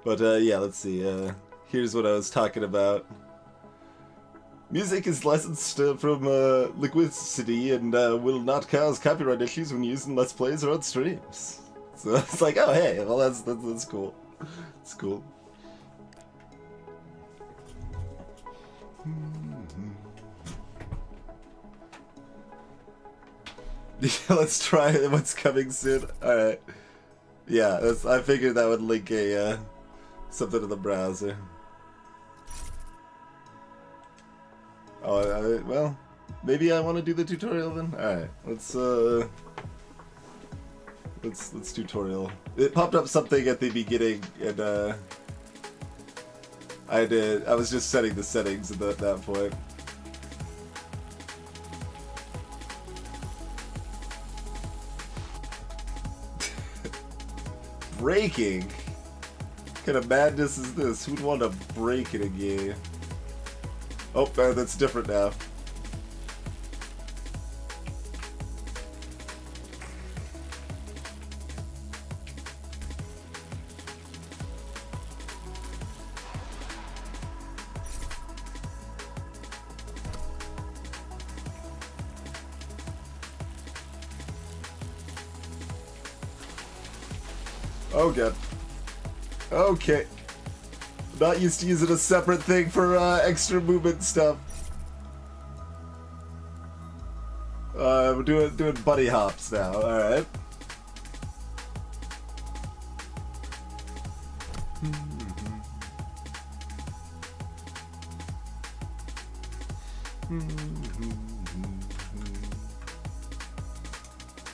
But yeah, let's see. Here's what I was talking about. Music is licensed from Liquidity and will not cause copyright issues when used in Let's Plays or on streams. So it's like, oh hey, well that's cool. It's cool. Let's try what's coming soon. All right. Yeah, I figured that would link a something to the browser. Oh, well, maybe I want to do the tutorial then. All right, let's tutorial. It popped up something at the beginning, and I was just setting the settings at that point. Breaking? What kind of madness is this? Who'd want to break in a game? Oh, that's different now. Oh god. Okay. Not used to using a separate thing for extra movement stuff. We're doing buddy hops now. All right.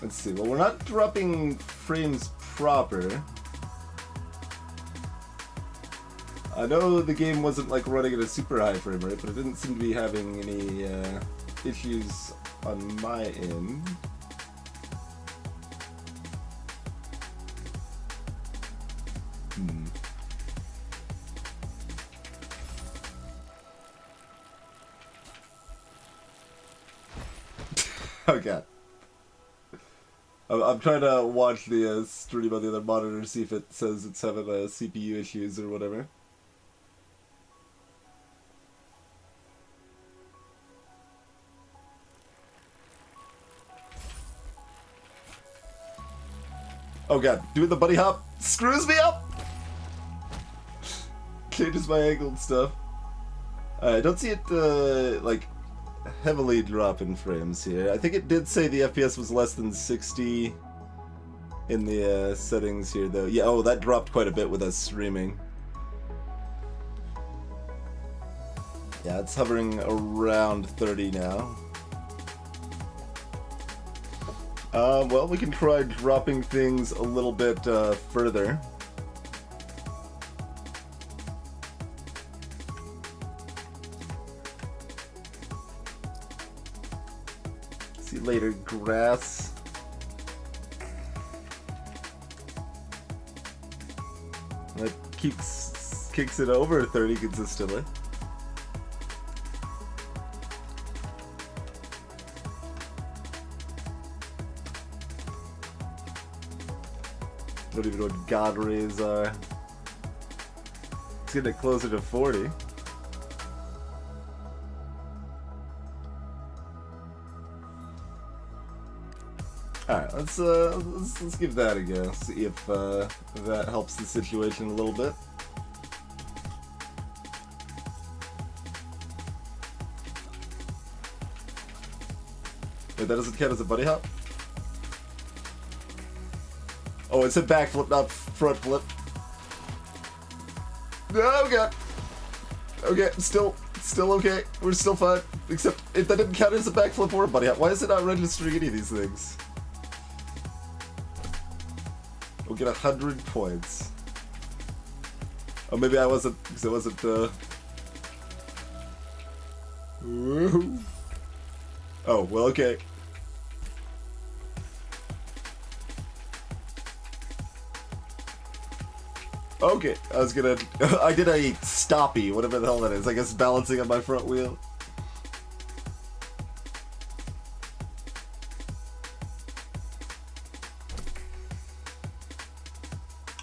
Let's see. Well, we're not dropping frames proper. I know the game wasn't like running at a super high frame rate, but it didn't seem to be having any issues on my end. Oh god. I'm trying to watch the stream on the other monitor to see if it says it's having CPU issues or whatever. Oh god, doing the buddy hop screws me up! Changes my angle and stuff. I don't see it, like, heavily dropping frames here. I think it did say the FPS was less than 60 in the settings here, though. Yeah, oh, that dropped quite a bit with us streaming. Yeah, it's hovering around 30 now. Well, we can try dropping things a little bit further. See you later, grass. That kicks it over 30 consistently. I don't even know what God rays are. It's getting closer to 40. Alright, let's give that a go. See if that helps the situation a little bit. Wait, that doesn't count as a buddy hop? Oh, it's a backflip, not front flip. Oh god. Okay, still okay. We're still fine. Except if that didn't count as a backflip or a buddy hop, why is it not registering any of these things? We'll get 100 points. Oh, maybe I wasn't, because it wasn't, Woo. Oh, well, okay. Okay, I was gonna... I did a stoppy, whatever the hell that is. I guess balancing on my front wheel.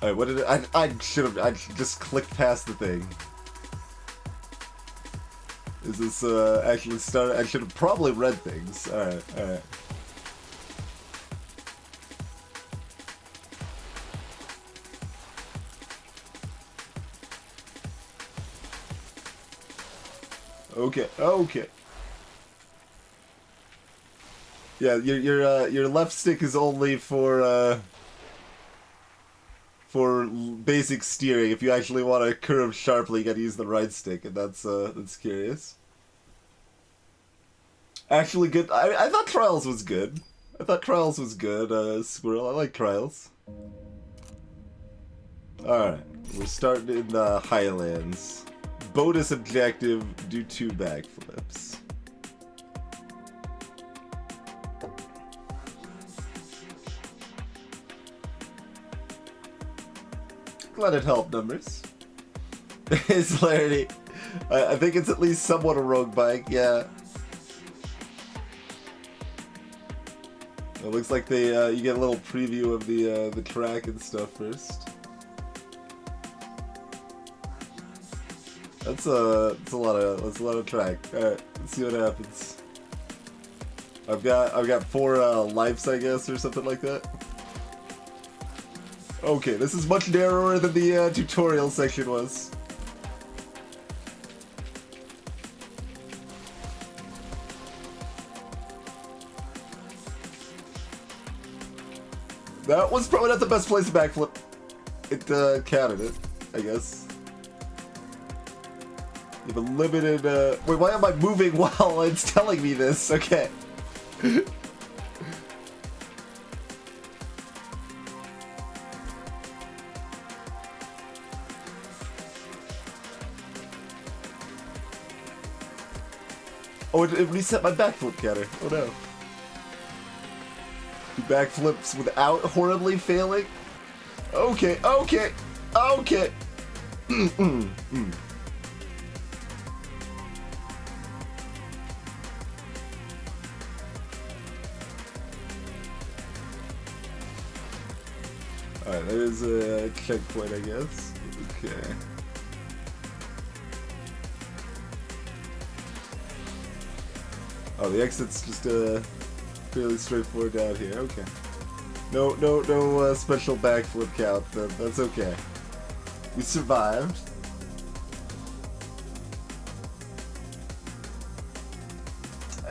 Alright, what did it... I just clicked past the thing. Is this, actually started? I should have probably read things. Alright, alright. Okay, okay. Yeah, your left stick is only for basic steering. If you actually want to curve sharply, you gotta use the right stick, and that's curious. Actually, good. I thought Trials was good. I thought Trials was good, Squirrel. I like Trials. Alright, we're starting in the Highlands. Bonus objective, do 2 backflips. Glad it helped, numbers. It's Larry. I think it's at least somewhat a rogue bike, yeah. It looks like they you get a little preview of the track and stuff first. That's a lot of track. All right, let's see what happens. I've got 4 lives, I guess, or something like that. Okay, this is much narrower than the tutorial section was. That was probably not the best place to backflip. It counted it, I guess. You have a limited, wait, why am I moving while it's telling me this? Okay. Oh, it reset my backflip counter. Oh no. Backflips without horribly failing? Okay, okay, okay. Alright, there's a checkpoint, I guess. Okay. Oh, the exit's just fairly straightforward down here. Okay. No special backflip count. That's okay. We survived.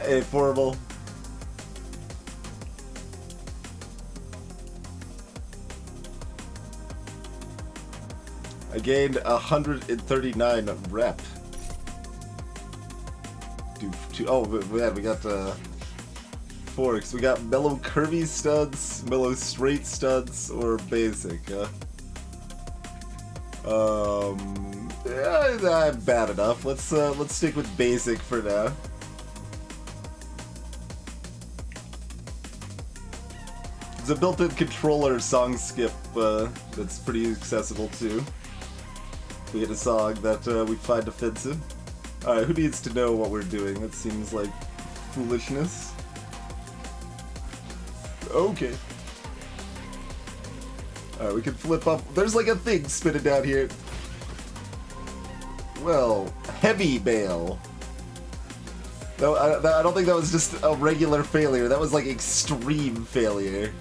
Hey, Formal. I gained 139 rep. Oh, man, we got forks. We got mellow curvy studs, mellow straight studs, or basic. Yeah, bad enough. Let's stick with basic for now. There's a built-in controller song skip that's pretty accessible too. We hit a song that we find offensive. Alright, who needs to know what we're doing? That seems like foolishness. Okay. Alright, we can flip up. There's like a thing spinning down here. Well, heavy bail. No, I don't think that was just a regular failure. That was like extreme failure.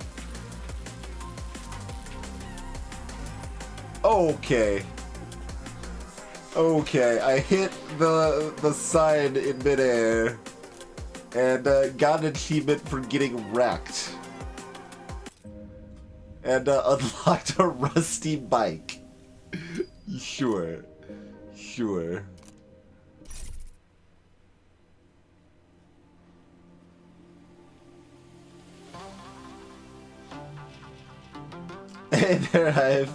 Okay. Okay, I hit the side in midair and got an achievement for getting wrecked. And unlocked a rusty bike. Sure. Sure. Hey there, Hive.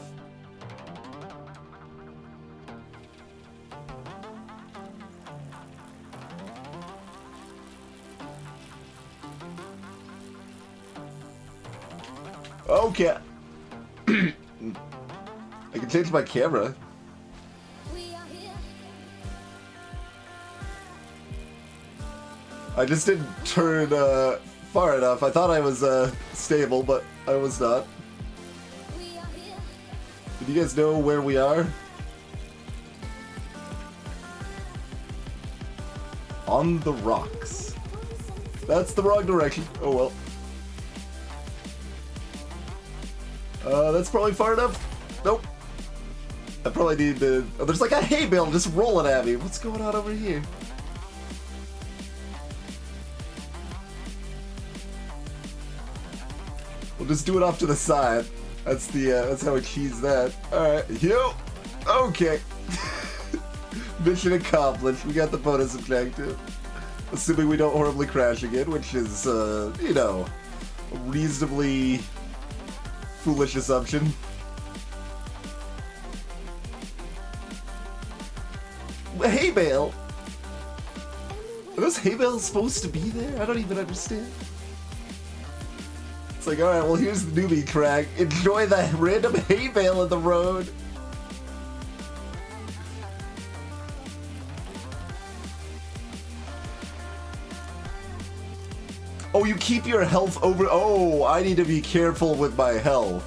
Okay. I can change my camera. I just didn't turn far enough. I thought I was stable, but I was not. Do you guys know where we are? On the rocks. That's the wrong direction. Oh well. That's probably far enough. Nope. I probably need to... Oh, there's like a hay bale just rolling at me. What's going on over here? We'll just do it off to the side. That's the, that's how we cheese that. Alright, yo! Okay. Mission accomplished. We got the bonus objective. Assuming we don't horribly crash again, which is, you know, a reasonably foolish assumption. Hay bale? Are those hay bales supposed to be there? I don't even understand. It's like, alright, well here's the newbie track. Enjoy the random hay bale in the road. Oh, you keep your health over... Oh, I need to be careful with my health.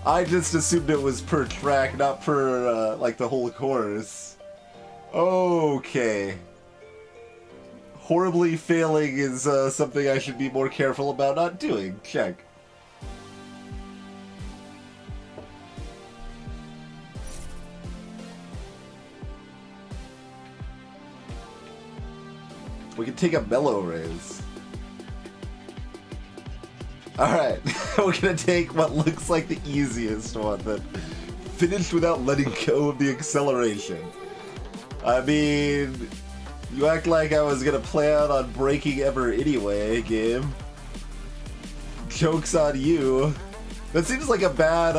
I just assumed it was per track, not per, like, the whole course. Okay. Horribly failing is something I should be more careful about not doing. Check. We can take a mellow raise. Alright, we're gonna take what looks like the easiest one then. Finished without letting go of the acceleration. I mean, you act like I was gonna plan on breaking ever anyway, game. Joke's on you. That seems like a bad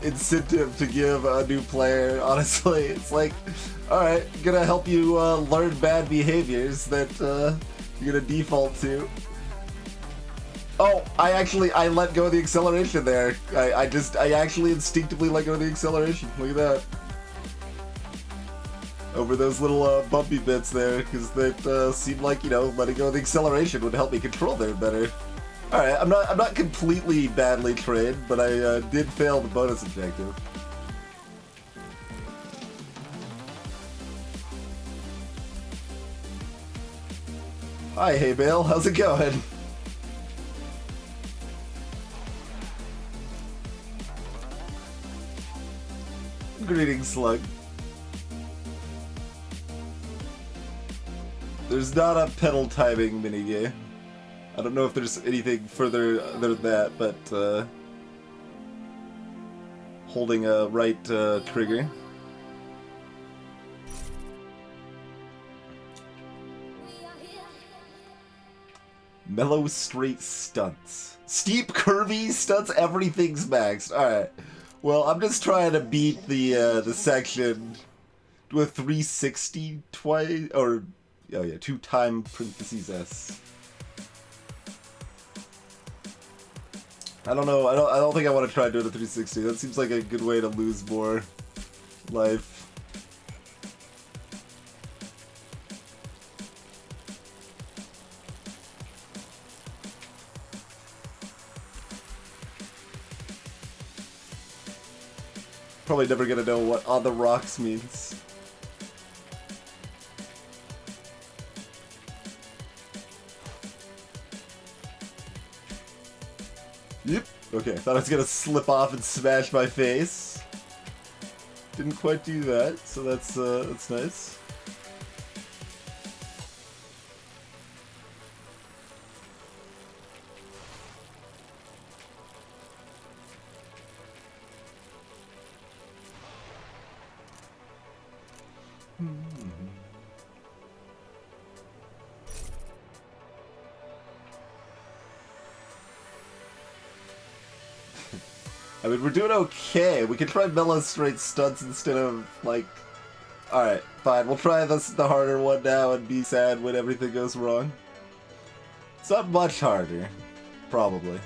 incentive to give a new player, honestly. It's like, alright, gonna help you learn bad behaviors that you're gonna default to. Oh, I let go of the acceleration there. I actually instinctively let go of the acceleration. Look at that. Over those little bumpy bits there, because that seemed like, you know, letting go of the acceleration would help me control there better. Alright, I'm not completely badly trained, but I did fail the bonus objective. Hi, Hay Bale, how's it going? Greetings, Slug. There's not a pedal timing minigame. I don't know if there's anything further than that, but holding a right trigger. Mellow straight stunts. Steep curvy stunts, everything's maxed. Alright. Well, I'm just trying to beat the section with 360 twice, or, oh yeah, 2 time parentheses S. I don't know, I don't think I want to try doing a 360. That seems like a good way to lose more life. Probably never gonna know what on the rocks means. Yep. Okay, thought I was gonna slip off and smash my face. Didn't quite do that, so that's nice. I mean, we're doing okay. We can try mellow straight stunts instead of, like... Alright, fine. We'll try the harder one now and be sad when everything goes wrong. It's not much harder. Probably.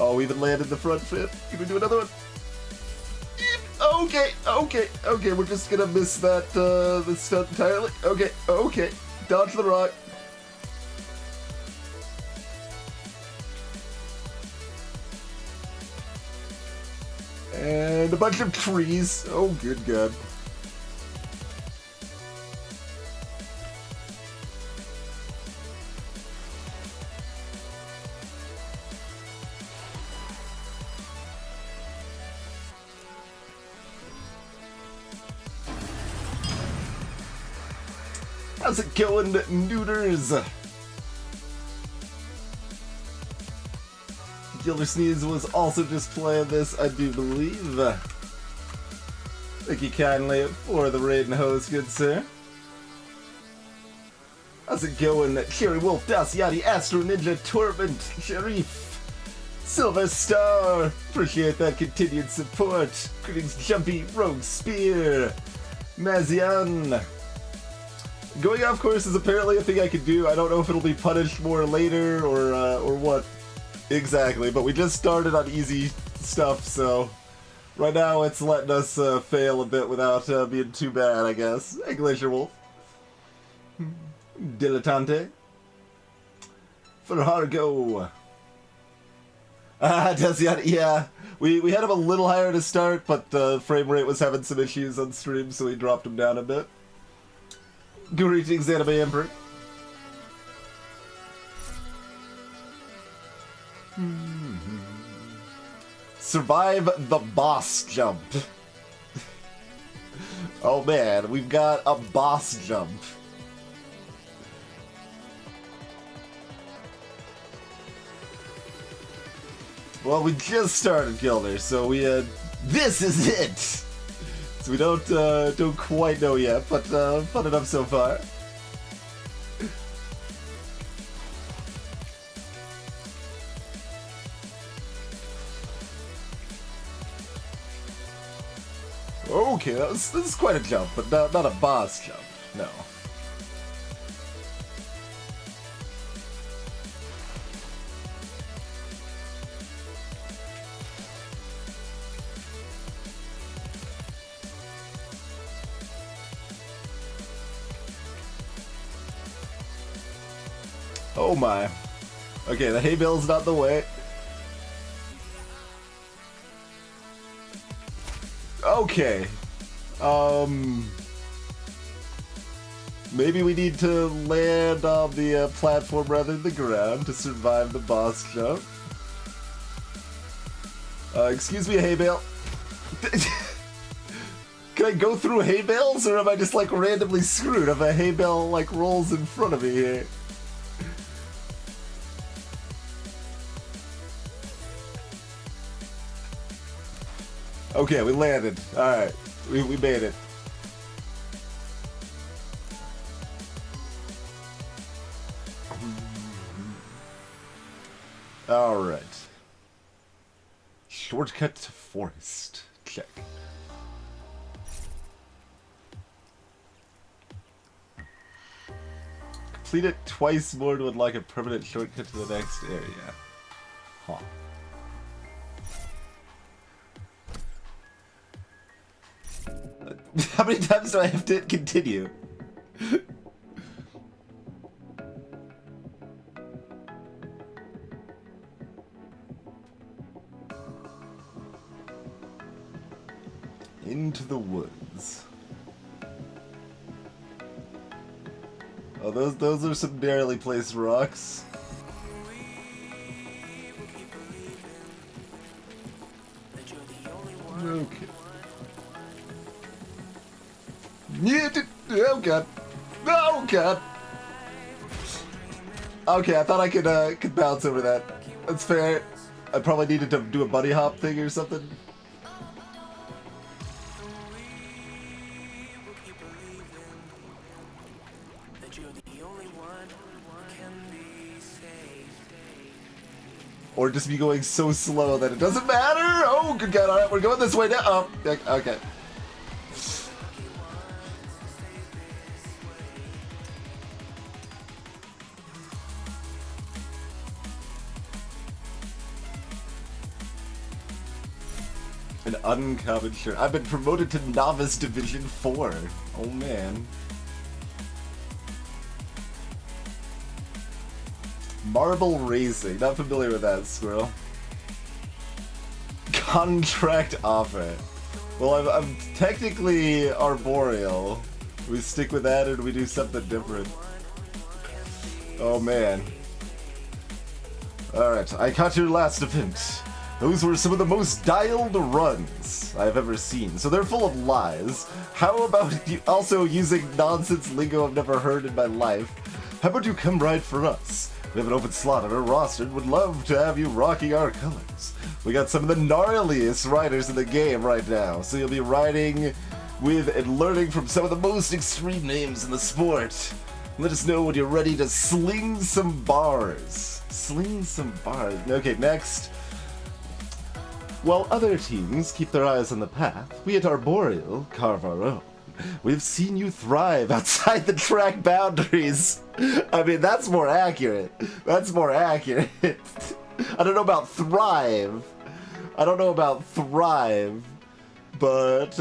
Oh, we even landed the front flip. Can we do another one? Okay, we're just gonna miss that, this stunt entirely. Okay, dodge the rock. And a bunch of trees. Oh, good God. How's it going, Neuters? Gildersneeze was also just playing this, I do believe. Thank you kindly for the raid and host, good sir. How's it going, Cherry Wolf, Daciati, Astro Ninja, Torment, Sharif, Silver Star? Appreciate that continued support. Greetings, Jumpy, Rogue Spear, Mazian. Going off course is apparently a thing I could do. I don't know if it'll be punished more later or what exactly, but we just started on easy stuff, so right now it's letting us fail a bit without being too bad, I guess. Hey, Glacier Wolf. Dilettante. Farhargo. Desiat, yeah. We had him a little higher to start, but the frame rate was having some issues on stream, so we dropped him down a bit. Greetings, Anime Emperor. Survive the boss jump. Oh man, we've got a boss jump. Well, we just started Gilder, so we this is it. So we don't quite know yet, but fun enough so far. Okay, this is quite a jump, but not a boss jump, no. Oh my. Okay, the hay bale's not the way. Okay. Maybe we need to land on the platform rather than the ground to survive the boss jump. Excuse me, hay bale. Can I go through hay bales, or am I just like randomly screwed if a hay bale like rolls in front of me here? Okay, we landed. Alright, we made it. Alright. Shortcut to forest. Check. Complete it twice more to unlock a permanent shortcut to the next area. Huh. How many times do I have to hit continue? Into the woods. Oh, those are some narrowly placed rocks. Okay. Oh god. Oh god. Okay, I thought I could bounce over that. That's fair. I probably needed to do a bunny hop thing or something. Or just be going so slow that it doesn't matter. Oh, good god. Alright, we're going this way now. Oh, okay. An uncommon shirt. I've been promoted to Novice Division 4. Oh man. Marble Racing. Not familiar with that, Squirrel. Contract offer. Well, I'm technically arboreal. We stick with that or do we do something different? Oh man. Alright, I caught your last event. Those were some of the most dialed runs I've ever seen, so they're full of lies. How about you also using nonsense lingo I've never heard in my life? How about you come ride for us? We have an open slot on our roster and would love to have you rocking our colors. We got some of the gnarliest riders in the game right now, so you'll be riding with and learning from some of the most extreme names in the sport. Let us know when you're ready to sling some bars. Sling some bars. Okay, next. While other teams keep their eyes on the path, we at Arboreal carve our own. We've seen you thrive outside the track boundaries. I mean, that's more accurate. That's more accurate. I don't know about thrive. I don't know about thrive. But,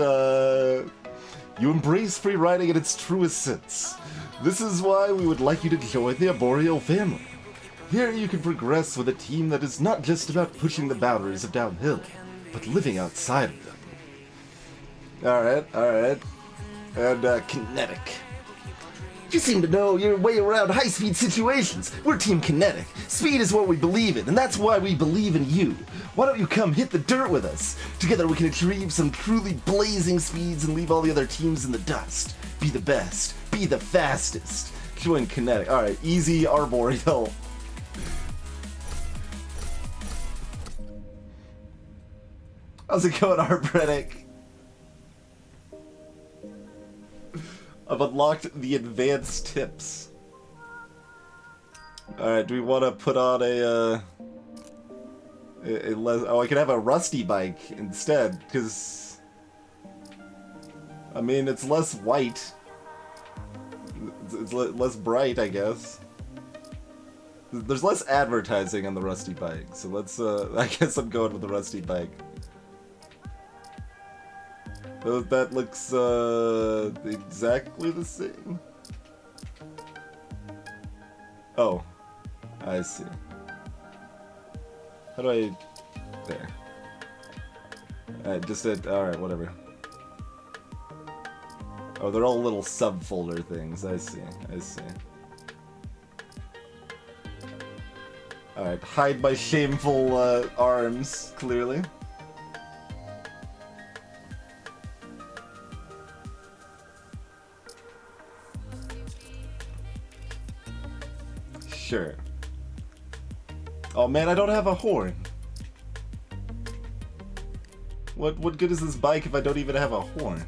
you embrace free riding in its truest sense. This is why we would like you to join the Arboreal family. Here you can progress with a team that is not just about pushing the boundaries of downhill, but living outside of them. Alright, alright. And, Kinetic. You seem to know your way around high-speed situations. We're Team Kinetic. Speed is what we believe in, and that's why we believe in you. Why don't you come hit the dirt with us? Together we can achieve some truly blazing speeds and leave all the other teams in the dust. Be the best. Be the fastest. Join Kinetic. Alright, easy Arboreal. How's it going, Arbrenic? I've unlocked the advanced tips. Alright, do we want to put on a oh, I could have a rusty bike instead, because I mean, it's less white. It's less bright, I guess. There's less advertising on the rusty bike, so let's, I guess I'm going with the rusty bike. That looks, exactly the same. Oh, I see. How do I... There. Alright, whatever. Oh, they're all little subfolder things. I see, I see. Alright, hide my shameful, arms, clearly. Sure. Oh man, I don't have a horn. What good is this bike if I don't even have a horn?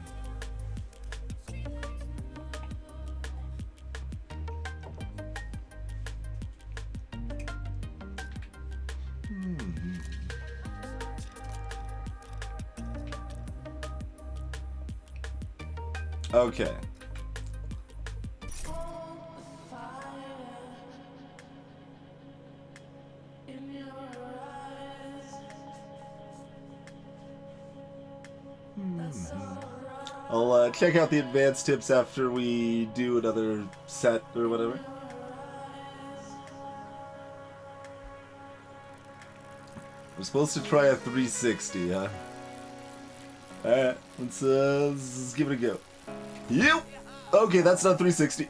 Okay. I'll check out the advanced tips after we do another set or whatever. We're supposed to try a 360, huh? Alright, let's give it a go. Yep! Okay, that's not 360.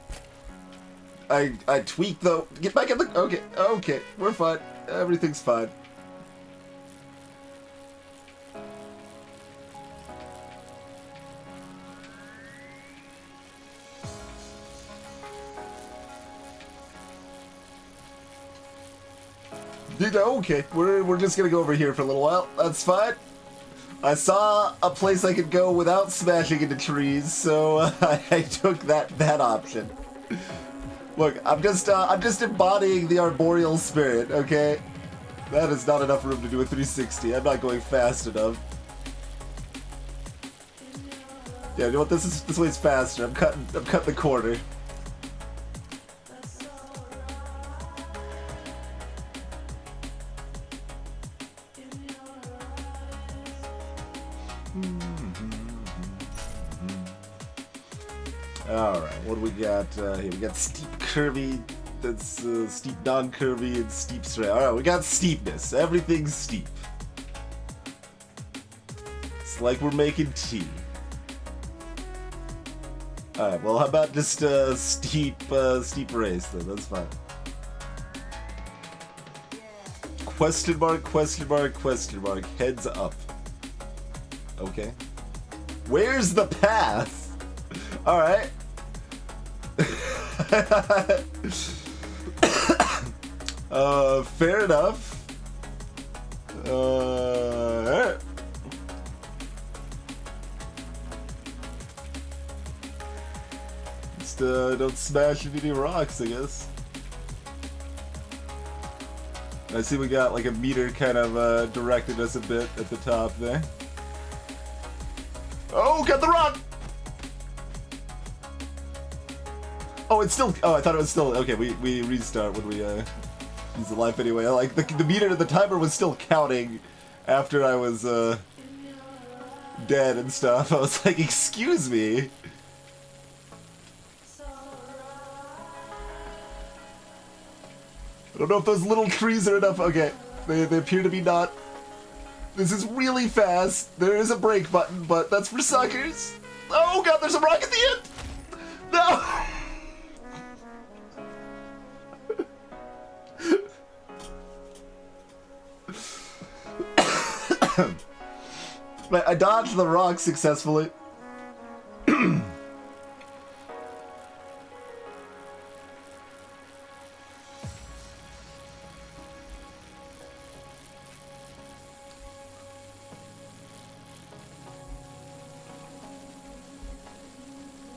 I tweaked though. Get back in the... Okay, we're fine. Everything's fine. Okay, we're just gonna go over here for a little while. That's fine. I saw a place I could go without smashing into trees, so I took that option. Look, I'm just embodying the arboreal spirit, okay? That is not enough room to do a 360. I'm not going fast enough. Yeah, you know what? This way's faster. I'm cutting the corner. Alright, what do we got here? We got steep curvy, that's steep non-curvy, and steep straight. Alright, we got steepness. Everything's steep. It's like we're making tea. Alright, well how about just steep race then, that's fine. Question mark, question mark, question mark, heads up. Okay. Where's the path? Alright. Fair enough. Alright. Just don't smash any rocks, I guess. I see we got like a meter kind of directed us a bit at the top there. Oh, got the rock! Oh, it's still. Oh, I thought it was still. Okay, we restart when we use the life anyway. Like the meter, the timer was still counting after I was dead and stuff. I was like, excuse me. I don't know if those little trees are enough. Okay, they appear to be not. This is really fast. There is a brake button, but that's for suckers. Oh god, there's a rock at the end. No. I dodged the rock successfully.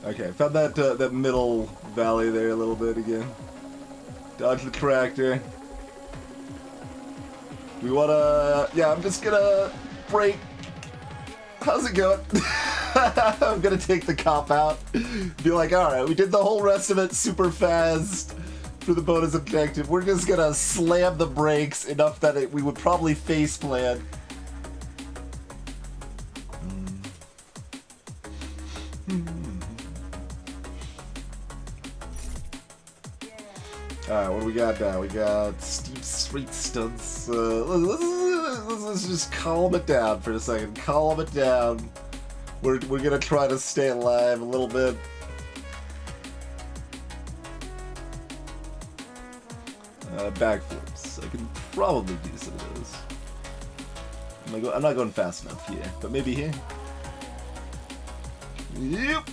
Okay, found that that middle valley there a little bit again. Dodge the tractor. We wanna... Yeah, I'm just gonna brake. How's it going? I'm gonna take the cop out. Be like, alright, we did the whole rest of it super fast for the bonus objective. We're just gonna slam the brakes enough that we would probably face plant. Alright, what do we got now? We got steep straight stunts. Let's just calm it down for a second. Calm it down. We're gonna try to stay alive a little bit. Backflips. I can probably do some of those. I'm not going fast enough here, but maybe here. Yep.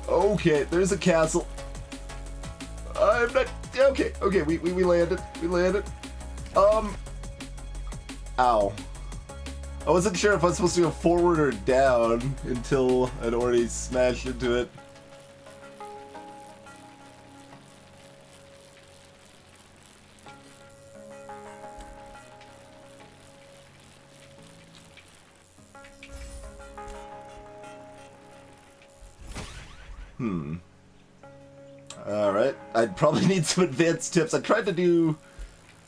Okay, there's a castle. I'm not... Okay, okay, we landed. We landed. Ow. I wasn't sure if I was supposed to go forward or down until I'd already smashed into it. Alright, I'd probably need some advanced tips. I tried to do...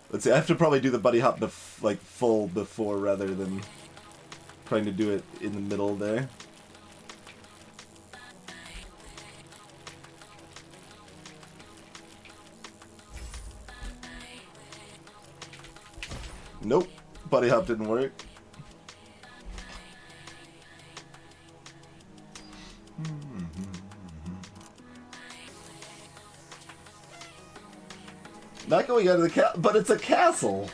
Let's see, I have to probably do the buddy hop like full before rather than trying to do it in the middle there. Nope, buddy hop didn't work. Not going out of the castle, but it's a castle.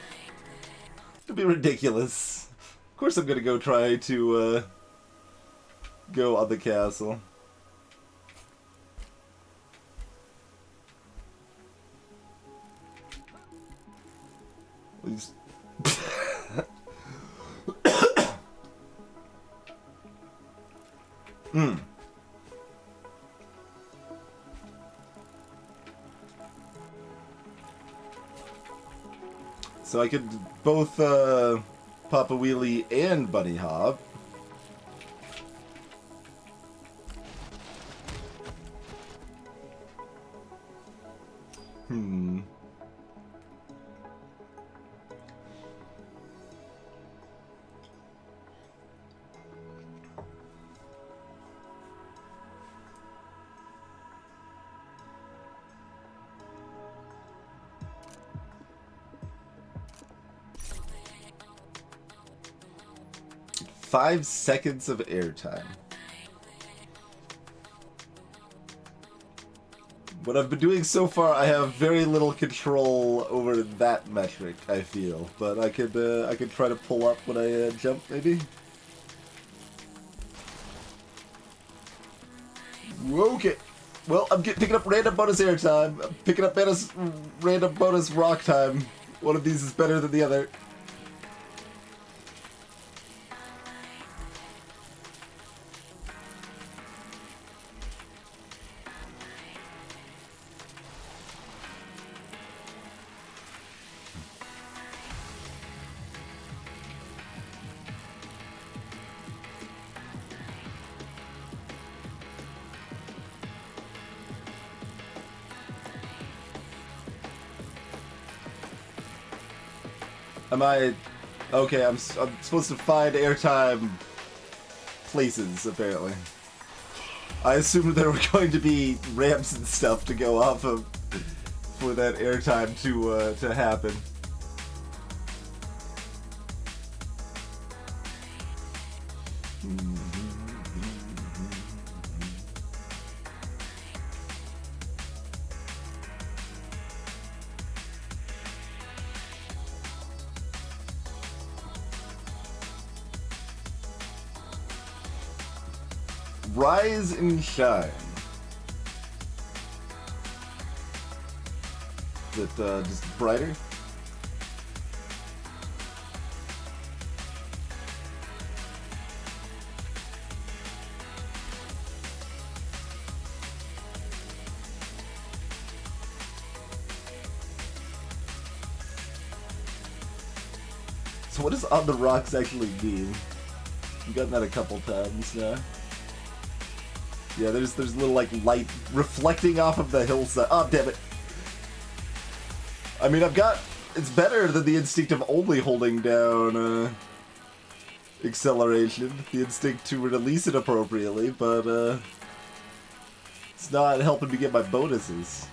It'd be ridiculous. Of course I'm gonna go try to, go on the castle. Please. So I could both pop a wheelie and bunny hop. Hmm. Five seconds of airtime. What I've been doing so far, I have very little control over that metric, I feel. But I could try to pull up when I jump, maybe? Okay. Well, I'm picking up random bonus airtime. I'm picking up random bonus rock time. One of these is better than the other. Am I... Okay, I'm supposed to find airtime places, apparently. I assumed there were going to be ramps and stuff to go off of for that airtime to happen. Rise and shine. Is it just brighter? So what does on the rocks actually mean? I've gotten that a couple times now. Yeah, there's a little like light reflecting off of the hillside. Oh, damn it. I mean, it's better than the instinct of only holding down acceleration, the instinct to release it appropriately, but it's not helping me get my bonuses.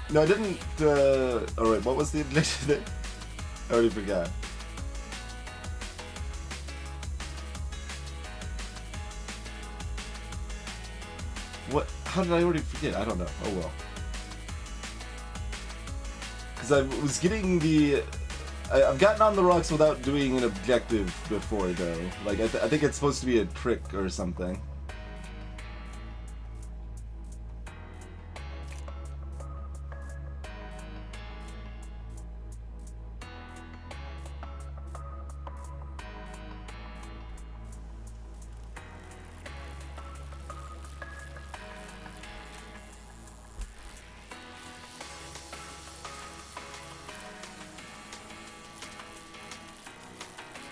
No, I didn't, alright, what was the objective? I already forgot. What? How did I already forget? I don't know. Oh well. Because I was getting the... I've gotten on the rocks without doing an objective before, though. Like, I think it's supposed to be a trick or something.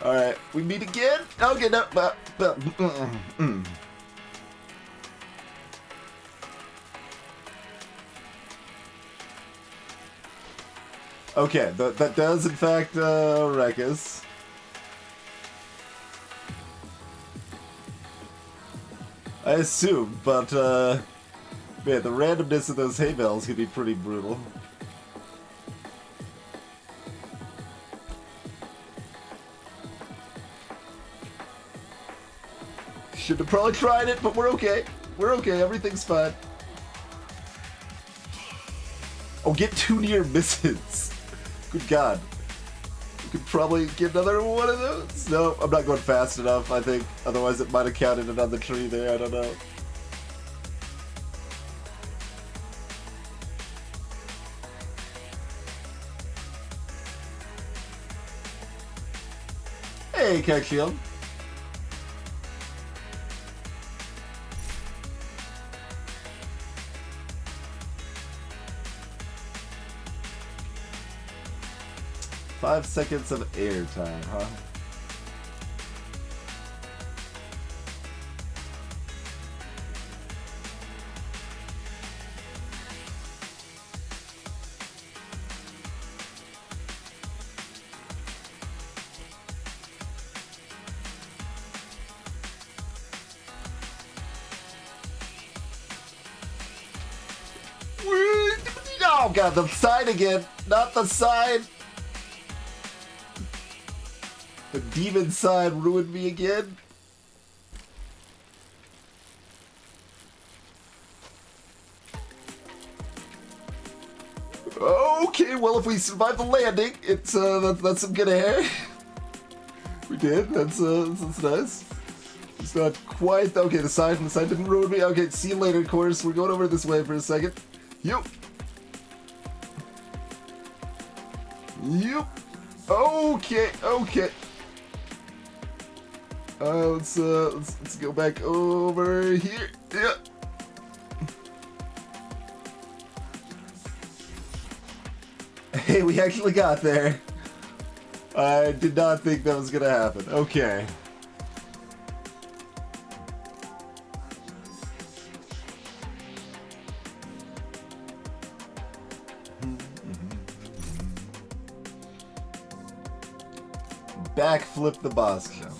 Alright, we meet again? Okay, no, Okay, that does in fact wreck us. I assume, but man, the randomness of those hay bales could be pretty brutal. Should have probably tried it, but we're okay. We're okay, everything's fine. Oh, get 2 near misses. Good God. We could probably get another one of those. No, I'm not going fast enough, I think. Otherwise it might have counted another tree there, I don't know. Hey, Keg Shield. Five seconds of airtime, huh? Oh god, the sign again! Not the sign! The demon sign ruined me again. Okay, well if we survive the landing, it's that's some good air. We did. That's nice. It's not quite okay. The sign didn't ruin me. Okay, see you later, course. We're going over this way for a second. Yup. Yup. Okay. Okay. Let's go back over here. Yeah. Hey, we actually got there. I did not think that was gonna happen. Okay. Backflip the boss jump.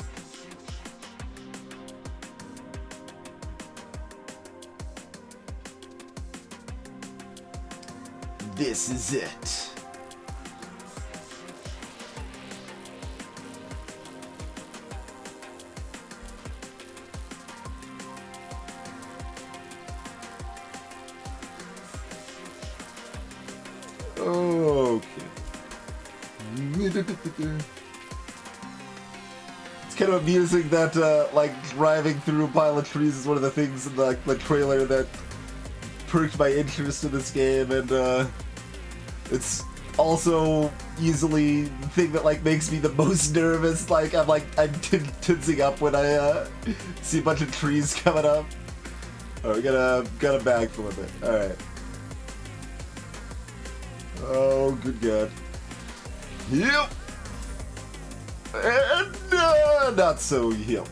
This is it. Okay. It's kind of amusing that, like, driving through a pile of trees is one of the things in the trailer that perked my interest in this game, and, it's also easily the thing that, like, makes me the most nervous. I'm tensing up when I, see a bunch of trees coming up. Oh, we gotta backflip it. Alright. Oh, good God. Yep! And, not so yep.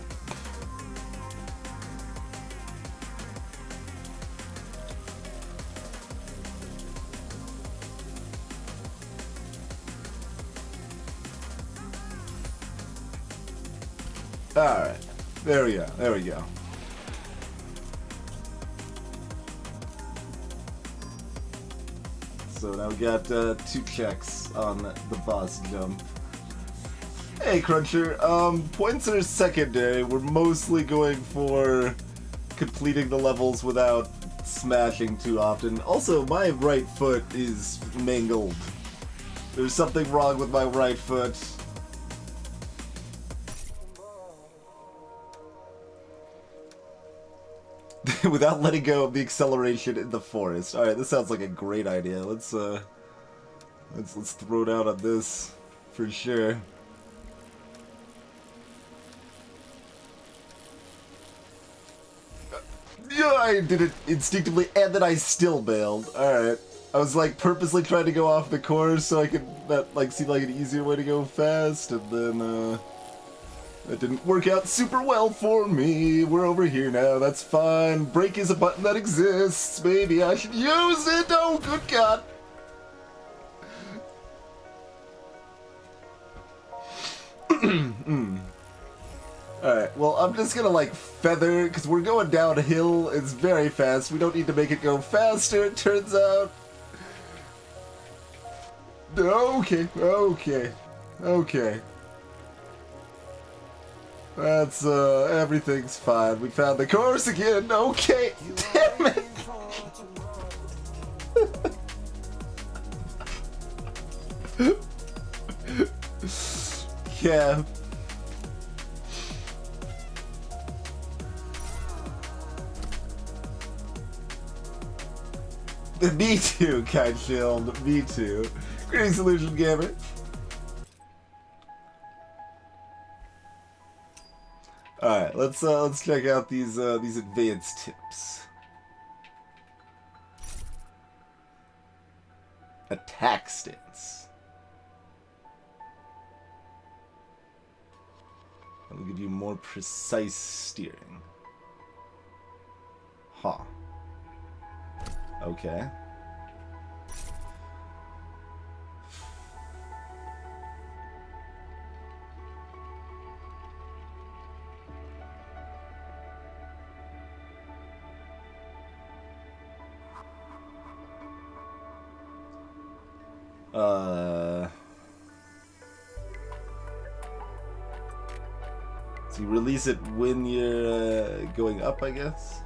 Alright. There we go. There we go. So now we got 2 checks on the boss jump. Hey Cruncher, points are secondary. We're mostly going for completing the levels without smashing too often. Also, my right foot is mangled. There's something wrong with my right foot. Without letting go of the acceleration in the forest. Alright, this sounds like a great idea. Let's throw down on this for sure. Yeah, I did it instinctively, and then I still bailed. Alright. I was like purposely trying to go off the course so I could that like seem like an easier way to go fast, and then that didn't work out super well for me. We're over here now, that's fine. Brake is a button that exists. Maybe I should use it. Oh, good God. Alright, well, I'm just gonna, like, feather, because we're going downhill. It's very fast. We don't need to make it go faster, it turns out. Okay, okay, okay. That's, everything's fine. We found the course again. Okay, damn it. Yeah. Me too, Kind Shield. Me too. Greetings, Illusion Gamer. Alright, let's check out these advanced tips. Attack stance. That'll give you more precise steering. Huh. Okay. So you release it when you're going up, I guess?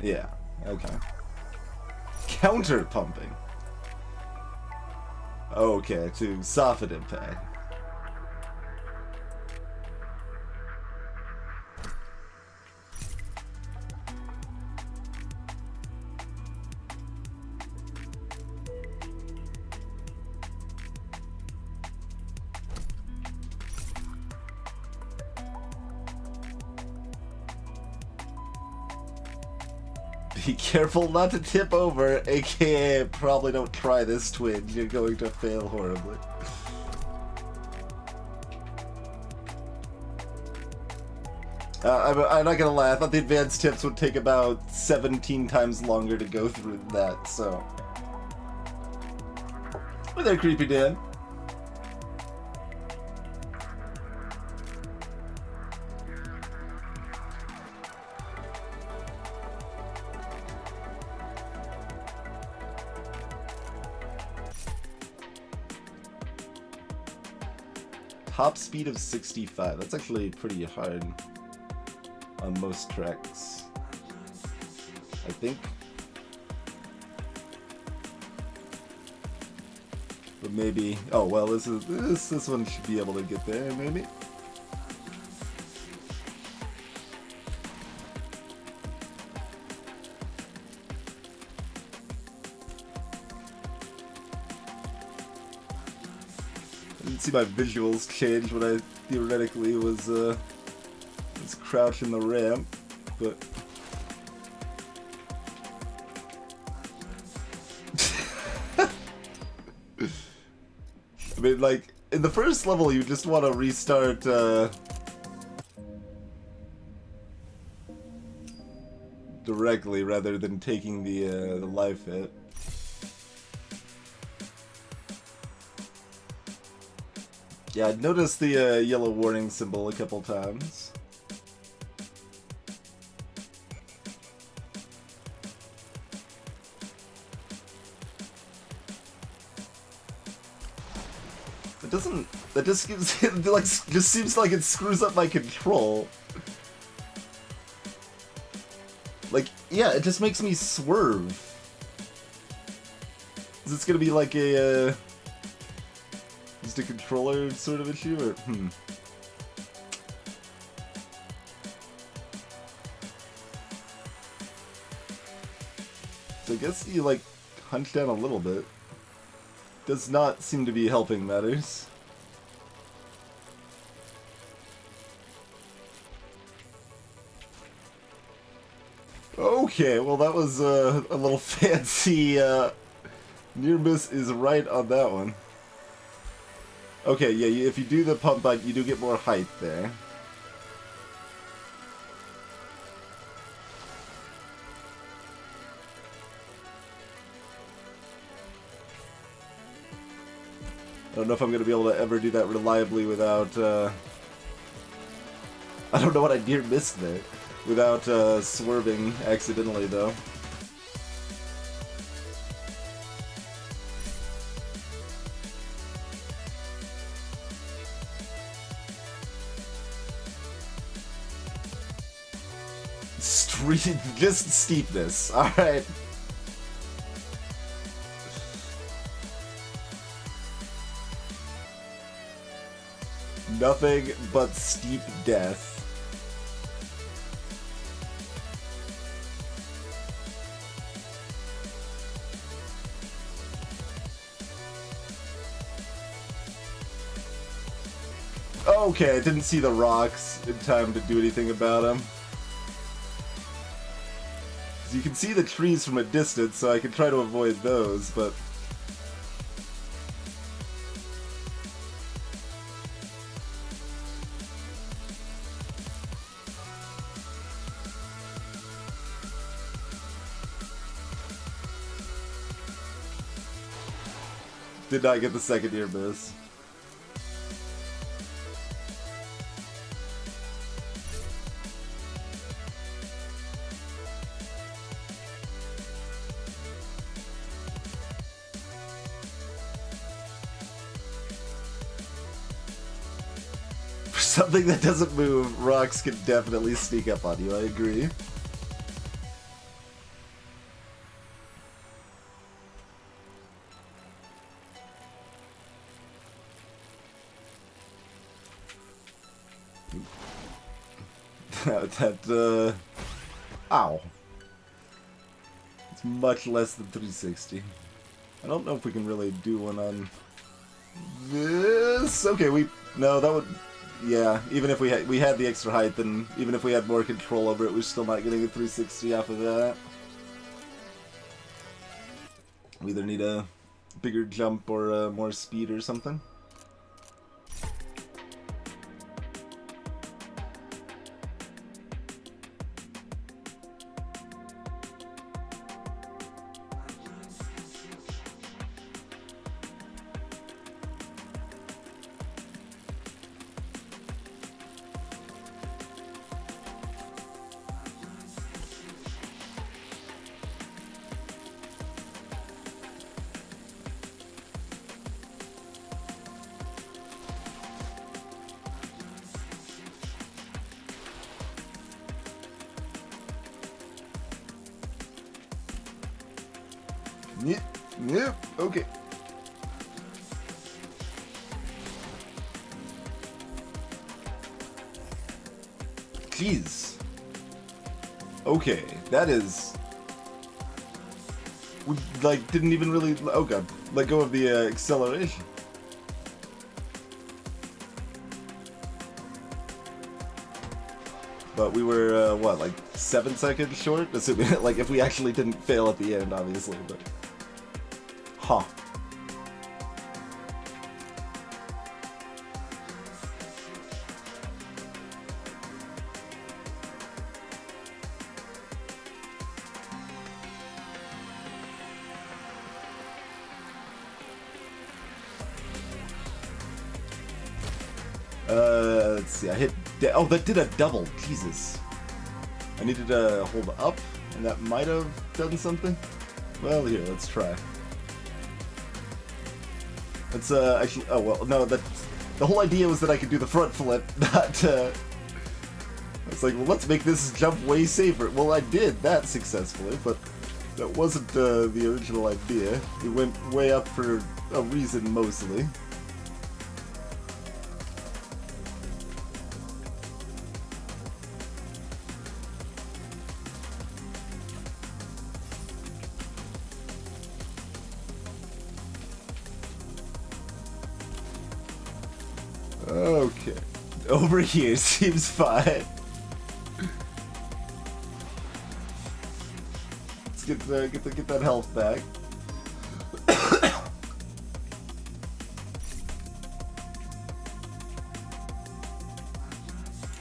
Yeah, okay. Counter pumping. Okay, to soften impact. Be careful not to tip over, aka probably don't try this twin, you're going to fail horribly. I'm not gonna lie, I thought the advanced tips would take about 17 times longer to go through that, so... Hey there, Creepy Dan. Top speed of 65. That's actually pretty hard on most tracks, I think. But maybe. Oh well, this one should be able to get there. Maybe. See my visuals change when I theoretically was crouching the ramp, but I mean, like in the first level, you just want to restart directly rather than taking the life hit. Yeah, I noticed the yellow warning symbol a couple times. It doesn't. That just gives it like just seems like it screws up my control. Like, yeah, it just makes me swerve. Is this gonna be like a just a controller sort of issue, or So I guess you like hunch down a little bit. Does not seem to be helping matters. Okay, well that was a little fancy near miss is right on that one. Okay, yeah, if you do the pump bike, you do get more height there. I don't know if I'm going to be able to ever do that reliably without, I don't know what I near missed there. Without swerving accidentally, though. Just steepness. Alright. Nothing but steep death. Okay, I didn't see the rocks in time to do anything about them. You can see the trees from a distance, so I can try to avoid those, but... Did not get the second near miss. For something that doesn't move, rocks can definitely sneak up on you, I agree. Ow. It's much less than 360. I don't know if we can really do one on this. Okay, no, that would, yeah, even if we had the extra height, then even if we had more control over it, we're still not getting a 360 off of that. We either need a bigger jump or more speed or something. Yep, okay. Jeez. Okay, that is... We, like, didn't even really... Oh god. Let go of the acceleration. But we were, what, like 7 seconds short? Assuming, like, if we actually didn't fail at the end, obviously, but... Huh. Let's see, I hit... Oh, that did a double. Jesus. I needed to hold up, and that might have done something. Well, here, let's try. Let's, actually... Oh, well, no, the whole idea was that I could do the front flip, not, It's like, well, let's make this jump way safer. Well, I did that successfully, but that wasn't, the original idea. It went way up for a reason, mostly. Okay. Over here seems fine. Let's get that health back.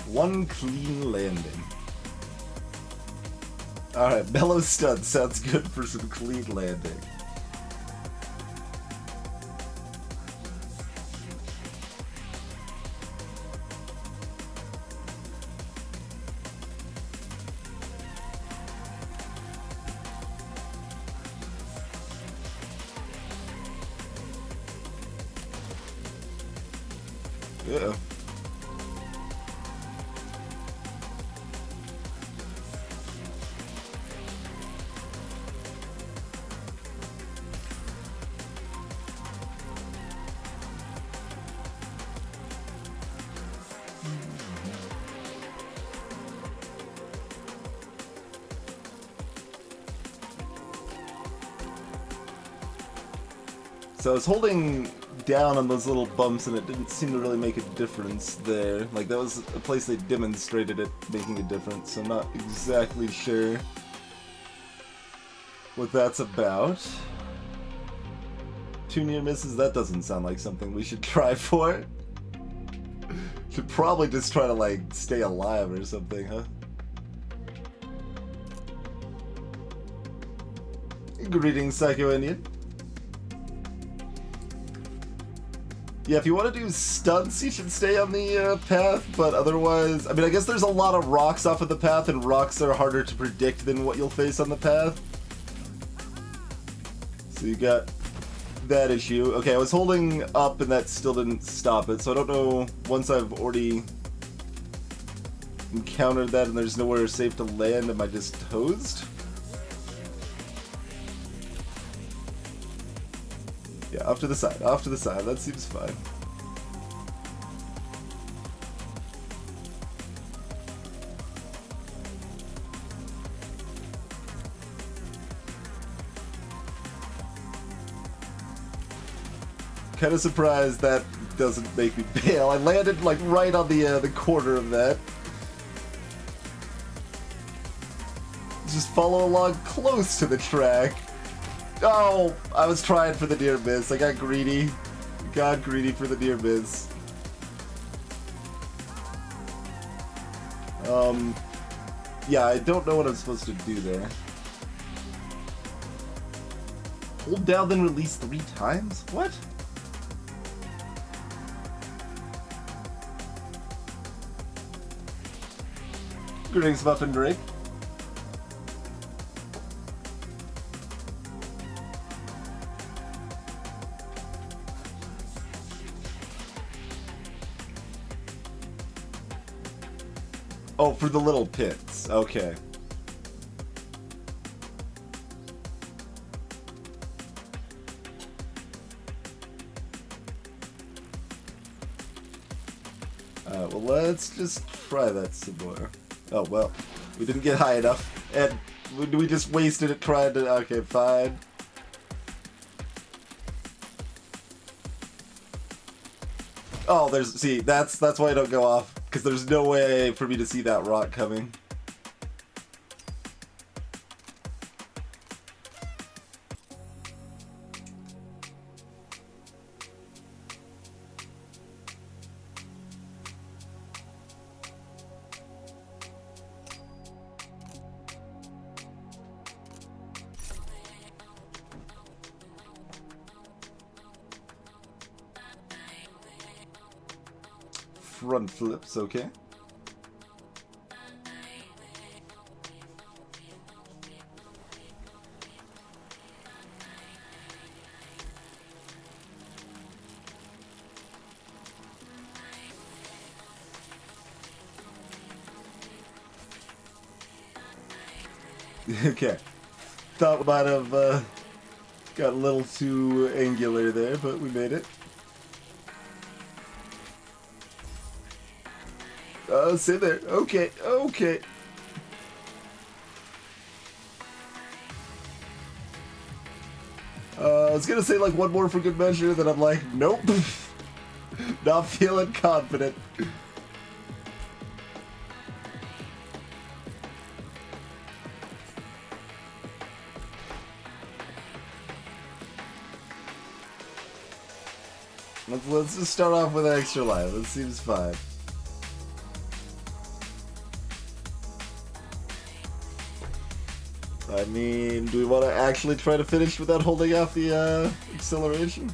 One clean landing. Alright, mellow stun sounds good for some clean landing. Yeah. So I was holding down on those little bumps and it didn't seem to really make a difference there. Like, that was a place they demonstrated it making a difference, so I'm not exactly sure what that's about. 2 near misses? That doesn't sound like something we should try for. Should probably just try to, like, stay alive or something, huh? Greetings, Psycho Indian. Yeah, if you want to do stunts, you should stay on the path, but otherwise... I mean, I guess there's a lot of rocks off of the path, and rocks are harder to predict than what you'll face on the path. So you got that issue. Okay, I was holding up, and that still didn't stop it, so I don't know, once I've already encountered that and there's nowhere safe to land, am I just hosed? Yeah, off to the side, that seems fine. Kind of surprised that doesn't make me bail. I landed like right on the corner of that. Just follow along close to the track. Oh, I was trying for the near miss. I got greedy. Got greedy for the near miss. Yeah, I don't know what I'm supposed to do there. Hold down, then release 3 times? What? Greetings, Muffin Drake. Oh, for the little pits. Okay. Well, let's just try that some more. Oh, well. We didn't get high enough. And we just wasted it trying to... Okay, fine. Oh, there's... See, that's why I don't go off. Because there's no way for me to see that rock coming. Front flips, okay. Okay. Thought we might have got a little too angular there, but we made it. Sit there. Okay, okay. I was gonna say like one more for good measure, then I'm like, nope. Not feeling confident. Let's just start off with an extra life. That seems fine. I mean, do we want to actually try to finish without holding off the acceleration?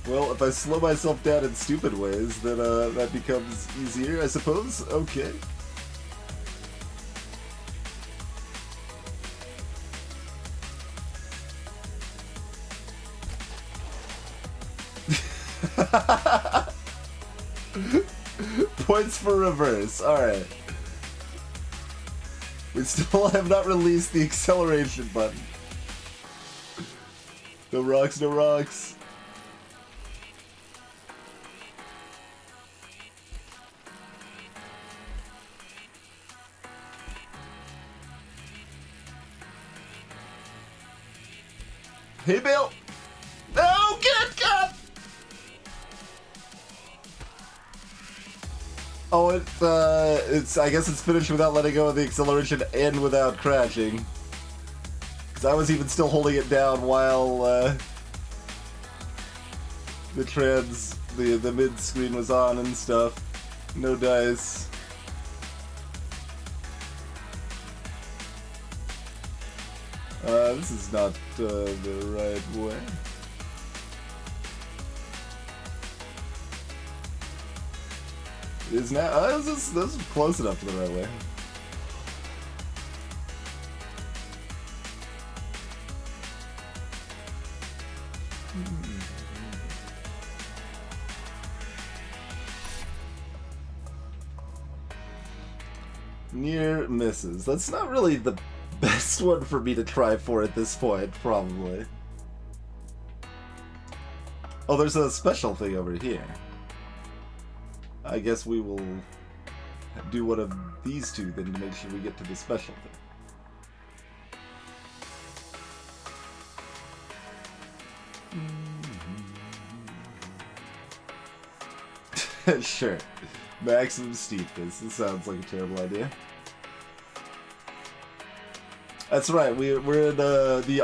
Well, if I slow myself down in stupid ways, then that becomes easier, I suppose? Okay. Points for reverse. Alright. We still have not released the acceleration button. No rocks, no rocks. Hey, Bill! No! Get cut! Oh, it's. I guess it's finished without letting go of the acceleration and without crashing. Because I was even still holding it down while the mid screen was on and stuff. No dice. This is not the right way. Is now? This is close enough to the right way. Near misses. That's not really the best one for me to try for at this point, probably. Oh, there's a special thing over here. I guess we will do one of these two then to make sure we get to the special thing. Sure. Maximum steepness. This sounds like a terrible idea. That's right. We're in the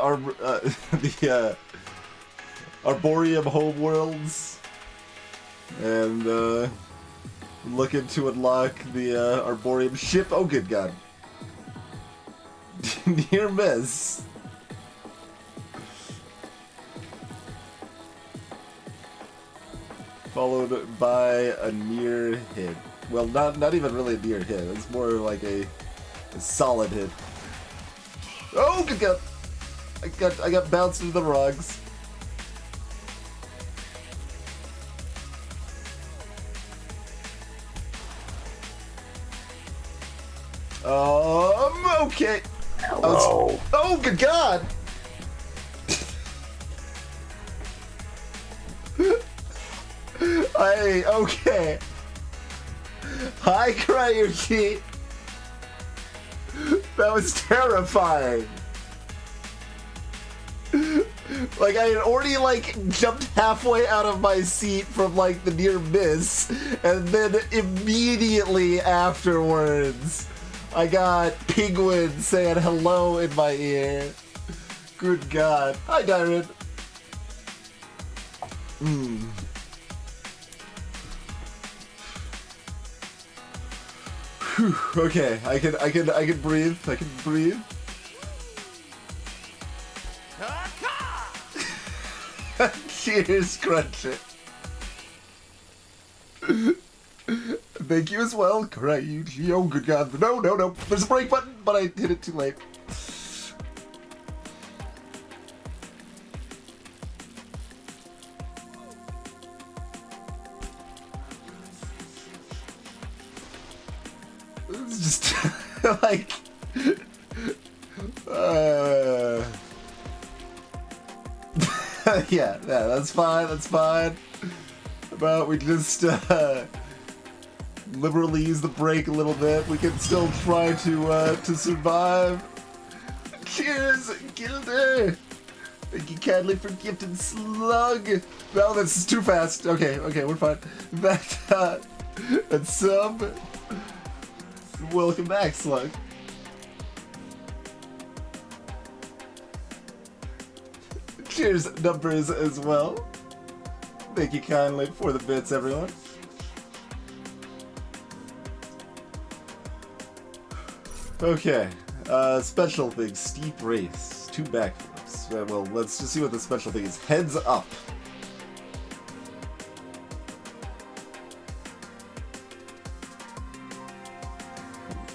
Arboreum homeworlds, and looking to unlock the Arboreum ship. Oh, good God! Near miss. Followed by a near hit. Well, not even really a near hit. It's more like a solid hit. Oh, good God! I got bounced into the rugs. Okay. Hello. Oh, good God! Okay. Hi, Cryuchi. That was terrifying. Like, I had already, jumped halfway out of my seat from, the near miss, and then immediately afterwards, I got Penguin saying hello in my ear. Good God. Hi, Dyron. Whew, okay, I can breathe. I can breathe. Cheers, Crunch It. Thank you as well, Cryuchi. Oh, good God. No. There's a break button, but I hit it too late. It's just, yeah, that's fine. But we just, liberally use the brake a little bit. We can still try to survive. Cheers, Gilder! Thank you kindly for gifting Slug. No, this is too fast. Okay, we're fine. That, and sub. Welcome back, Slug. Cheers, numbers as well. Thank you kindly for the bits, everyone. Okay, special thing, steep race, 2 backflips. Well, let's just see what the special thing is. Heads up.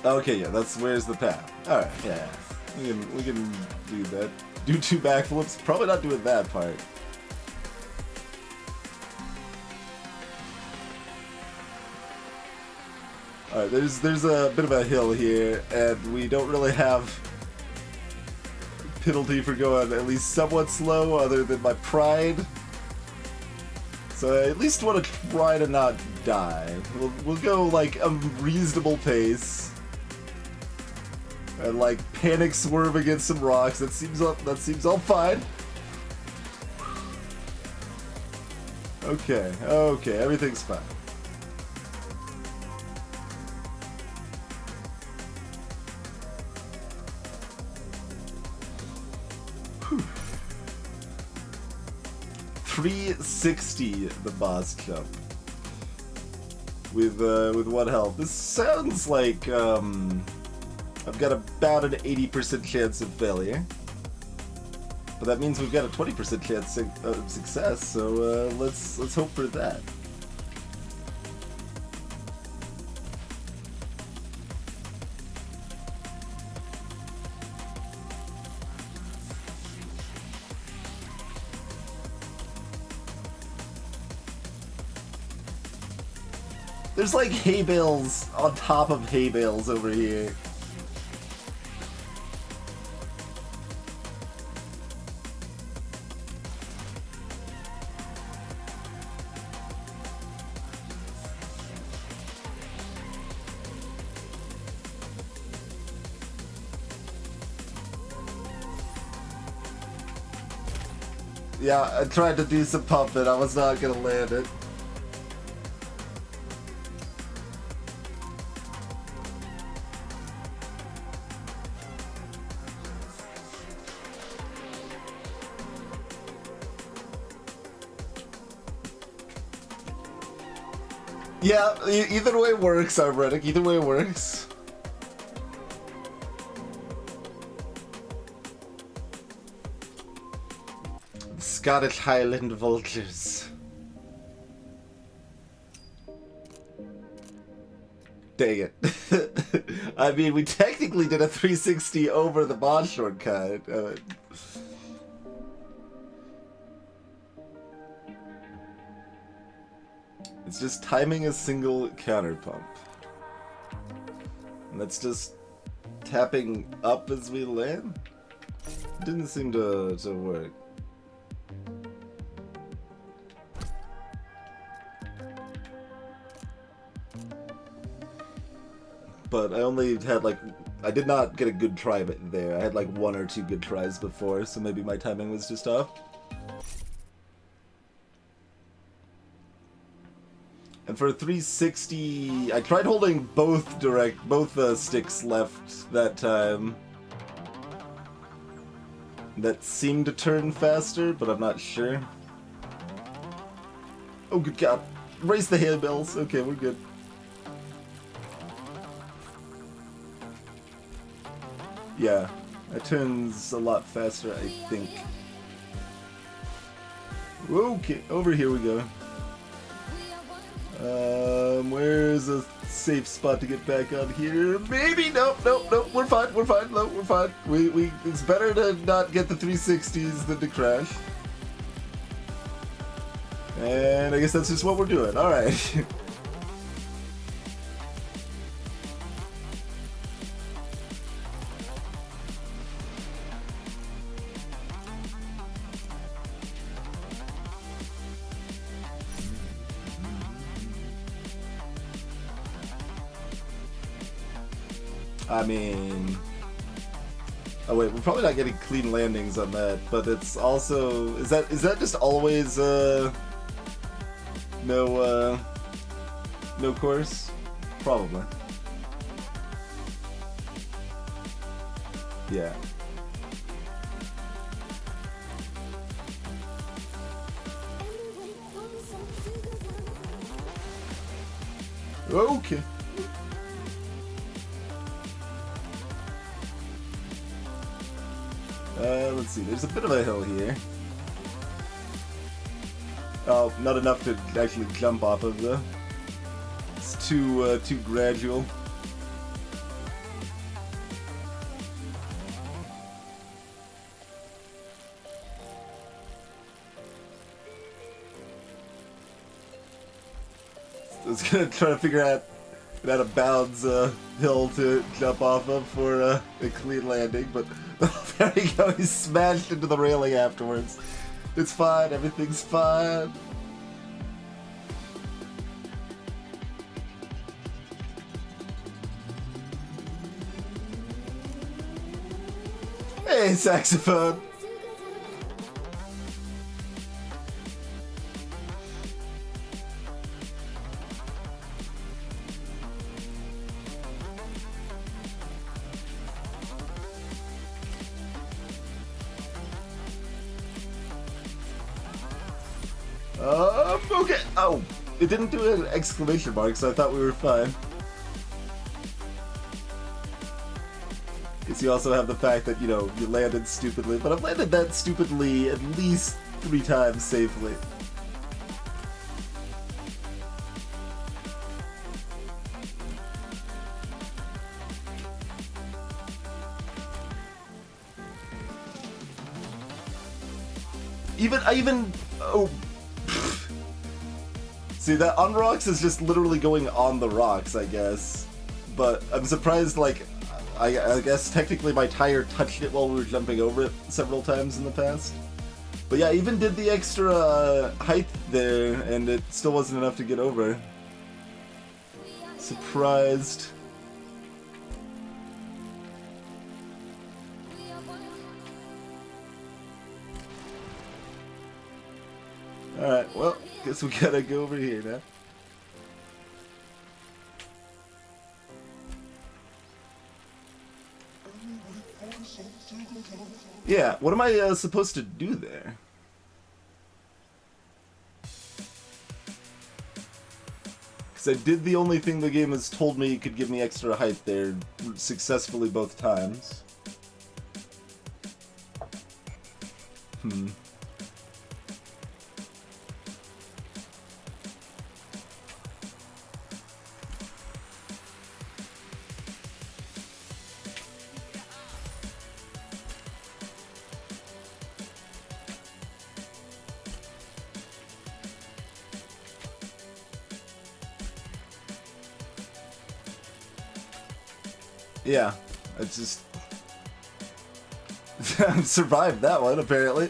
Okay, yeah, where's the path? Alright, yeah. We can do that. Do 2 backflips, probably not doing that part. Alright, there's a bit of a hill here, and we don't really have penalty for going at least somewhat slow other than my pride. So I at least want to try to not die. We'll go like a reasonable pace. And like panic swerve against some rocks. That seems all fine. Okay, everything's fine. Whew. 360 the boss jump. With 1 health. This sounds like I've got about an 80% chance of failure. But that means we've got a 20% chance of success, so let's hope for that. There's like hay bales on top of hay bales over here. Yeah, I tried to do some pumping, I was not gonna land it. Yeah, either way works, Armredic, either way works. Scottish Highland vultures. Dang it. I mean, we technically did a 360 over the boss shortcut. It's just timing a single counter pump. And that's just tapping up as we land. Didn't seem to work. But I only had like, I did not get a good try of it there. I had like 1 or 2 good tries before, so maybe my timing was just off. And for 360, I tried holding both sticks left that time. That seemed to turn faster, but I'm not sure. Oh good god. Raise the hay bales. Okay, we're good. Yeah, that turns a lot faster, I think. Okay, over here we go. Where's a safe spot to get back on here? Maybe, nope, we're fine, no, we're fine. It's better to not get the 360s than to crash. And I guess that's just what we're doing, alright. I mean... Oh wait, we're probably not getting clean landings on that, but it's also... Is that just always, no course? Probably. Yeah. Okay. Let's see, there's a bit of a hill here. Oh, not enough to actually jump off of though. It's too gradual. I was gonna try to figure out It had a bounds hill to jump off of for a clean landing, but there you go, he smashed into the railing afterwards. It's fine, everything's fine. Hey, saxophone! Okay. Oh, it didn't do an exclamation mark, so I thought we were fine. Because you also have the fact that, you know, you landed stupidly, but I've landed that stupidly at least 3 times safely. Oh. See, that on rocks is just literally going on the rocks, I guess. But I'm surprised, like, I guess technically my tire touched it while we were jumping over it several times in the past. But yeah, I even did the extra height there, and it still wasn't enough to get over. Surprised. Alright, well, guess we gotta go over here now. Yeah, what am I supposed to do there? Because I did the only thing the game has told me could give me extra height there successfully both times. Yeah, I just survived that one, apparently.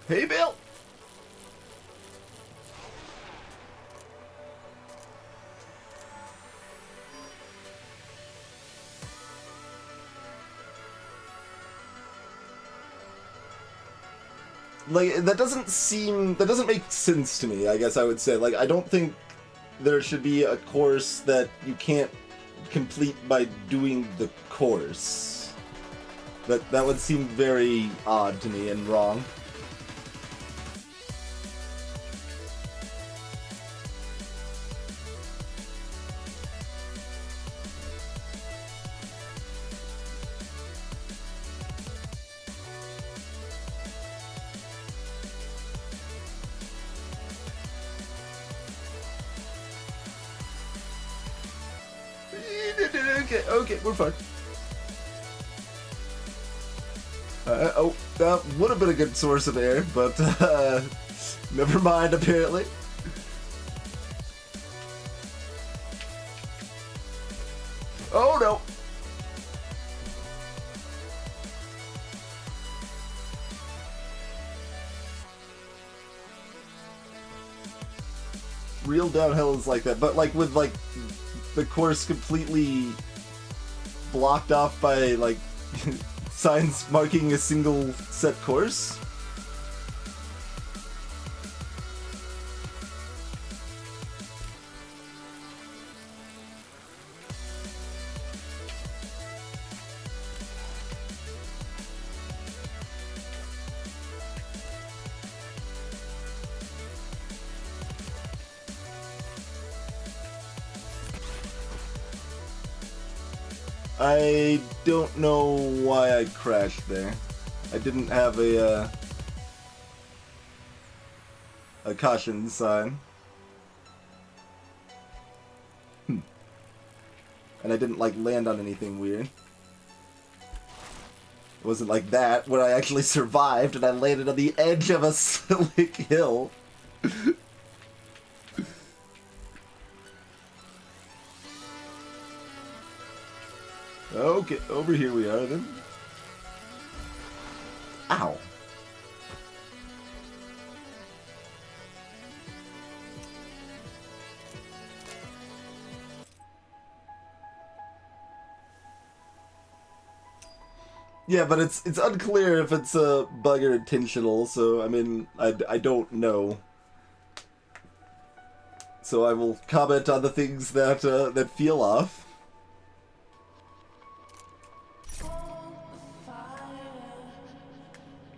Hey, Bill! Like, that doesn't make sense to me, I guess I would say. Like, I don't think there should be a course that you can't complete by doing the course. That would seem very odd to me and wrong. Okay, we're fine. Oh, that would have been a good source of air, but never mind, apparently. Oh no! Real downhill is like that, but like with like the course completely blocked off by like signs marking a single set course. I don't know why I crashed there. I didn't have a caution sign. and I didn't like land on anything weird. It wasn't like that, where I actually survived and I landed on the edge of a slick hill. Okay, over here we are then. Ow. Yeah, but it's unclear if it's a bug or intentional, so I mean, I don't know. So I will comment on the things that that feel off.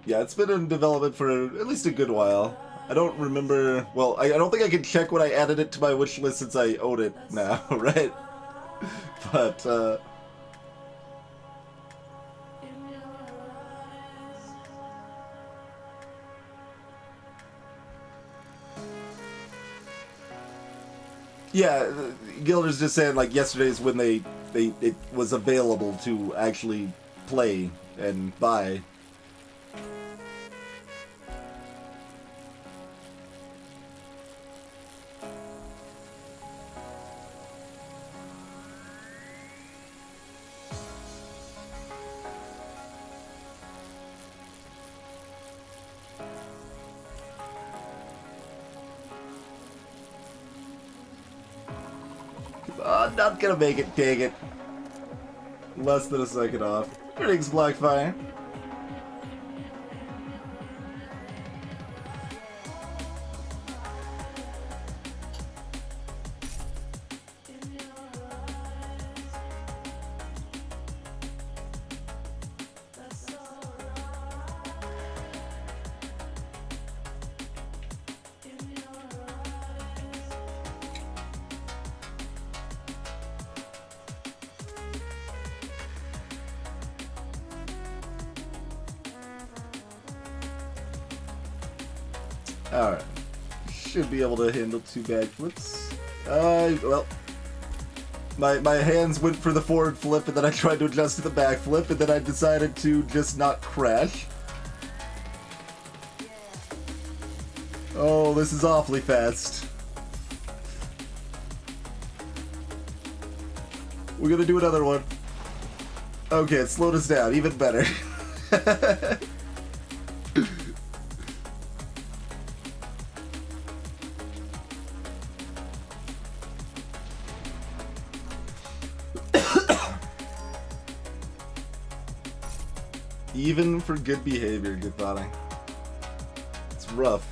Yeah, it's been in development for at least a good while. I don't remember... Well, I don't think I can check when I added it to my wish list since I own it now, right? But, yeah, Gilder's just saying, like, yesterday's when it was available to actually play and buy. I'm not gonna make it, dang it. Less than a second off. Greetings, Blackfire. Alright. Should be able to handle 2 backflips. Well. My hands went for the forward flip, and then I tried to adjust to the back flip, and then I decided to just not crash. Oh, this is awfully fast. We're gonna do another one. Okay, it slowed us down, even better. Even for good behavior, Githani. It's rough.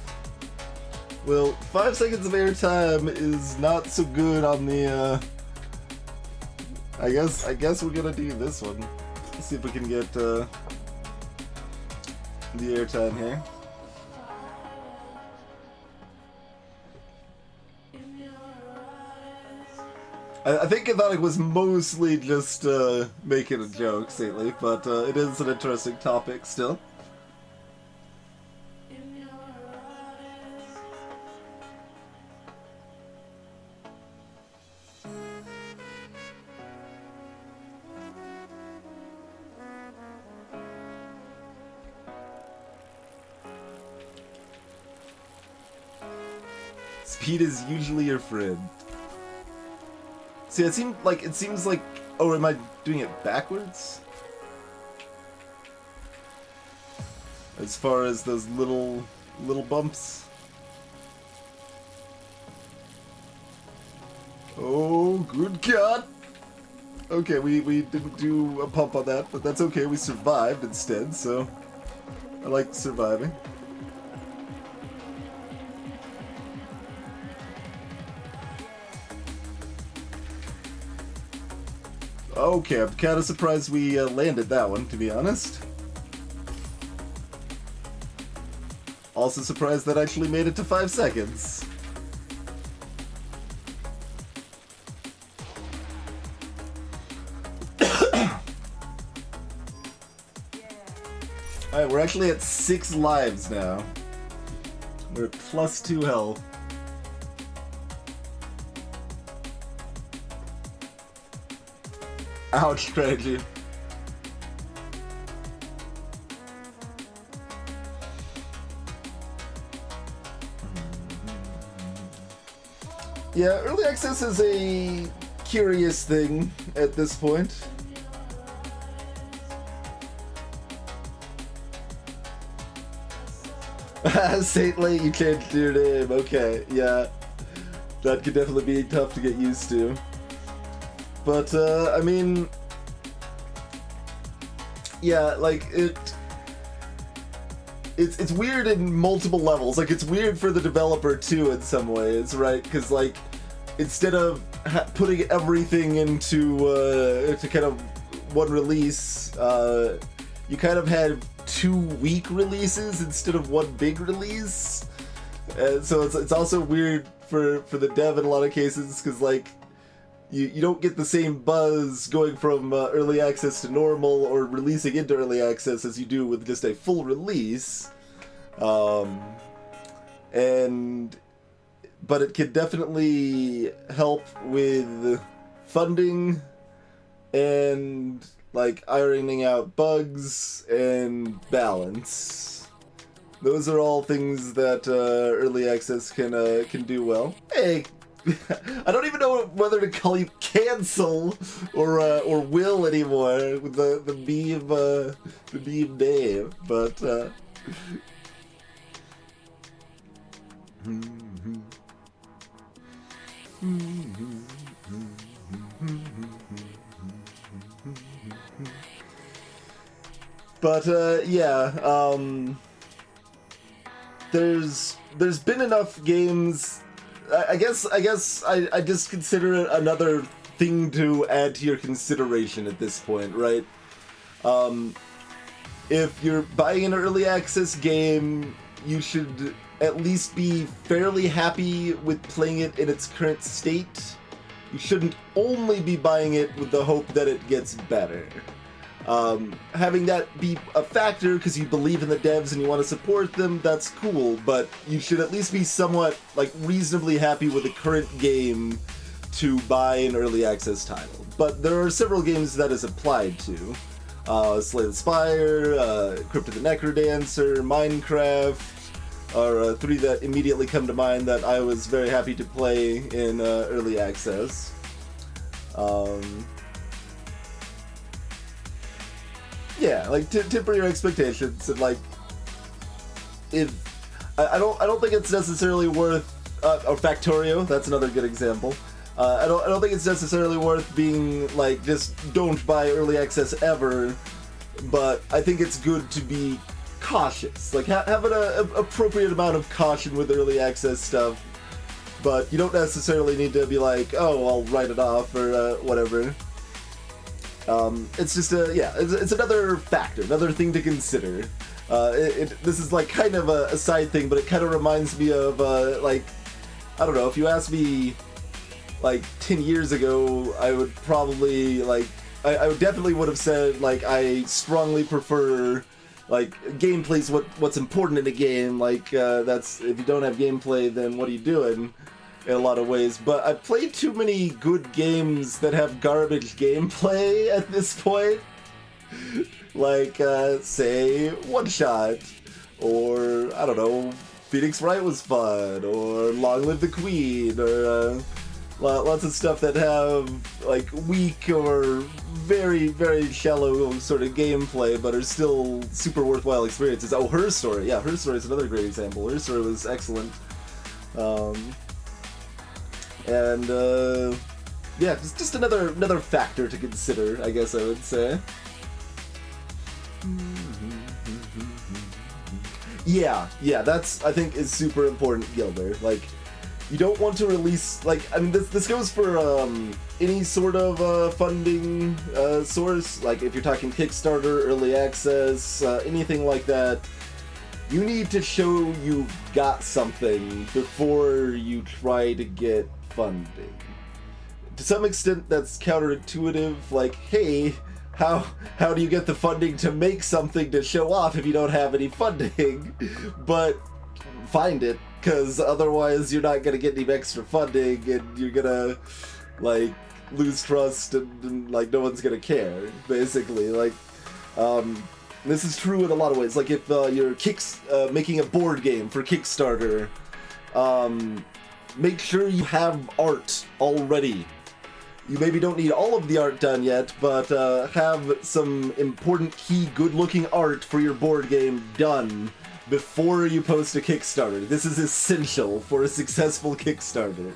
Well, 5 seconds of airtime is not so good on the, I guess we're gonna do this one. Let's see if we can get, the airtime here. I think Githani was mostly just, making a joke, Saintly, but, it is an interesting topic still. Speed is usually your friend. See, it seems like, oh, am I doing it backwards? As far as those little bumps. Oh, good God! Okay, we didn't do a pump on that, but that's okay, we survived instead, so I like surviving. Okay, I'm kind of surprised we landed that one, to be honest. Also surprised that actually made it to 5 seconds. Alright, we're actually at 6 lives now. We're at +2 health. Ouch, crazy. Yeah, early access is a curious thing at this point. Saintly, you changed your name. Okay, yeah. That could definitely be tough to get used to. But, I mean... Yeah, like, it's weird in multiple levels. Like, it's weird for the developer, too, in some ways, right? Because, like, instead of putting everything into to kind of one release, you kind of had 2 weak releases instead of one big release. And so it's also weird for the dev in a lot of cases, because, like, you don't get the same buzz going from early access to normal or releasing into early access as you do with just a full release. But it can definitely help with funding and, like, ironing out bugs and balance. Those are all things that early access can do well. Hey, I don't even know whether to call you cancel or will anymore with the meme name, but yeah, there's been enough games. I guess I just consider it another thing to add to your consideration at this point, right? If you're buying an early access game, you should at least be fairly happy with playing it in its current state. You shouldn't only be buying it with the hope that it gets better. Having that be a factor because you believe in the devs and you want to support them, that's cool, but you should at least be somewhat, like, reasonably happy with the current game to buy an early access title. But there are several games that is applied to. Slay the Spire, Crypt of the Necrodancer, Minecraft are 3 that immediately come to mind that I was very happy to play in early access. Yeah, like, temper your expectations, and, like, if I don't think it's necessarily worth or Factorio, that's another good example. I don't think it's necessarily worth being like, just don't buy early access ever, but I think it's good to be cautious. Like, have an appropriate amount of caution with early access stuff, but you don't necessarily need to be like, oh, I'll write it off or whatever. It's just it's another factor, another thing to consider. This is like kind of a side thing, but it kind of reminds me of like, I don't know, if you asked me like 10 years ago, I would probably like, I would definitely would have said like I strongly prefer like gameplay's what's important in a game. Like that's, if you don't have gameplay, then what are you doing? In a lot of ways, but I've played too many good games that have garbage gameplay at this point. Like, say, One Shot, or, I don't know, Phoenix Wright was fun, or Long Live the Queen, or lots of stuff that have, like, weak or very, very shallow sort of gameplay, but are still super worthwhile experiences. Oh, Her Story. Yeah, Her Story is another great example. Her Story was excellent. And yeah, just another factor to consider, I guess I would say. Yeah, that's, I think, is super important, Gilder. Like, you don't want to release, like, I mean, this goes for any sort of funding source. Like, if you're talking Kickstarter, early access, anything like that, you need to show you've got something before you try to get funding. To some extent, that's counterintuitive. Like, hey, how do you get the funding to make something to show off if you don't have any funding? But find it, because otherwise you're not gonna get any extra funding, and you're gonna, like, lose trust and like no one's gonna care, basically. Like, this is true in a lot of ways. Like if you're making a board game for Kickstarter, make sure you have art already. You maybe don't need all of the art done yet, but have some important key good-looking art for your board game done before you post a Kickstarter. This is essential for a successful Kickstarter.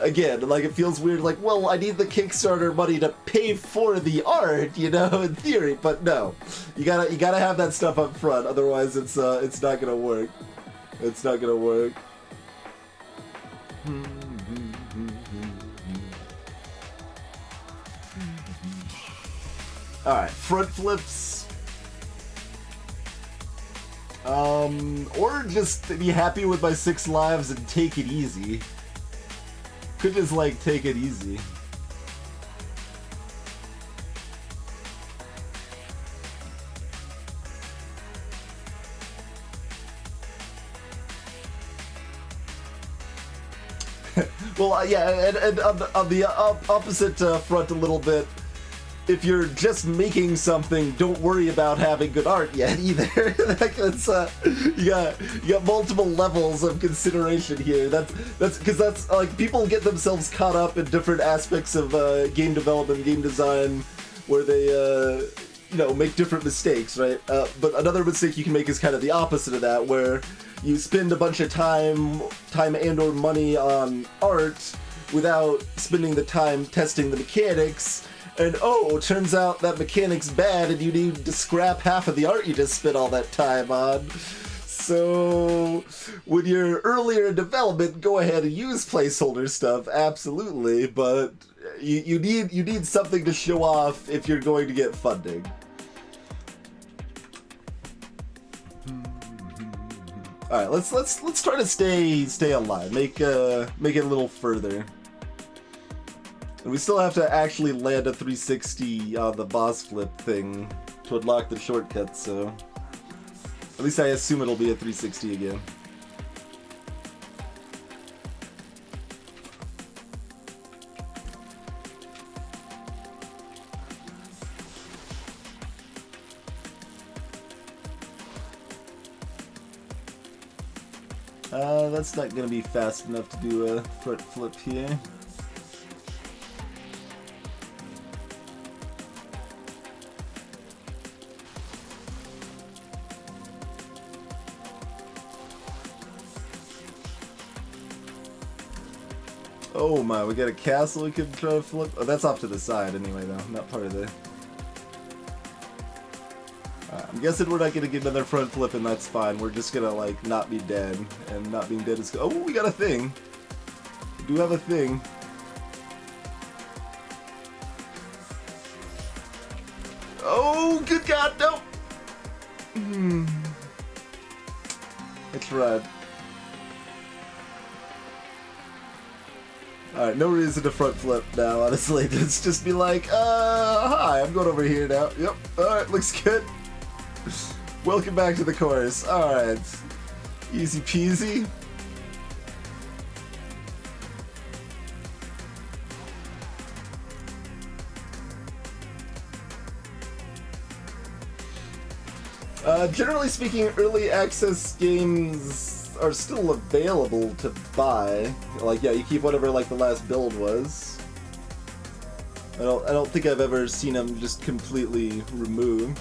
Again, like, it feels weird, like, well, I need the Kickstarter money to pay for the art, you know, in theory, but no. You gotta have that stuff up front, otherwise it's not gonna work. It's not gonna work. Alright, front flips. Or just be happy with my 6 lives and take it easy. Could just, like, take it easy. Well, yeah, and on the opposite front a little bit, if you're just making something, don't worry about having good art yet either. That's you got multiple levels of consideration here. That's because that's like people get themselves caught up in different aspects of game development, game design, where they you know, make different mistakes, right? But another mistake you can make is kind of the opposite of that, where you spend a bunch of time and/or money on art without spending the time testing the mechanics. And oh, turns out that mechanic's bad and you need to scrap half of the art you just spent all that time on. So, when you're earlier in development, go ahead and use placeholder stuff, absolutely, but you need something to show off if you're going to get funding. Alright, let's try to stay alive, make it a little further. And we still have to actually land a 360 on the boss flip thing to unlock the shortcut, so at least I assume it'll be a 360 again. That's not gonna be fast enough to do a front flip here. Oh my, we got a castle we could try to flip? Oh, that's off to the side anyway though, not part of the... I'm guessing we're not gonna get another front flip and that's fine. We're just gonna, like, not be dead. And not being dead is... Oh, we got a thing! We do have a thing. Oh, good God, no! I tried. Alright, no reason to front flip now, honestly. Let's just be like, hi, I'm going over here now. Yep, alright, looks good. Welcome back to the course. Alright. Easy peasy. Generally speaking, early access games are still available to buy. Like, yeah, you keep whatever, like, the last build was. I don't think I've ever seen them just completely removed.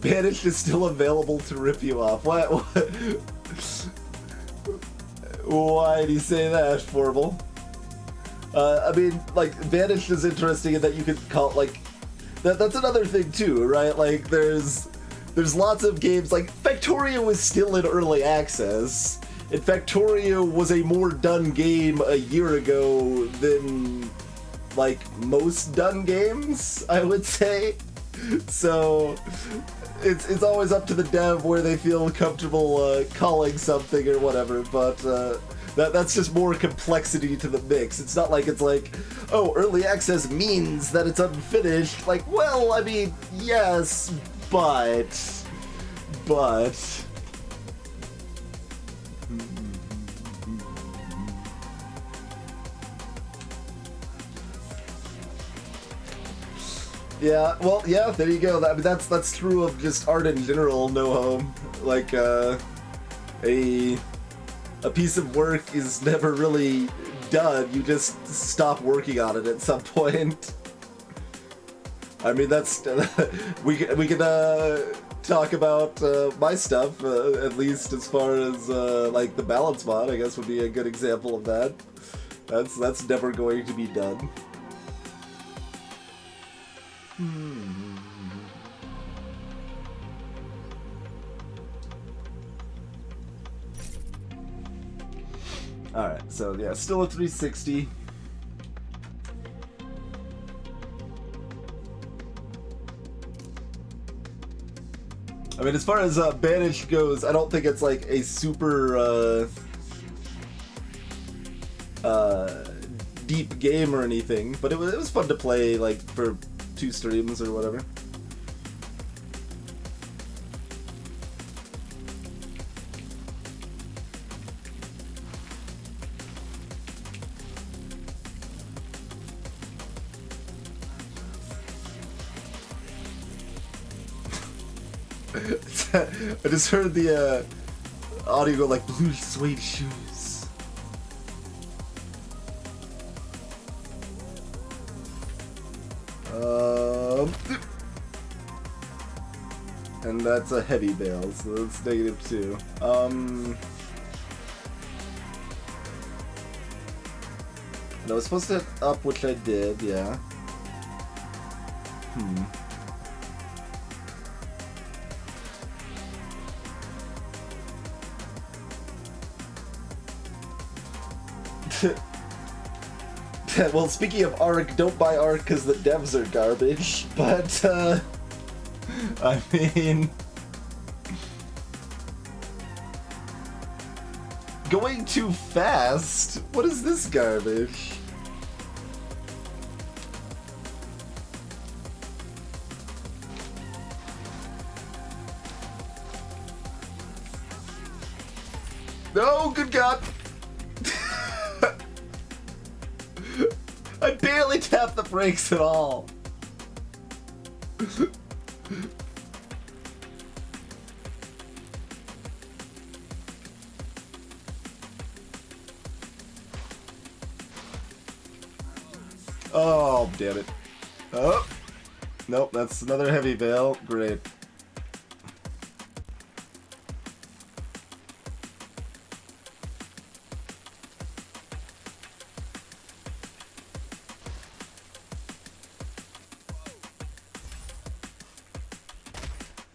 Banished is still available to rip you off. What? Why do you say that, Formal? I mean, like, Banished is interesting in that you could call, like, that's another thing too, right? Like, there's lots of games, like, Factorio is still in early access, and Factorio was a more done game a year ago than, like, most done games, I would say. So, it's always up to the dev where they feel comfortable calling something or whatever, but that's just more complexity to the mix. It's not like it's like, oh, early access means that it's unfinished. Like, well, I mean, yes, but... Yeah, well, yeah, there you go. I mean, that's true of just art in general, no home. Like, a piece of work is never really done. You just stop working on it at some point. I mean, that's we can talk about my stuff, at least as far as like the balance mod. I guess would be a good example of that. That's never going to be done. Alright, so yeah, still a 360. I mean, as far as Banished goes, I don't think it's like a super deep game or anything, but it was fun to play like for 2 streams or whatever. I just heard the audio go like blue suede shoes. And that's a heavy bail, so that's -2. And I was supposed to hit up, which I did, yeah. Well, speaking of Ark, don't buy Ark because the devs are garbage, but, I mean... Going too fast? What is this garbage? No, good God! I barely tapped the brakes at all. Oh, damn it. Oh. Nope, that's another heavy bail. Great.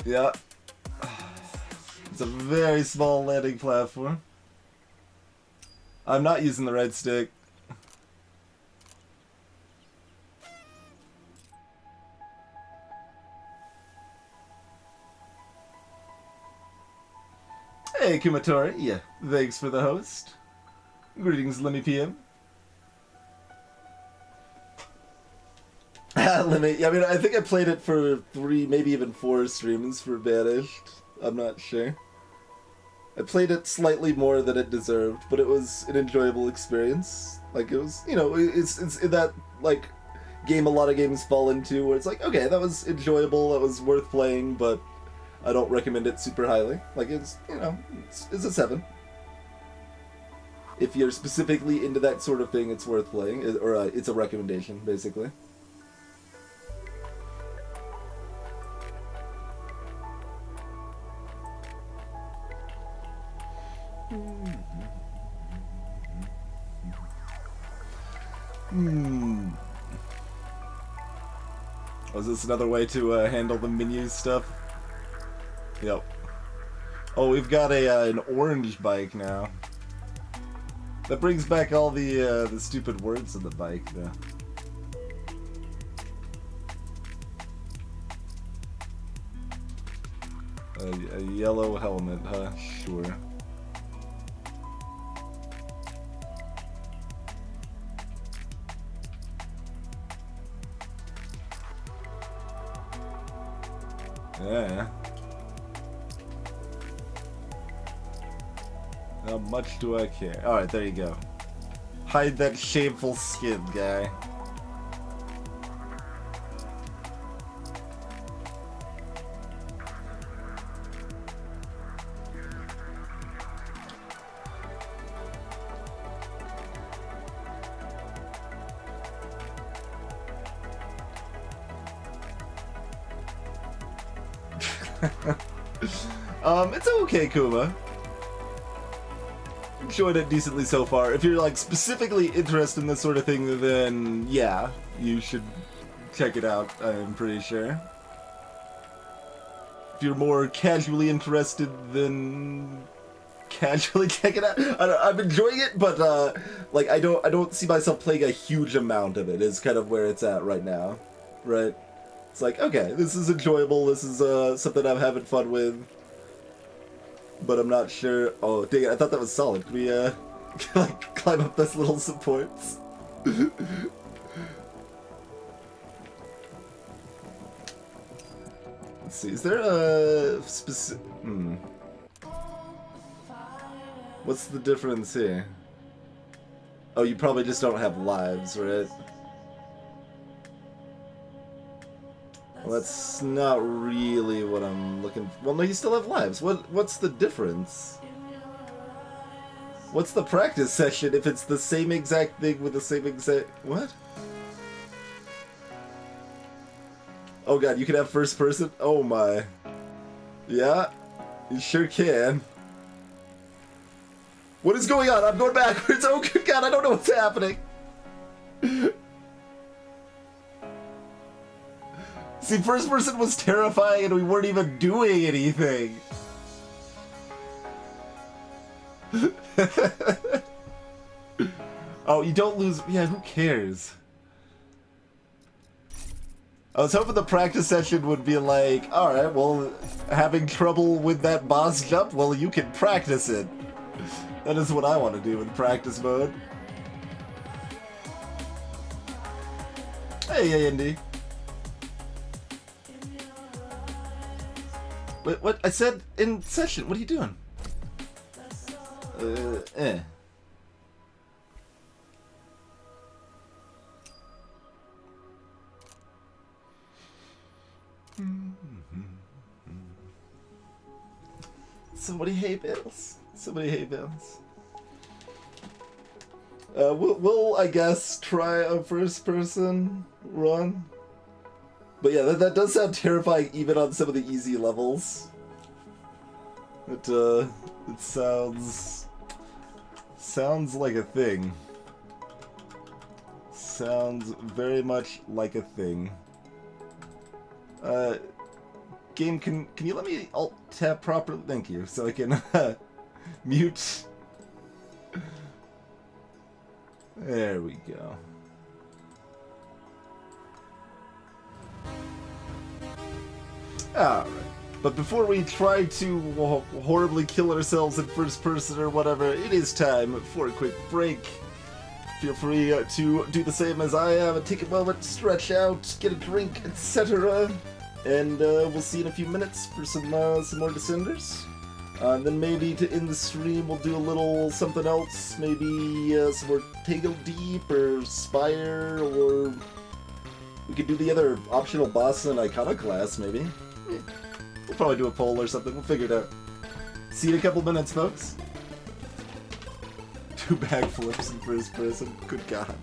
Yeah. It's a very small landing platform. I'm not using the right stick. Hey, Kumatori. Yeah, thanks for the host. Greetings, Lemmy PM. Lemmy, I mean, I think I played it for 3, maybe even 4 streams for Banished. I'm not sure. I played it slightly more than it deserved, but it was an enjoyable experience. Like, it was, you know, it's that, like, game a lot of games fall into, where it's like, okay, that was enjoyable, that was worth playing, but I don't recommend it super highly. Like, it's, you know, it's a 7. If you're specifically into that sort of thing, it's worth playing, or it's a recommendation, basically. Was this another way to handle the menu stuff? Yep. Oh, we've got an orange bike now. That brings back all the stupid words in the bike, though. A yellow helmet, huh? Sure. Yeah. How much do I care? Alright, there you go. Hide that shameful skin, guy. It's okay, Kuma. Enjoyed it decently so far. If you're like specifically interested in this sort of thing, then yeah, you should check it out, I'm pretty sure. If you're more casually interested, then casually check it out. I'm enjoying it, but like I don't see myself playing a huge amount of it. Is kind of where it's at right now, right? It's like, okay, this is enjoyable. This is something I'm having fun with, but I'm not sure. Oh, dang it! I thought that was solid. Can we like climb up those little supports? Let's see. Is there a specific? What's the difference here? Oh, you probably just don't have lives, right? Well, that's not really what I'm looking for. Well, no, you still have lives. What's the difference? What's the practice session if it's the same exact thing with the same exact... What? Oh god, you can have first person? Oh my. Yeah, you sure can. What is going on? I'm going backwards. Oh good god, I don't know what's happening. See, first person was terrifying and we weren't even doing anything. Oh, you don't lose... Yeah, who cares? I was hoping the practice session would be like, alright, well, having trouble with that boss jump? Well, you can practice it. That is what I want to do in practice mode. Hey, Andy. Wait, what? I said in session. What are you doing? Eh. Somebody hate bills. Somebody hate bills. We'll I guess try a first-person run. But yeah, that does sound terrifying even on some of the easy levels. It sounds like a thing. Sounds very much like a thing. Game, can you let me alt tab properly? Thank you, so I can mute. There we go. Alright, but before we try to horribly kill ourselves in first person or whatever, it is time for a quick break. Feel free to do the same as I am, take a moment, stretch out, get a drink, etc. And we'll see in a few minutes for some more Descenders. Then maybe to end the stream, we'll do a little something else. Maybe some more Tangle Deep or Spire, or we could do the other optional boss in Iconoclast, maybe. We'll probably do a poll or something. We'll figure it out. See you in a couple minutes, folks. 2 backflips in first person. Good God.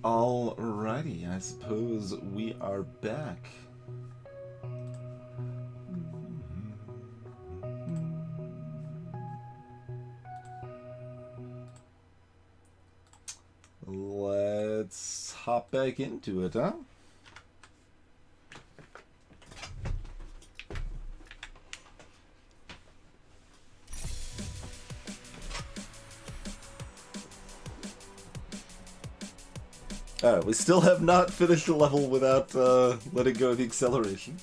Alrighty, I suppose we are back. Let's hop back into it, huh? Alright, we still have not finished the level without letting go of the acceleration.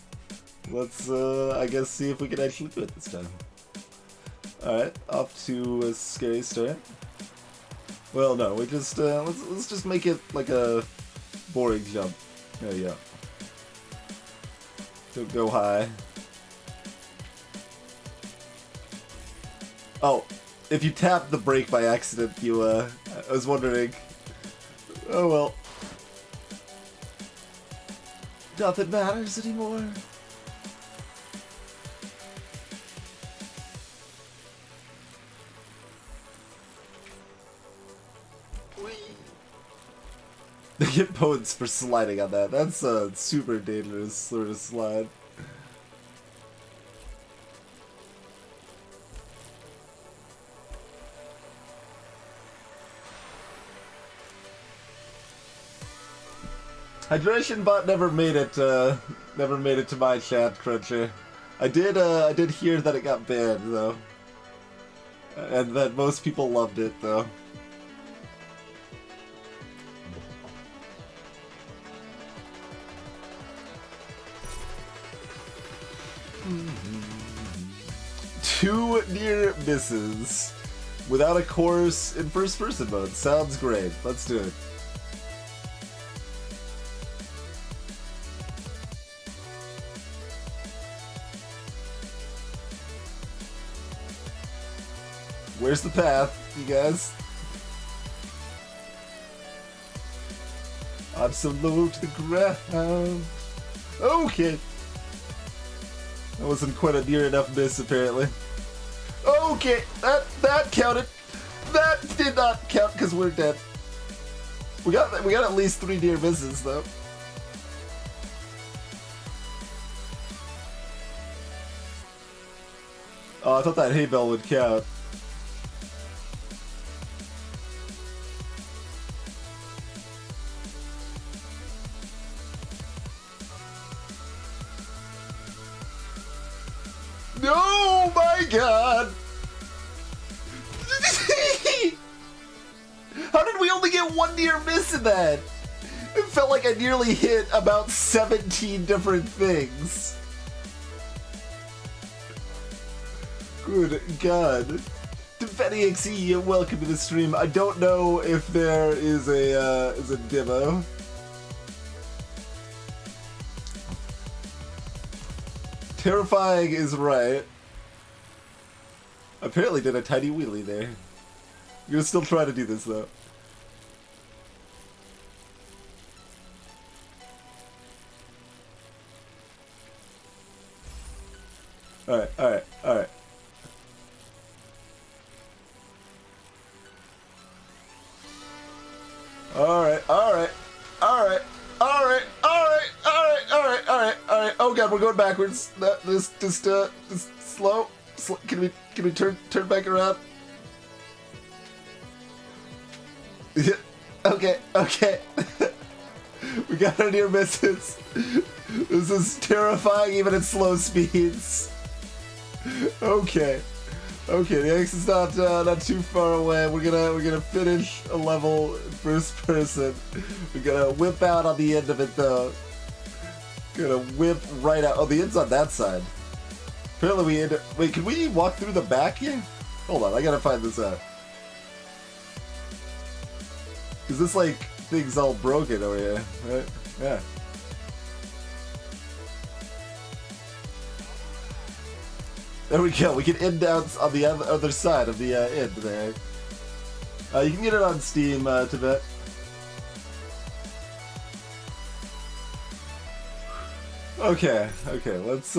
Let's, I guess, see if we can actually do it this time. Alright, off to a scary start. Well, no, we just, let's just make it like a boring jump. There you go. Don't go high. Oh, if you tap the brake by accident, you, I was wondering. Oh well. Nothing matters anymore. They get points for sliding on that. That's a super dangerous sort of slide. Hydration Bot never made it to my chat, Cruncher. I did hear that it got banned though, and that most people loved it though. Two near misses without a course in first person mode. Sounds great. Let's do it. Where's the path, you guys? I'm so low to the ground. Okay. That wasn't quite a near enough miss, apparently. Okay, that counted. That did not count because we're dead. We got at least 3 near misses though. Oh, I thought that hay bell would count. Oh my god! How did we only get 1 near miss in that? It felt like I nearly hit about 17 different things. Good god. Defetti XE, welcome to the stream. I don't know if there is a demo. Terrifying is right. Apparently did a tiny wheelie there. You're gonna still try to do this though. Alright, alright, alright. Alright, alright, alright, alright, alright, alright, alright, alright, alright. Oh god, we're going backwards. Just slow. Can we turn back around? Okay, okay. We got our near misses. This is terrifying even at slow speeds. Okay. Okay, the X is not too far away. We're gonna finish a level in first person. We're gonna whip out on the end of it though. Gonna whip right out. Oh, the end's on that side. Apparently we end. Wait, can we walk through the back here? Hold on, I gotta find this out. Is this like things all broken over here? Right? Yeah. There we go. We can end out on the other side of the end there. You can get it on Steam, Tibet. Okay, okay. Let's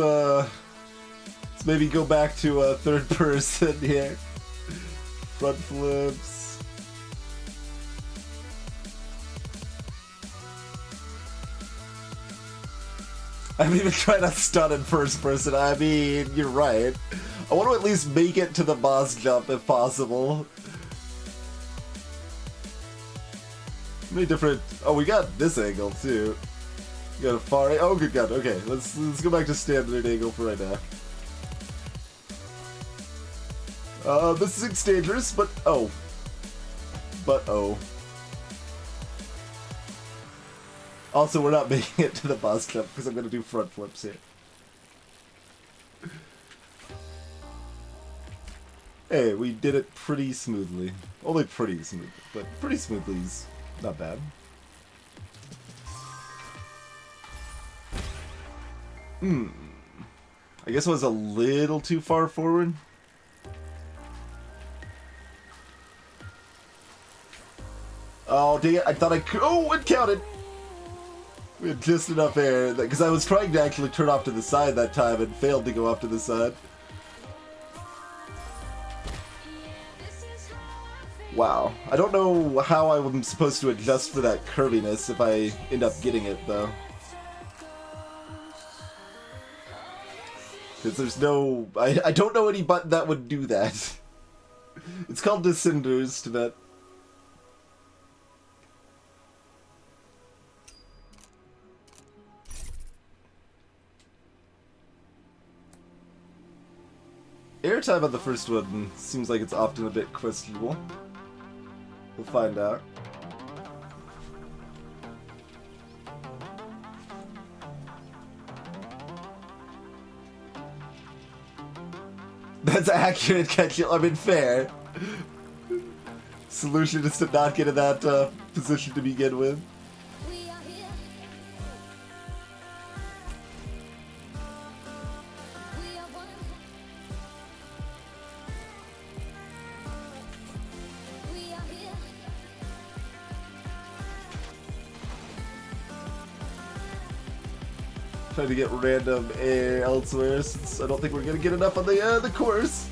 maybe go back to third person here. Front flips. I haven't even tried a stun in first person. I mean, you're right. I want to at least make it to the boss jump if possible. Many different... Oh, we got this angle too. We got a far... Oh, good god. Okay, let's go back to standard angle for right now. This is dangerous, but oh. But oh. Also, we're not making it to the boss jump because I'm going to do front flips here. Hey, we did it pretty smoothly. Only pretty smoothly, but pretty smoothly is not bad. I guess I was a little too far forward. Oh, dang it. I thought I could. Oh, it counted. We had just enough air. Because I was trying to actually turn off to the side that time and failed to go off to the side. Wow. I don't know how I'm supposed to adjust for that curviness if I end up getting it, though. Because there's no... I don't know any button that would do that. It's called Descenders, to bet. Airtime on the first one seems like it's often a bit questionable. We'll find out. That's accurate, Ketchel. I mean, fair. Solution is to not get in that position to begin with. Trying to get random air elsewhere since I don't think we're gonna get enough on the course.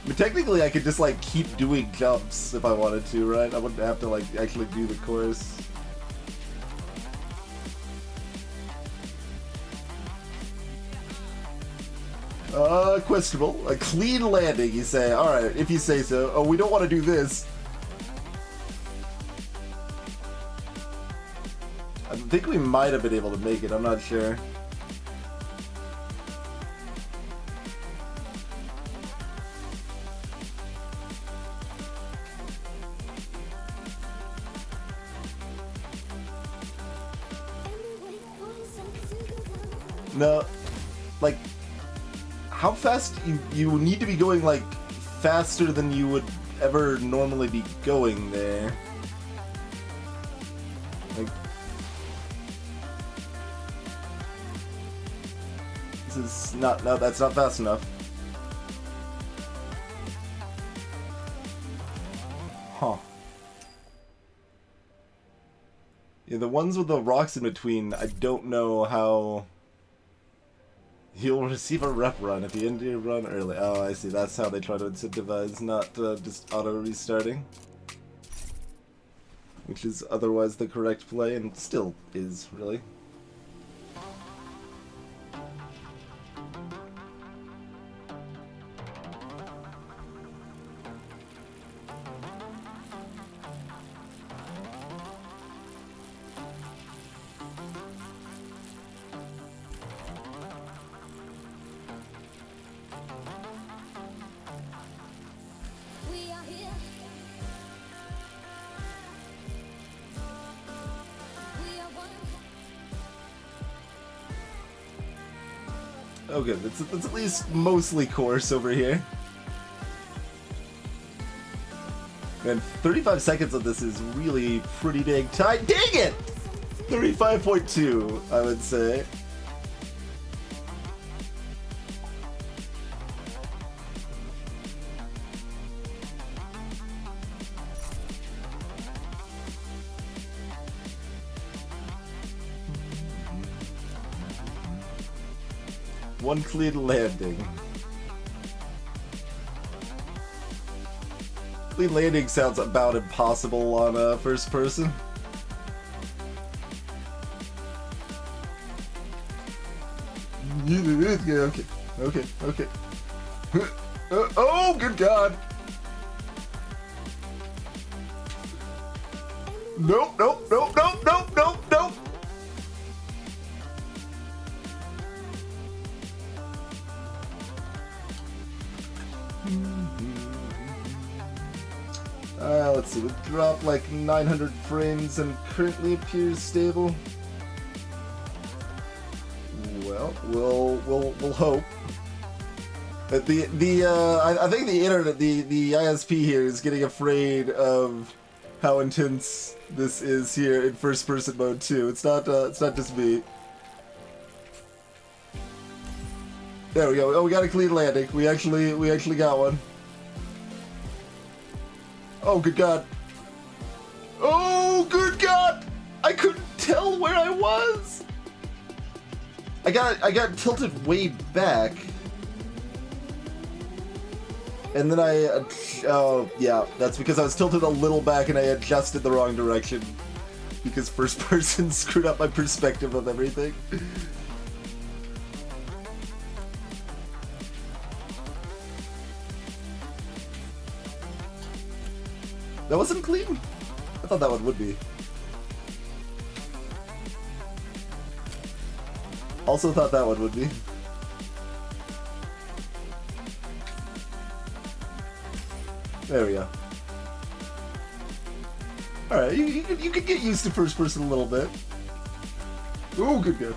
I mean, technically I could just like keep doing jumps if I wanted to, right? I wouldn't have to like actually do the course. Questionable. A clean landing, you say. Alright, if you say so. Oh, we don't want to do this. I think we might have been able to make it, I'm not sure. No, like, how fast you need to be going, like, faster than you would ever normally be going there. Like, this is not, no, that's not fast enough. Huh. Yeah, the ones with the rocks in between, I don't know how... You'll receive a rep run if you end your run early. Oh, I see. That's how they try to incentivize, not just auto-restarting. Which is otherwise the correct play, and still is, really. Oh good, that's at least mostly course over here. Man, 35 seconds of this is really pretty dang tight. Dang it! 35.2, I would say. One clean landing. Clean landing sounds about impossible on first person. Okay, okay, okay. Oh, good God! Nope, nope, nope, nope, nope, nope, nope! Let's see, we dropped like 900 frames and currently appears stable. Well, we'll hope. But I think the internet, the ISP here is getting afraid of how intense this is here in first-person mode too. It's not just me. There we go. Oh, we got a clean landing. We actually got one. Oh, good God. Oh, good God! I couldn't tell where I was. I got tilted way back. And then oh, yeah, that's because I was tilted a little back and I adjusted the wrong direction. Because first person screwed up my perspective of everything. That wasn't clean? I thought that one would be. Also thought that one would be. There we go. Alright, you could get used to first person a little bit. Ooh, good, good.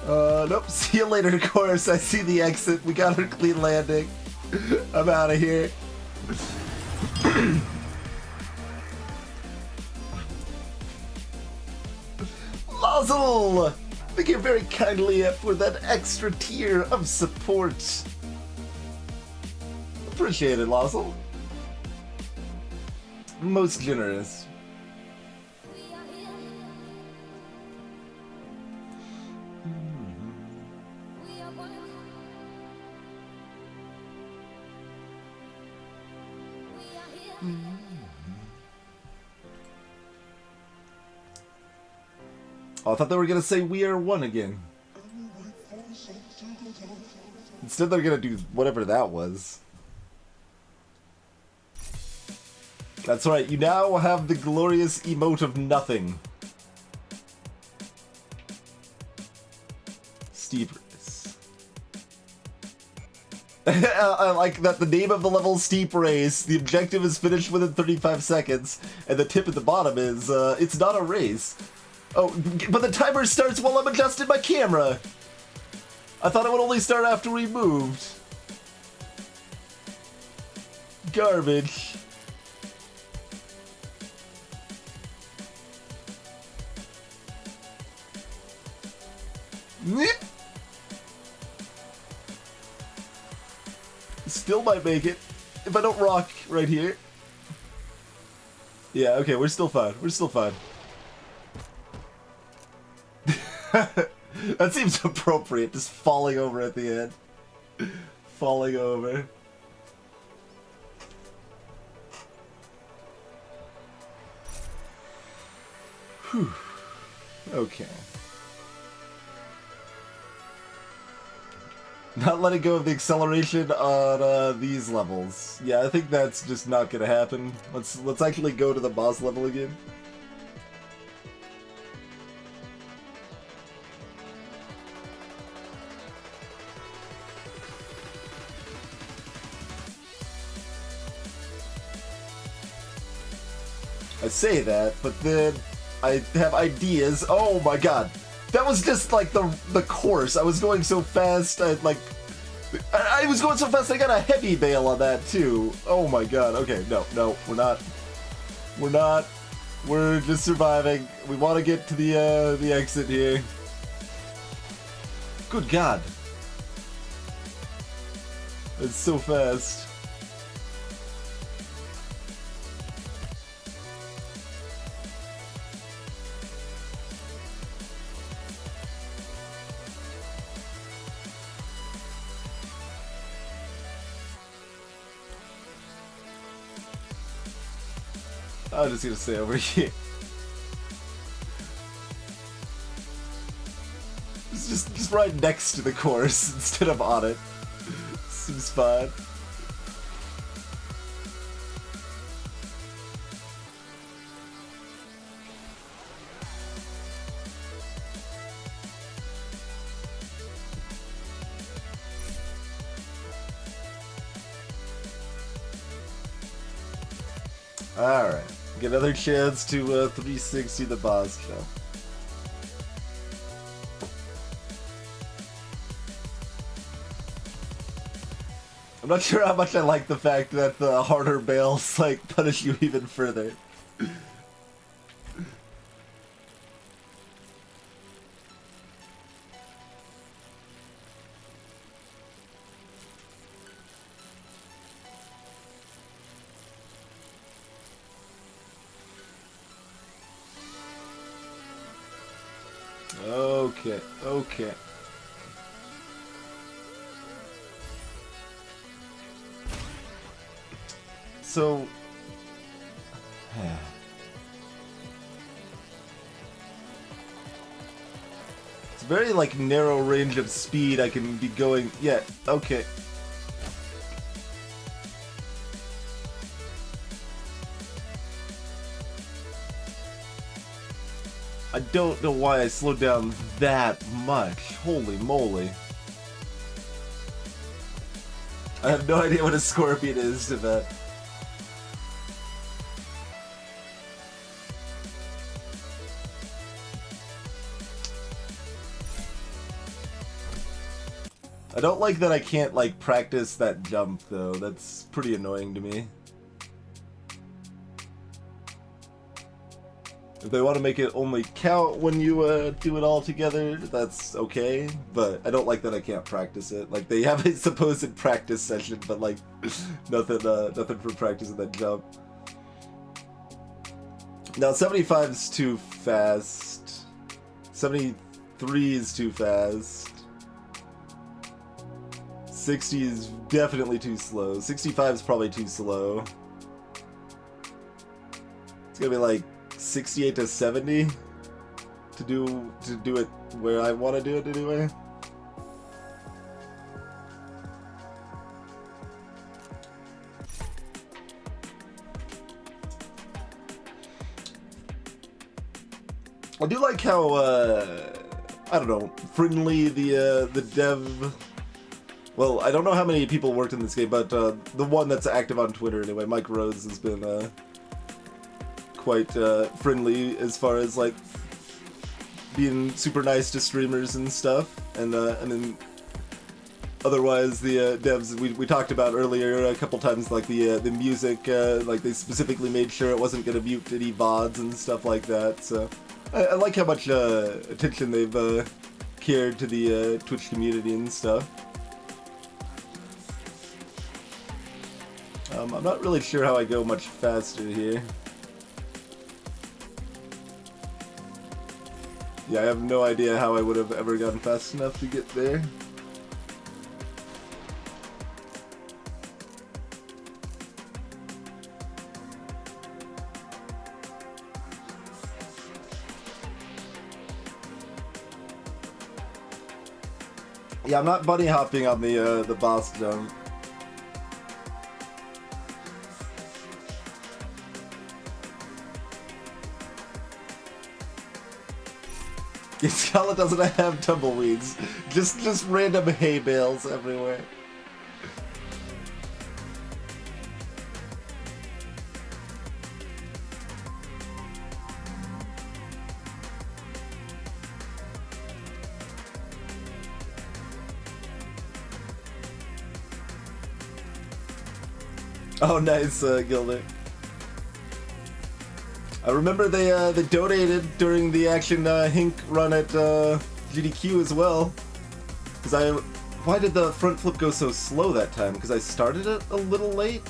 Nope, see you later, Chorus. I see the exit. We got a clean landing. I'm out of here. Lozzle! Thank you very kindly for that extra tier of support. Appreciate it, Lozzle. Most generous. Oh, I thought they were gonna say we are one again. Instead they're gonna do whatever that was. That's right, you now have the glorious emote of nothing. Steep Race. I like that the name of the level is Steep Race, the objective is finished within 35 seconds, and the tip at the bottom is, it's not a race. Oh, but the timer starts while I'm adjusting my camera. I thought it would only start after we moved. Garbage. Still might make it if I don't rock right here. Yeah, okay, we're still fine. We're still fine. That seems appropriate, just falling over at the end. Falling over. Whew. Okay. Not letting go of the acceleration on these levels. Yeah, I think that's just not gonna happen. Let's actually go to the boss level again. I say that, but then I have ideas. Oh my god. That was just like the course. I was going so fast, I was going so fast I got a heavy bail on that too. Oh my god. Okay, no, we're not. We're not. We're just surviving. We want to get to the exit here. Good god. It's so fast. I'm just gonna stay over here. right next to the course instead of on it. Seems fine. Alright, get another chance to 360 the boss jump. I'm not sure how much I like the fact that the harder bails like punish you even further. Okay, okay. So... it's a very, like, narrow range of speed I can be going... Yeah, okay. I don't know why I slowed down that much. Holy moly. I have no idea what a scorpion is to that. I don't like that I can't, like, practice that jump, though. That's pretty annoying to me. If they want to make it only count when you do it all together, that's okay. But I don't like that I can't practice it. Like, they have a supposed practice session, but like nothing for practicing that jump. Now 75 is too fast. 73 is too fast. 60 is definitely too slow. 65 is probably too slow. It's gonna be like 68 to 70 to do it where I want to do it anyway. I do like how I don't know, friendly the dev. Well, I don't know how many people worked in this game, but the one that's active on Twitter anyway, Mike Rhodes, has been quite friendly as far as like being super nice to streamers and stuff, and then otherwise the devs we talked about earlier a couple times, like the music, like they specifically made sure it wasn't gonna mute any VODs and stuff like that. So I like how much attention they've cared to the Twitch community and stuff. I'm not really sure how I go much faster here. Yeah, I have no idea how I would have ever gotten fast enough to get there. Yeah, I'm not bunny hopping on the boss jump. Scala doesn't have tumbleweeds. Just random hay bales everywhere. Oh, nice, Gilder. I remember they donated during the Action Hink run at GDQ as well. Why did the front flip go so slow that time? Because I started it a little late?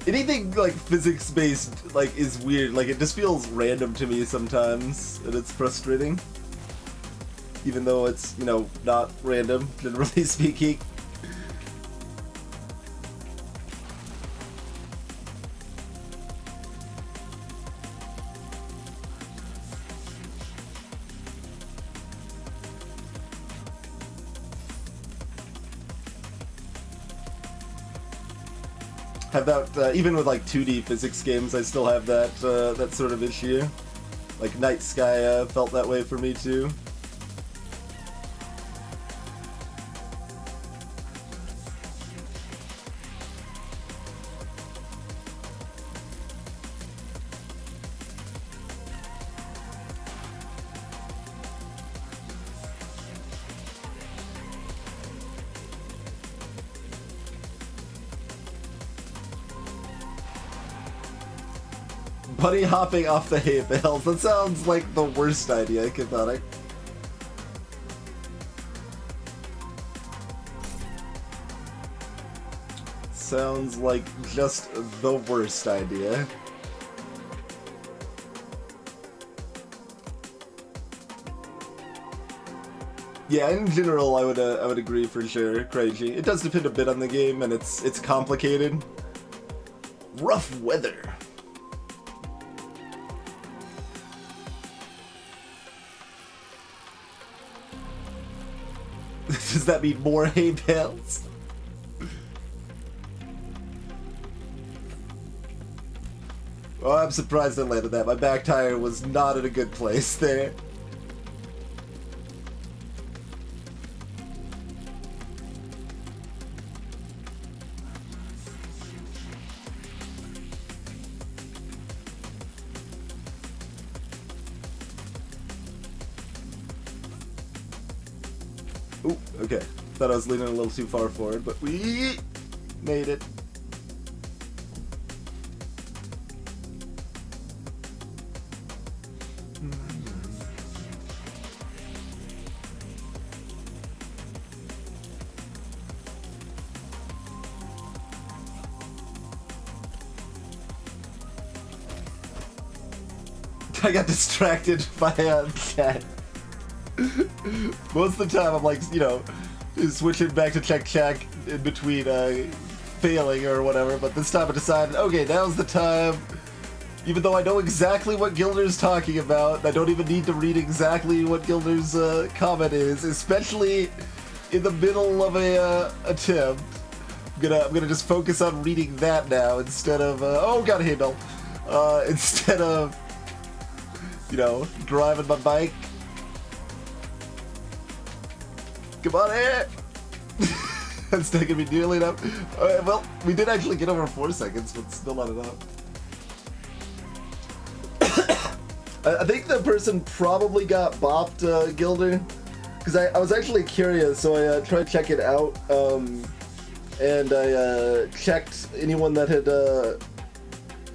Anything like physics based like is weird. Like it just feels random to me sometimes, and it's frustrating. Even though it's, you know, not random, generally speaking. have that, even with like 2D physics games, I still have that, that sort of issue. Like Night Sky felt that way for me too. Bunny hopping off the hay bales. That sounds like the worst idea, Cathonic. Sounds like just the worst idea. Yeah, in general, I would agree for sure. Crazy. It does depend a bit on the game, and it's complicated. Rough weather. Does that mean more hay bales? Oh, I'm surprised I landed that. My back tire was not in a good place there. Ooh, okay. Thought I was leaning a little too far forward, but we made it. I got distracted by a cat. Most of the time I'm like, you know, switching back to check in between failing or whatever, but this time I decided, okay, now's the time. Even though I know exactly what Gilder's talking about, I don't even need to read exactly what Gilder's comment is, especially in the middle of a attempt. I'm gonna just focus on reading that now instead of oh god, handle, instead of, you know, driving my bike. Come on here! That's not gonna be nearly enough. Alright, well, we did actually get over 4 seconds, but still not enough. I think the person probably got bopped, Gilder, because I was actually curious, so I tried to check it out, and I checked anyone that had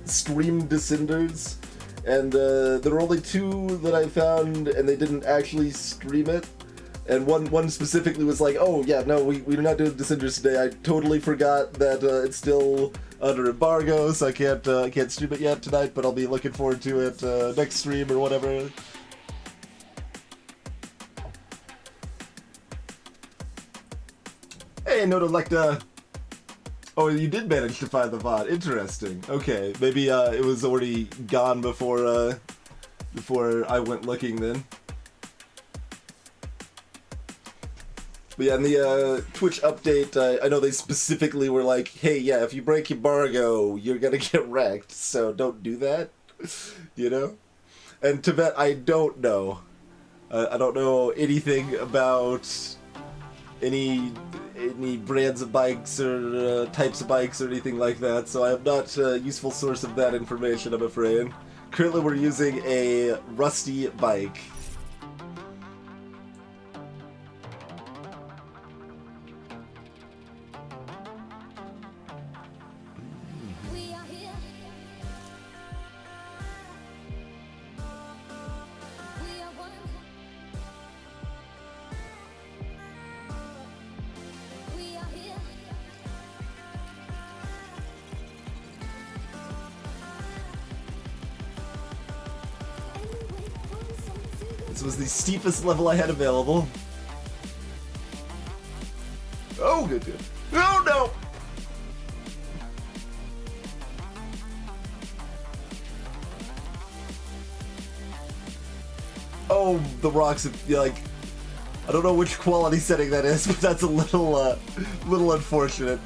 streamed Descenders, and there were only 2 that I found, and they didn't actually stream it. And one specifically was like, oh yeah, no, we're not doing Descenders today. I totally forgot that it's still under embargo, so I can't stream it yet tonight, but I'll be looking forward to it next stream or whatever. Hey, Notolecta. Oh, you did manage to find the VOD. Interesting. Okay, maybe it was already gone before I went looking then. But yeah, in the Twitch update, I know they specifically were like, hey, yeah, if you break embargo, you're gonna get wrecked, so don't do that, you know? And Tibet, I don't know. I don't know anything about any brands of bikes or types of bikes or anything like that, so I am not a useful source of that information, I'm afraid. Currently we're using a rusty bike. This was the steepest level I had available. Oh, good. Oh, no! Oh, the rocks, like, I don't know which quality setting that is, but that's a little unfortunate.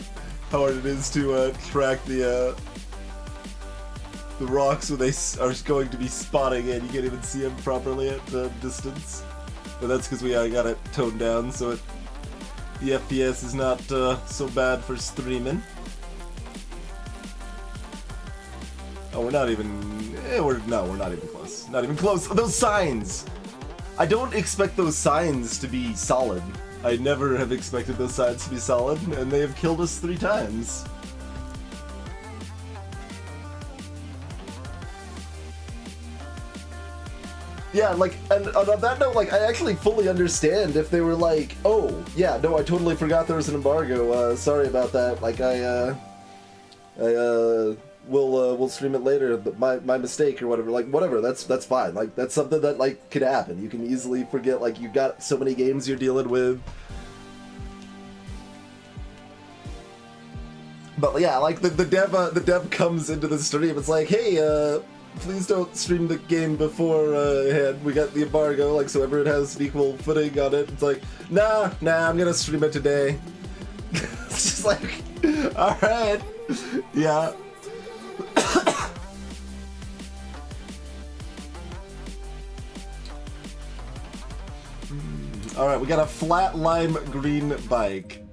hard it is to track the rocks when they are going to be spotting and you can't even see them properly at distance. But that's because we got it toned down so the FPS is not so bad for streaming. Oh, we're not even... we're not even close. Not even close. Those signs! I don't expect those signs to be solid. I never have expected those signs to be solid, and they have killed us 3 times. Yeah, like, and on that note, like, I actually fully understand if they were like, oh, yeah, no, I totally forgot there was an embargo, sorry about that, like, we'll stream it later, but my mistake or whatever, like, whatever, that's fine, like, that's something that, like, could happen. You can easily forget, like, you got so many games you're dealing with. But yeah, like, the dev comes into the stream, it's like, hey, please don't stream the game beforehand. We got the embargo, like, so everyone has an equal footing on it. It's like, nah, I'm gonna stream it today. It's just like, alright, yeah. Alright, we got a flat lime green bike.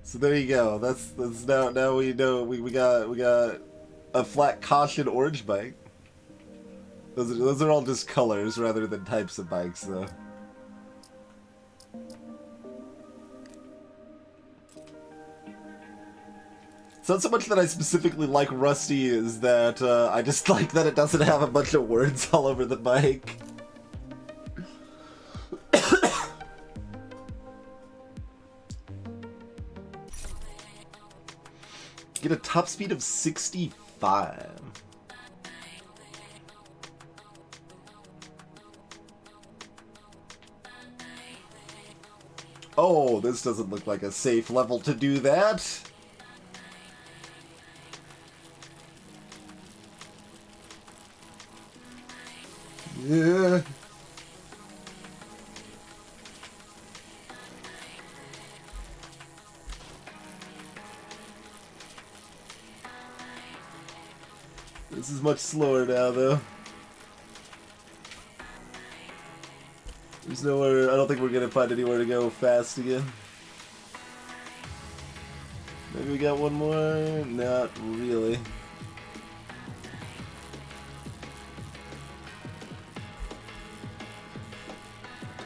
So there you go. That's now we know we got a flat caution orange bike. Those are all just colors rather than types of bikes, though. It's not so much that I specifically like Rusty, is that I just like that it doesn't have a bunch of words all over the bike. Get a top speed of 65. Oh, this doesn't look like a safe level to do that. Yeah. This is much slower now, though. There's nowhere... I don't think we're gonna find anywhere to go fast again. Maybe we got one more? Not really.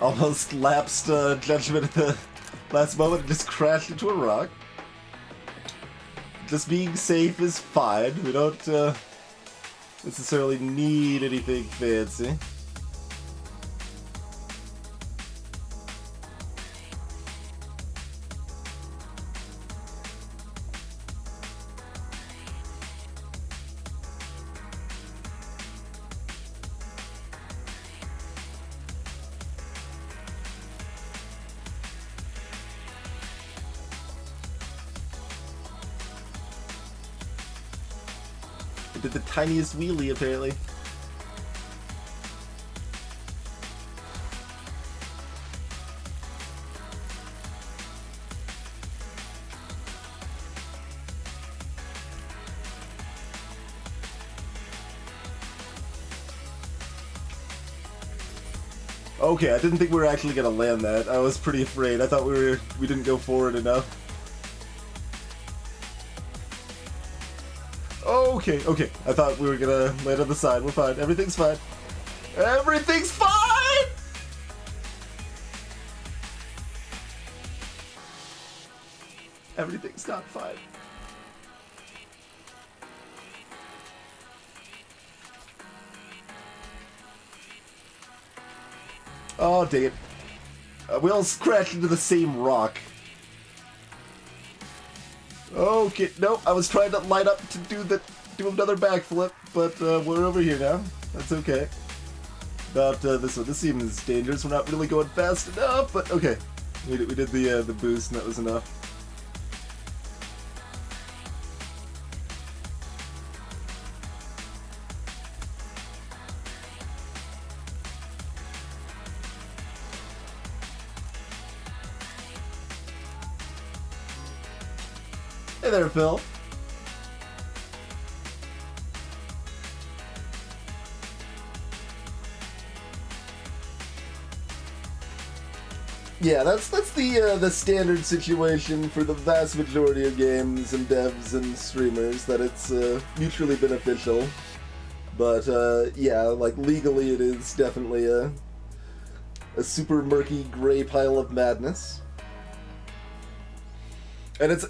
Almost lapsed judgment at the last moment and just crashed into a rock. Just being safe is fine. We don't necessarily need anything fancy. Did the tiniest wheelie, apparently. Okay, I didn't think we were actually gonna land that. I was pretty afraid. I thought we didn't go forward enough. Okay. I thought we were gonna land on the side. We're fine. Everything's fine. Everything's fine! Everything's not fine. Oh, dang it. We all crashed into the same rock. Okay, nope, I was trying to line up to do another backflip, but we're over here now. That's okay. About this one. This seems dangerous. We're not really going fast enough, but okay. We did the boost, and that was enough. Hey there, Phil. Yeah, that's the standard situation for the vast majority of games and devs and streamers, that it's mutually beneficial. But yeah, like legally, it is definitely a super murky gray pile of madness. And that's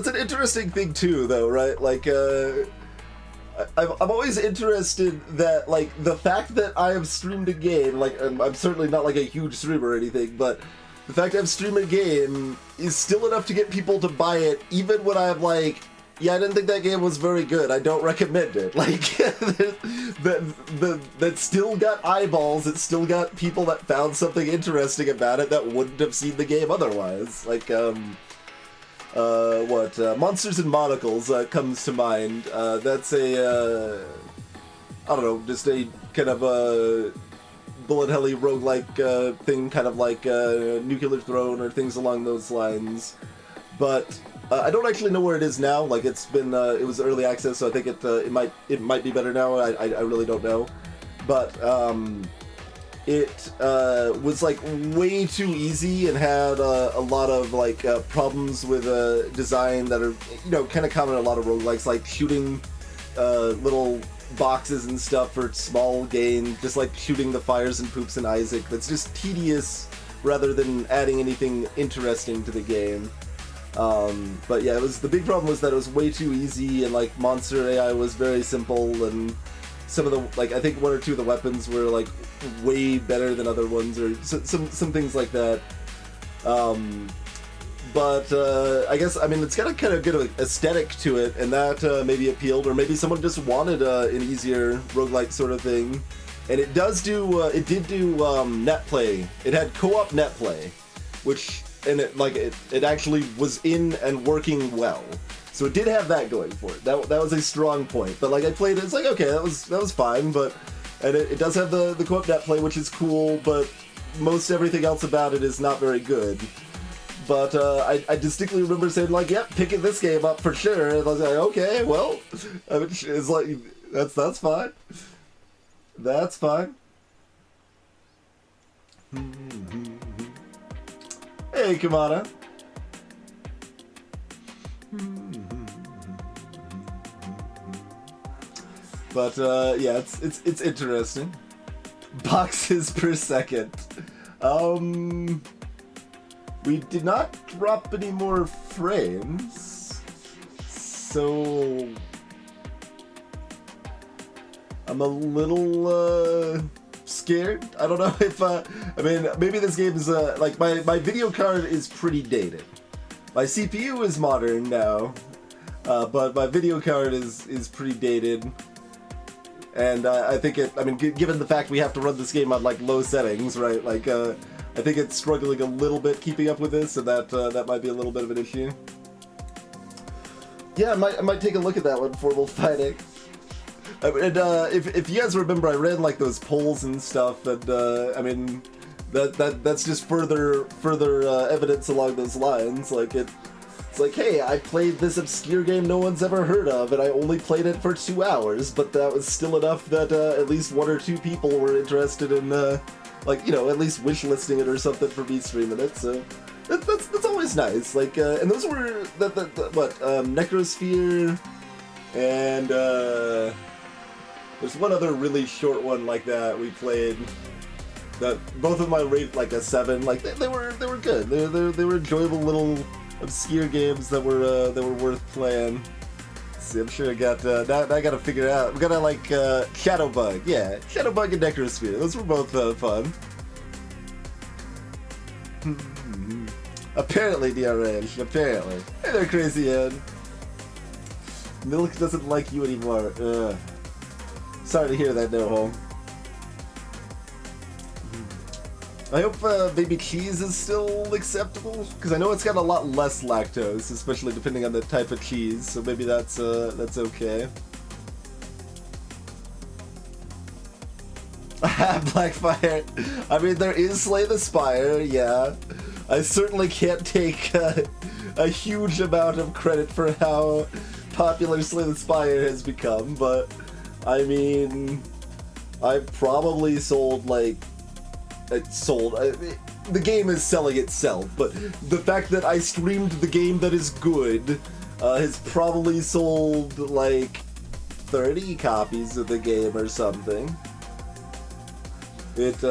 an interesting thing too, though, right? Like, I'm always interested that, like, the fact that I have streamed a game, like, I'm certainly not like a huge streamer or anything, but the fact I've streamed a game is still enough to get people to buy it, even when I'm like, yeah, I didn't think that game was very good, I don't recommend it. Like, that still got eyeballs, it still got people that found something interesting about it that wouldn't have seen the game otherwise. Like, Monsters and Monocles comes to mind. That's a, I don't know, just a kind of a bullet helly roguelike thing, kind of like Nuclear Throne or things along those lines. But I don't actually know where it is now. Like, it's been, it was early access, so I think it might be better now. I really don't know. But it was like way too easy and had a lot of like problems with design that are, you know, kind of common in a lot of roguelikes, like shooting little boxes and stuff for small gain, just like shooting the fires and poops in Isaac. That's just tedious rather than adding anything interesting to the game. But yeah, the big problem was that it was way too easy, and like monster AI was very simple, and some of the, like, I think one or two of the weapons were like way better than other ones, or some things like that. But I guess, I mean, it's got a kind of good aesthetic to it, and that maybe appealed, or maybe someone just wanted an easier roguelike sort of thing. And it did do net play. It had co-op net play, which, and it actually was in and working well. So it did have that going for it. That was a strong point. But like, I played it, it's like, okay, that was fine, but, and it does have the co-op net play, which is cool, but most everything else about it is not very good. But I distinctly remember saying, like, yep, picking this game up for sure. And I was like, okay, well, I mean, it's like, that's fine. That's fine. Hey, Kamana. But yeah, it's interesting. Boxes per second. We did not drop any more frames, so I'm a little scared. I don't know if I mean, maybe this game is like, my video card is pretty dated. My CPU is modern now, but my video card is pretty dated. And I think I mean, given the fact we have to run this game on like low settings, right? Like, I think it's struggling a little bit keeping up with this, and that might be a little bit of an issue. Yeah, I might take a look at that one before we'll fight it. And if you guys remember, I ran like those polls and stuff, and I mean, that's just further evidence along those lines. Like it's like, hey, I played this obscure game no one's ever heard of, and I only played it for 2 hours, but that was still enough that at least 1 or 2 people were interested in, like, you know, at least wishlisting it or something for me streaming it. So that's always nice. Like, and those were Necrosphere, and there's one other really short one like that we played. That both of them I rate like a 7. Like they were good. They were enjoyable little obscure games that were worth playing. Let's see, I'm sure I got now I gotta figure out. We gotta like Shadowbug, yeah, Shadowbug and Necrosphere. Those were both fun. Apparently, DRH. Apparently. Hey there, Crazy Ed. Milk doesn't like you anymore. Ugh. Sorry to hear that, No Home. I hope baby cheese is still acceptable, because I know it's got a lot less lactose, especially depending on the type of cheese. So maybe that's okay. Blackfire. I mean, there is Slay the Spire, yeah. I certainly can't take a huge amount of credit for how popular Slay the Spire has become, but I mean, I've probably sold like the game is selling itself, but the fact that I streamed the game that is good has probably sold like 30 copies of the game or something. It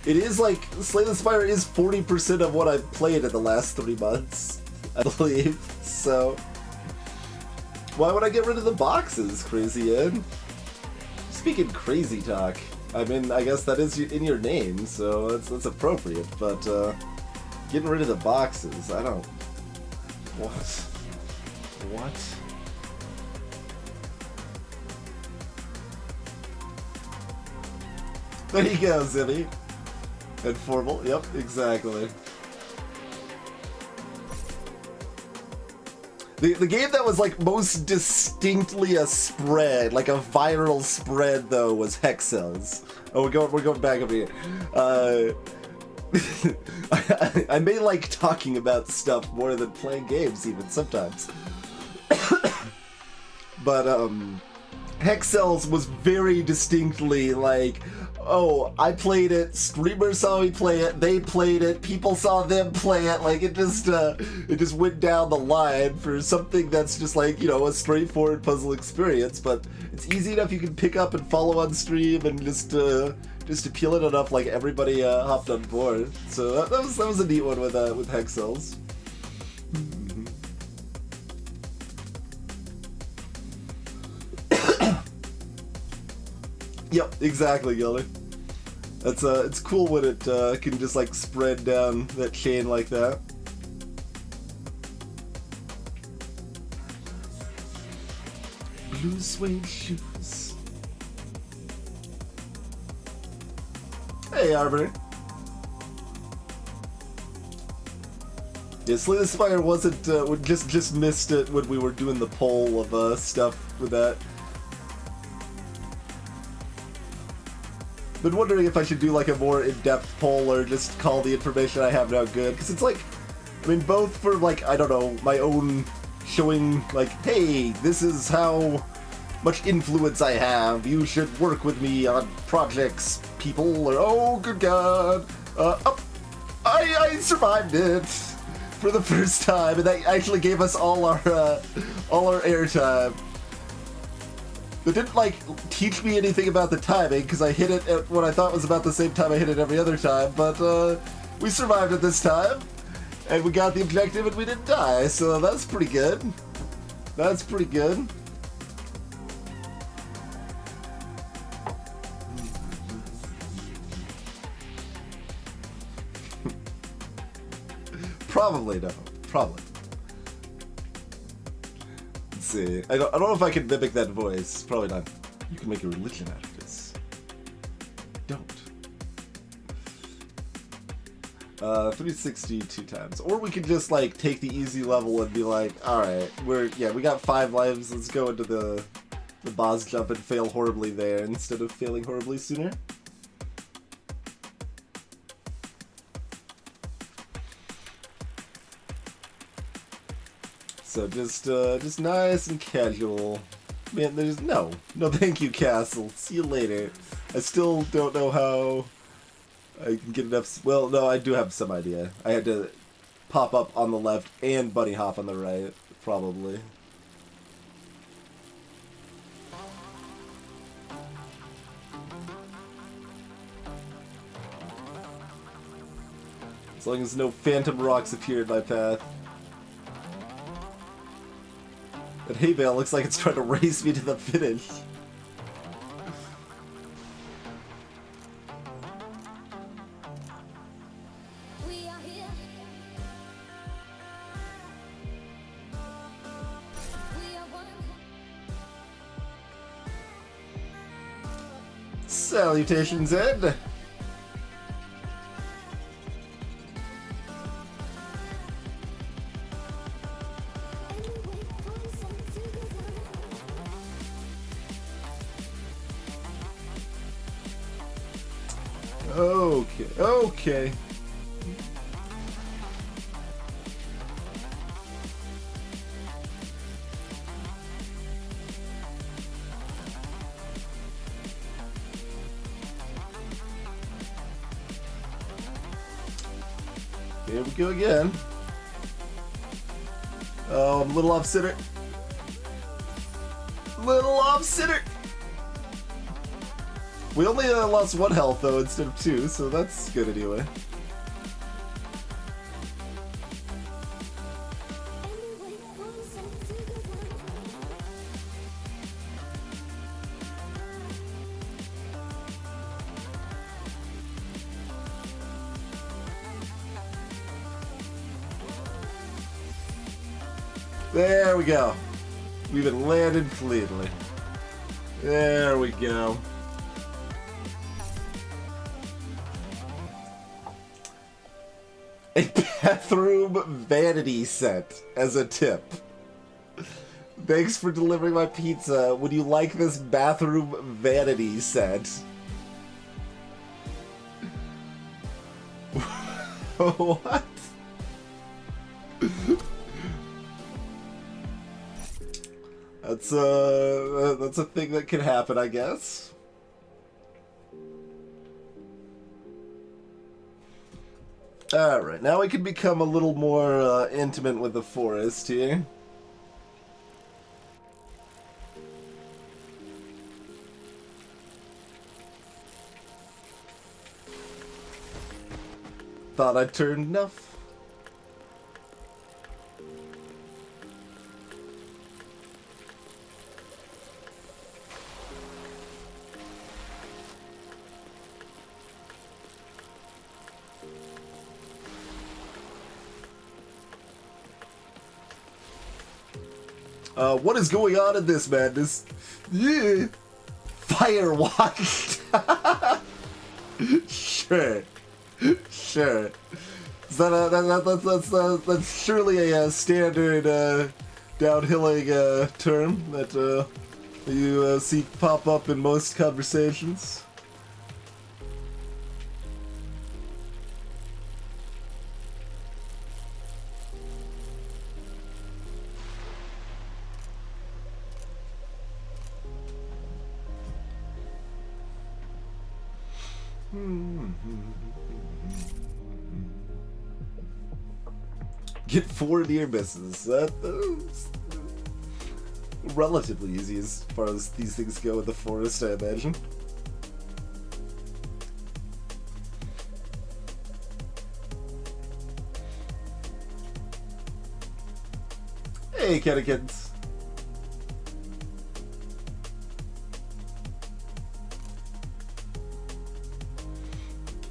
is like, Slay the Spire is 40% of what I've played in the last 3 months, I believe, so why would I get rid of the boxes, Crazy Ed? Speaking crazy talk, I mean, I guess that is in your name, so that's appropriate, but getting rid of the boxes, I don't... What? There you go, Zibby. And formal, yep, exactly. The game that was like most distinctly a spread, like a viral spread though, was Hexels. Oh, we're going back over here. I may like talking about stuff more than playing games even sometimes. But Hexels was very distinctly like, oh, I played it, streamers saw me play it, they played it, people saw them play it, like it just went down the line for something that's just like, you know, a straightforward puzzle experience, but it's easy enough you can pick up and follow on stream and just appeal it enough, like everybody hopped on board. So that was a neat one with Hexels. Yep, exactly, Gilder. That's it's cool when it can just like spread down that chain like that. Blue suede shoes. Hey, Arbiter. Yeah, Slay the Spire wasn't. We just missed it when we were doing the poll of stuff with that. Been wondering if I should do like a more in-depth poll or just call the information I have now good, because it's like, I mean, both for like, I don't know, my own showing like, hey, this is how much influence I have, you should work with me on projects, people, or oh good god, I survived it for the first time, and that actually gave us all our airtime. It didn't, like, teach me anything about the timing, because I hit it at what I thought was about the same time I hit it every other time, but, we survived it this time, and we got the objective and we didn't die, so that's pretty good. That's pretty good. Probably, no. Probably. See. I don't know if I can mimic that voice. Probably not. You can make a religion out of this. Don't. 360 2 times. Or we could just like take the easy level and be like, alright, we got 5 lives, let's go into the boss jump and fail horribly there instead of failing horribly sooner. So just nice and casual. Man, there's no thank you, Castle. See you later. I still don't know how I can get enough. Well, no, I do have some idea. I had to pop up on the left and bunny hop on the right, probably. As long as no phantom rocks appear in my path. But Hay Bale looks like it's trying to race me to the finish. We are here. We are one. Salutations, Ed. Okay. Here we go again. Oh, I'm a little off center. Little off center. We only lost 1 health though instead of 2, so that's good anyway. There we go. We've been landed cleanly. There we go. A bathroom vanity set as a tip. Thanks for delivering my pizza. Would you like this bathroom vanity set? What? That's a thing that can happen, I guess. Alright, now we can become a little more intimate with the forest here. Thought I'd turned enough. What is going on in this madness? Yeah. Firewatch. Sure. Sure. Is that that's surely a standard downhilling term that you see pop up in most conversations? Get 4 near misses. That's relatively easy as far as these things go in the forest, I imagine. Hey, Catechins.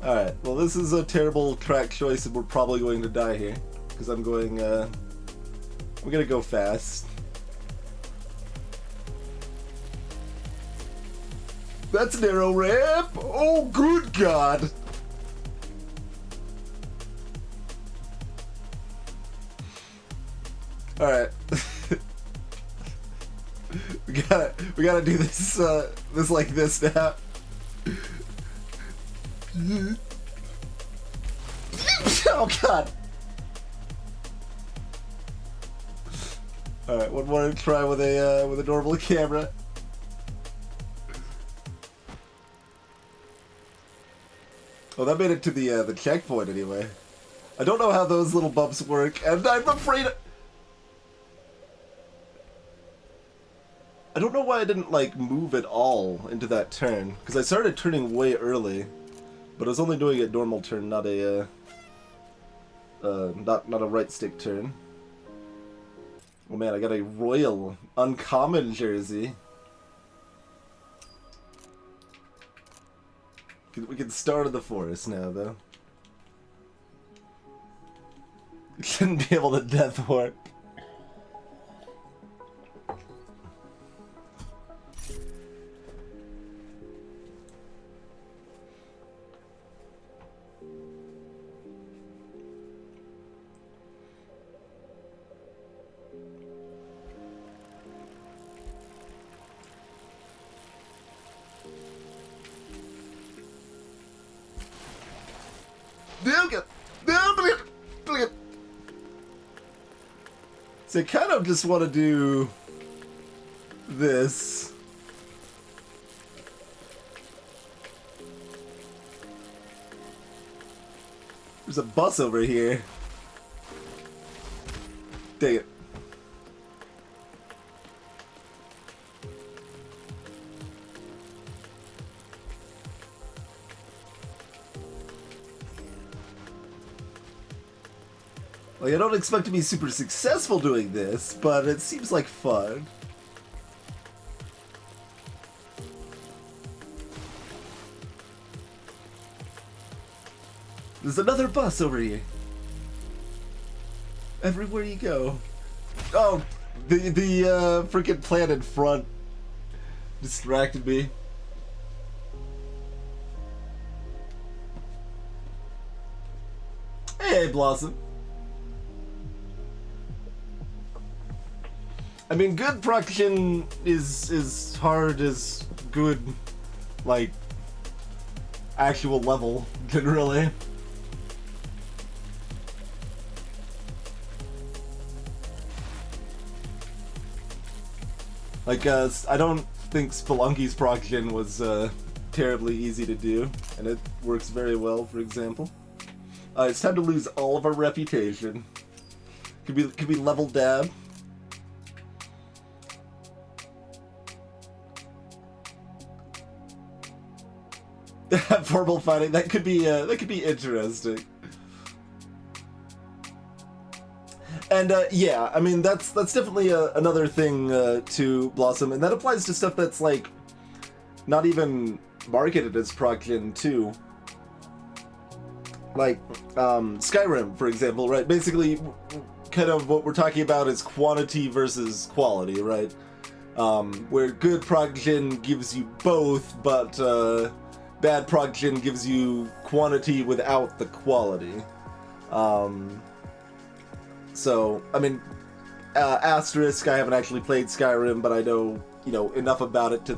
Alright, well this is a terrible track choice and we're probably going to die here. Because I'm gonna go fast. That's an arrow ramp! Oh good god! Alright. we gotta do this this like this now. Oh god! Alright, one more try with a normal camera. Oh, that made it to the checkpoint anyway. I don't know how those little bumps work, and I'm afraid. I don't know why I didn't like move at all into that turn, because I started turning way early, but I was only doing a normal turn, not a not a right stick turn. Oh man, I got a royal uncommon jersey. We can start in the forest now, though. Shouldn't be able to death warp. So I kind of just want to do this. There's a bus over here. Dang it. Like, I don't expect to be super successful doing this, but it seems like fun. There's another bus over here. Everywhere you go. Oh, the freaking plant in front distracted me. Hey, Blossom. I mean, good production is hard as good, like, actual level can really. Like, I don't think Spelunky's production was terribly easy to do, and it works very well, for example. It's time to lose all of our reputation. Could be level dab. Formal fighting, that could be interesting. And yeah, I mean that's definitely another thing to Blossom, and that applies to stuff that's like not even marketed as production too. Like Skyrim, for example, right? Basically, kind of what we're talking about is quantity versus quality, right? Where good production gives you both, but bad production gives you quantity without the quality. So, I mean, asterisk, I haven't actually played Skyrim, but I know, enough about it to,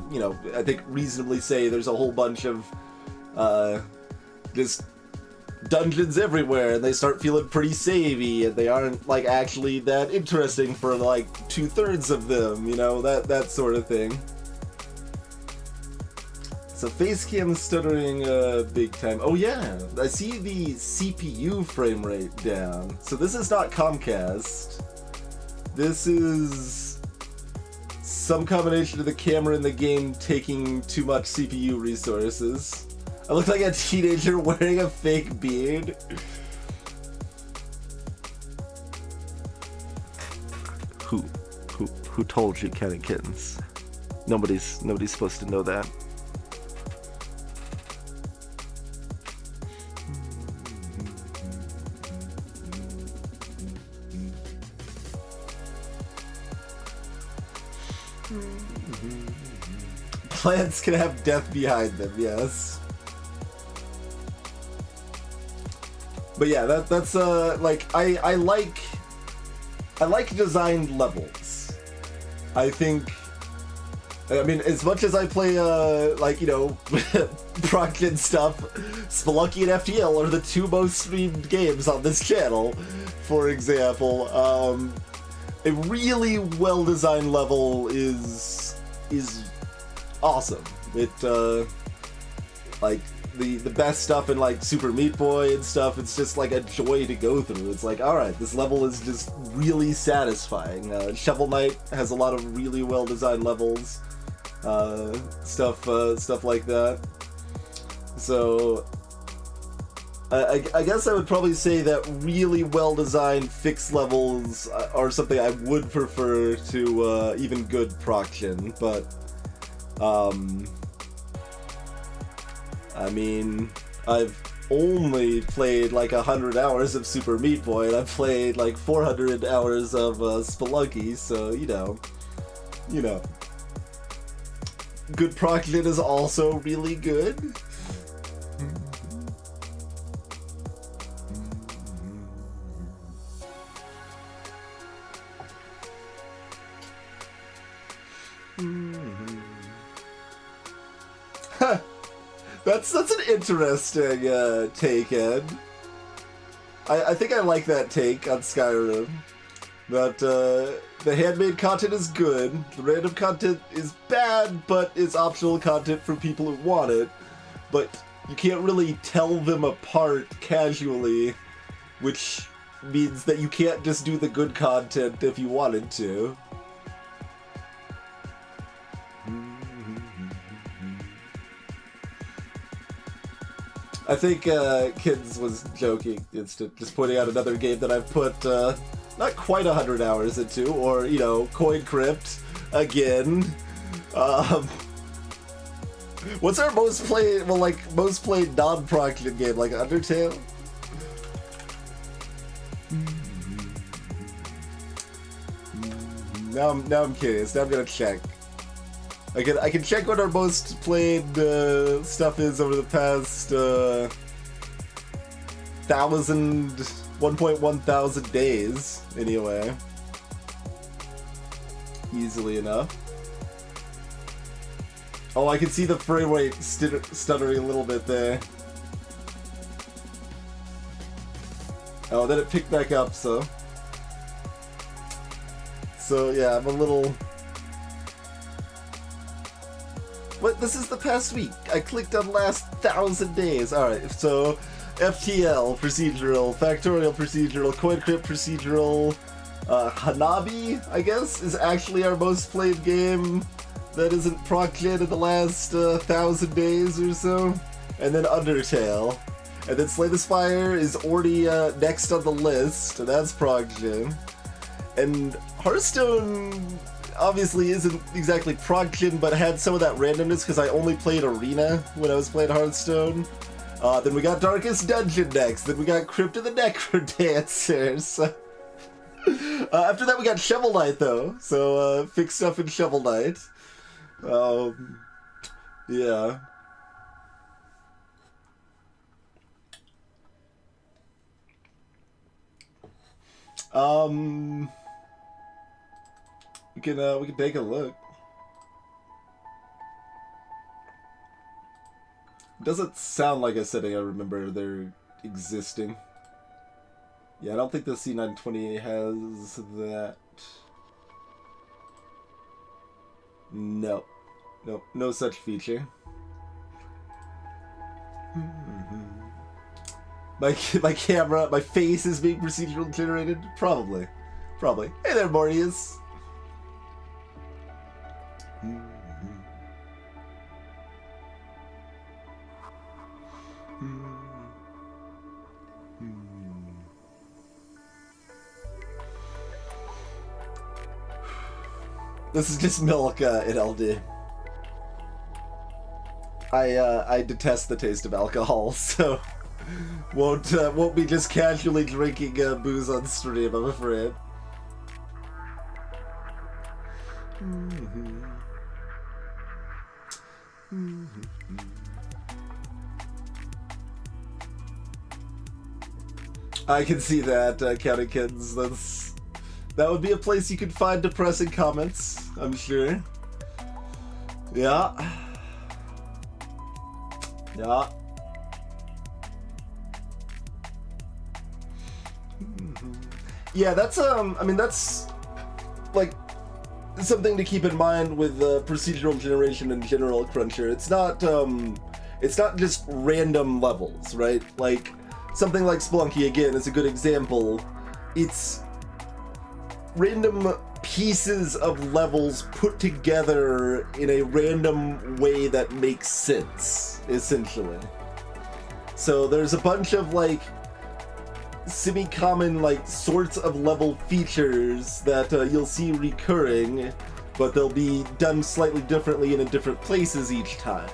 I think reasonably say there's a whole bunch of, just dungeons everywhere, and they start feeling pretty savvy, and they aren't, like, actually that interesting for, like, 2/3 of them, that sort of thing. So Facecam stuttering big time. Oh yeah, I see the CPU frame rate down. So this is not Comcast. This is some combination of the camera in the game taking too much CPU resources. I look like a teenager wearing a fake beard. Who told you, Ken and Kittens? Nobody's supposed to know that. Plants can have death behind them, yes. But yeah, that's like I like designed levels. I mean, as much as I play Proc stuff, Spelunky and FTL are the two most streamed games on this channel, for example. A really well designed level is awesome. It like the best stuff in like Super Meat Boy and stuff, it's just like a joy to go through. It's like, alright, this level is just really satisfying. Shovel Knight has a lot of really well designed levels, stuff like that. So I guess I would probably say that really well designed fixed levels are something I would prefer to even good proction, but I mean, I've only played like 100 hours of Super Meat Boy, and I've played like 400 hours of Spelunky, so you know. Good proction is also really good. That's an interesting take, Ed. I think I like that take on Skyrim. That the handmade content is good, the random content is bad, but it's optional content for people who want it. But you can't really tell them apart casually which means that you can't just do the good content if you wanted to. I think Kids was joking. It's just pointing out another game that I've put not quite 100 hours into, or, you know, Coin Crypt again. What's our most played, well, like, most played non-Proclin game, like Undertale? Now I'm curious. Now I'm gonna check. I can check what our most played stuff is over the past 1.1 thousand days, anyway. Easily enough. Oh, I can see the frame rate stuttering a little bit there. Oh, then it picked back up, so yeah, I'm a little... What? This is the past week. I clicked on last 1,000 days. Alright, so FTL procedural, Factorial procedural, Coin Crypt procedural, Hanabi, I guess, is actually our most played game that isn't Proclin in the last 1,000 days or so. And then Undertale. And then Slay the Spire is already next on the list, and that's Proclin. And Hearthstone obviously isn't exactly Proclin, but had some of that randomness because I only played Arena when I was playing Hearthstone. Then we got Darkest Dungeon next, then we got Crypt of the Necrodancers. After that we got Shovel Knight though, so fix stuff in Shovel Knight. Yeah. We can take a look. Doesn't sound like a setting I remember there existing. Yeah, I don't think the C920 has that. No. Nope, no such feature. My camera, my face is being procedurally generated? Probably. Hey there, Mortius. This is just milk in LD. I detest the taste of alcohol, so won't be just casually drinking booze on stream, I'm afraid. I can see that, County Kids. That would be a place you could find depressing comments, I'm sure. Yeah. Yeah. Yeah, that's I mean, that's like something to keep in mind with procedural generation in general, Cruncher. It's not just random levels, right? Like something like Spelunky again is a good example. It's random pieces of levels put together in a random way that makes sense, essentially. So there's a bunch of like semi-common like sorts of level features that you'll see recurring, but they'll be done slightly differently and in different places each time.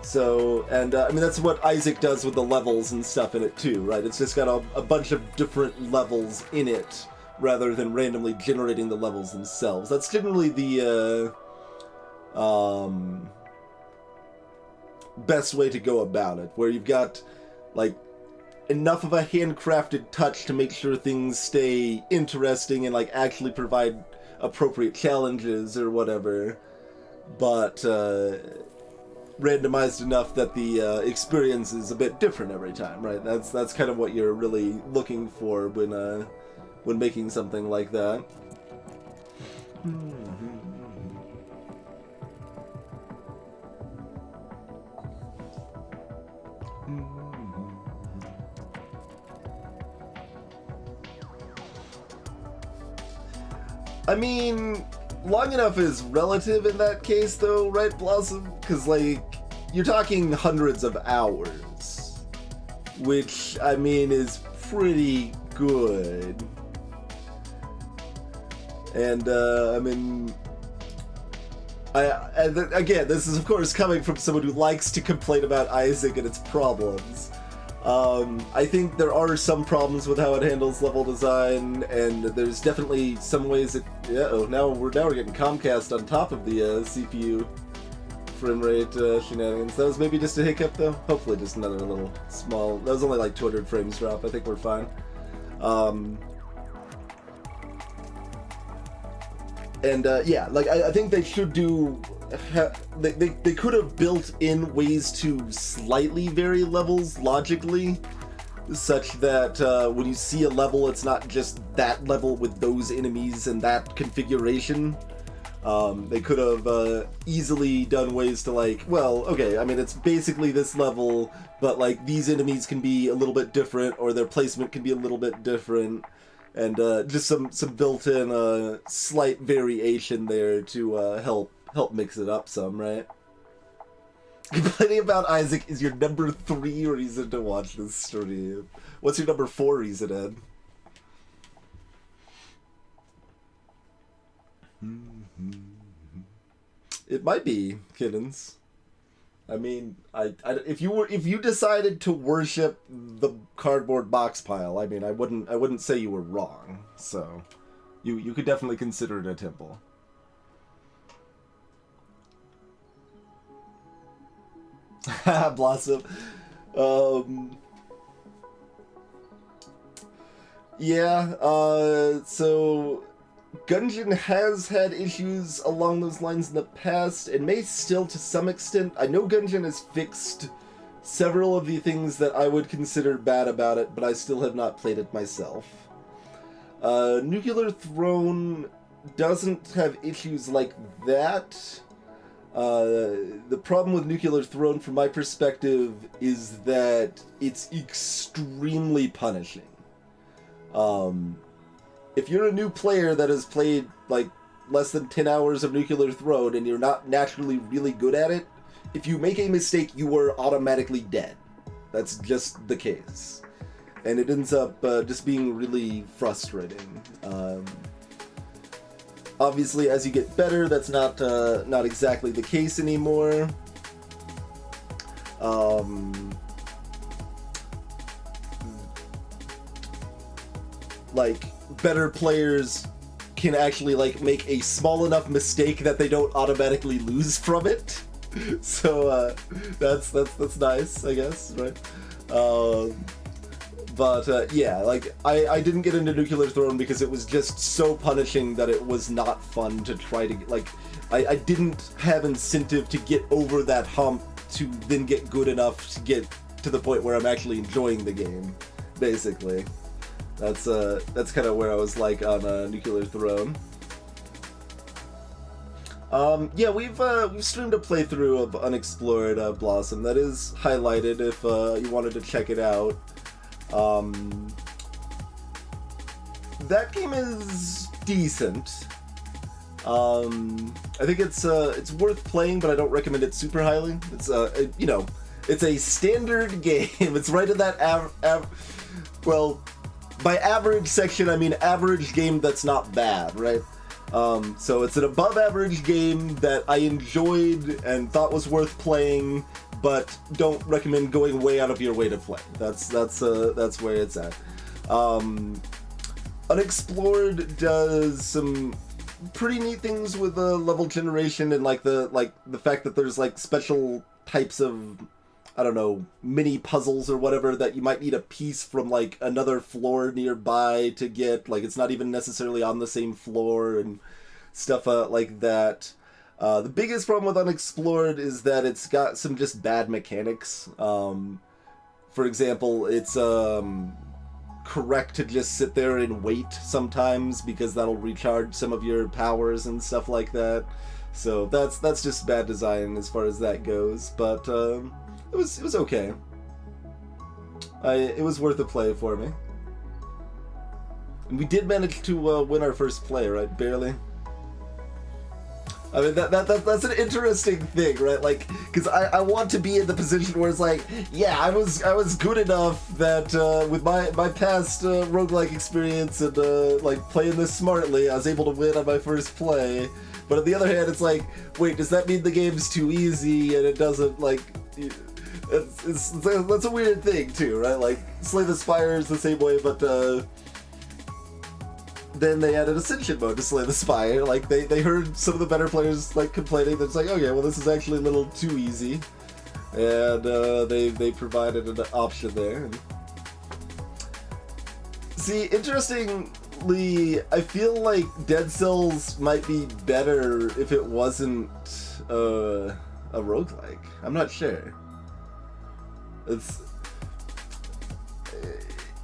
So, and I mean that's what Isaac does with the levels and stuff in it too, right? It's just got a bunch of different levels in it, rather than randomly generating the levels themselves. That's generally the best way to go about it, where you've got like enough of a handcrafted touch to make sure things stay interesting and like actually provide appropriate challenges or whatever, but randomized enough that the experience is a bit different every time, right? That's kind of what you're really looking for when making something like that. I mean, long enough is relative in that case, though, right, Blossom? Because, like, you're talking hundreds of hours, which, I mean, is pretty good. And, I mean, again, this is, of course, coming from someone who likes to complain about Isaac and its problems. I think there are some problems with how it handles level design, and there's definitely some ways that... now we're getting Comcast on top of the CPU frame rate shenanigans. That was maybe just a hiccup, though. Hopefully just another little small... That was only like 200 frames drop. I think we're fine. Yeah, like, I think they should do... They could have built in ways to slightly vary levels logically, such that when you see a level, it's not just that level with those enemies and that configuration. They could have easily done ways to, like, well, okay, I mean, it's basically this level, but, like, these enemies can be a little bit different, or their placement can be a little bit different, and just some built-in slight variation there to help mix it up some, right? Complaining about Isaac is your number 3 reason to watch this stream. What's your number 4 reason, Ed? It might be, Kittens. I mean, if you decided to worship the cardboard box pile, I mean, I wouldn't say you were wrong. So, you could definitely consider it a temple. Blossom. Yeah, so Gungeon has had issues along those lines in the past, and may still to some extent. I know Gungeon has fixed several of the things that I would consider bad about it, but I still have not played it myself. Nuclear Throne doesn't have issues like that. The problem with Nuclear Throne, from my perspective, is that it's extremely punishing. If you're a new player that has played, like, less than 10 hours of Nuclear Throne and you're not naturally really good at it, if you make a mistake, you are automatically dead. That's just the case. And it ends up just being really frustrating. Obviously, as you get better, that's not exactly the case anymore. Like, better players can actually, like, make a small enough mistake that they don't automatically lose from it. So that's nice, I guess, right? But yeah, like, I didn't get into Nuclear Throne because it was just so punishing that it was not fun to try to, like, I didn't have incentive to get over that hump to then get good enough to get to the point where I'm actually enjoying the game, basically. That's kind of where I was like on Nuclear Throne. Yeah, we've streamed a playthrough of Unexplored Blossom. That is highlighted if you wanted to check it out. That game is decent. I think it's worth playing, but I don't recommend it super highly. It's you know, it's a standard game. It's right in that well, by average section, I mean average game that's not bad, right? So it's an above average game that I enjoyed and thought was worth playing, but don't recommend going way out of your way to play. That's where it's at. Unexplored does some pretty neat things with the level generation and like the fact that there's like special types of, I don't know, mini puzzles or whatever that you might need a piece from like another floor nearby to get. Like, it's not even necessarily on the same floor and stuff like that. The biggest problem with Unexplored is that it's got some just bad mechanics. For example, it's correct to just sit there and wait sometimes because that'll recharge some of your powers and stuff like that. So that's just bad design as far as that goes. But it was okay. It was worth a play for me. And we did manage to win our first play, right? Barely. I mean, that's an interesting thing, right? Like, because I want to be in the position where it's like, yeah, I was good enough that with my past roguelike experience and like playing this smartly, I was able to win on my first play. But on the other hand, it's like, wait, does that mean the game's too easy and it doesn't like? That's a weird thing too, right? Like, Slay the Spire is the same way, but then they added Ascension mode to Slay the Spire. Like, they heard some of the better players like complaining that it's like, okay, well, this is actually a little too easy, and they provided an option there. See, interestingly, I feel like Dead Cells might be better if it wasn't a roguelike. I'm not sure.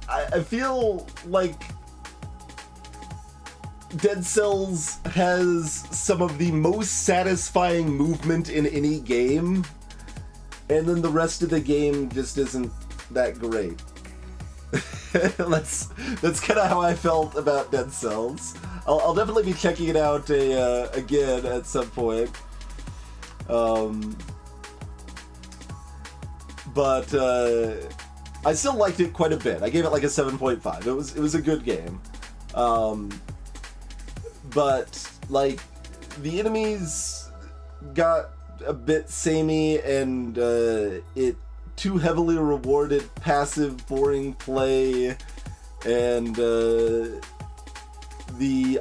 I feel like Dead Cells has some of the most satisfying movement in any game, and then the rest of the game just isn't that great. That's kind of how I felt about Dead Cells. I'll definitely be checking it out again at some point. But I still liked it quite a bit. I gave it like a 7.5. It was a good game. But like the enemies got a bit samey, and it too heavily rewarded passive, boring play, and the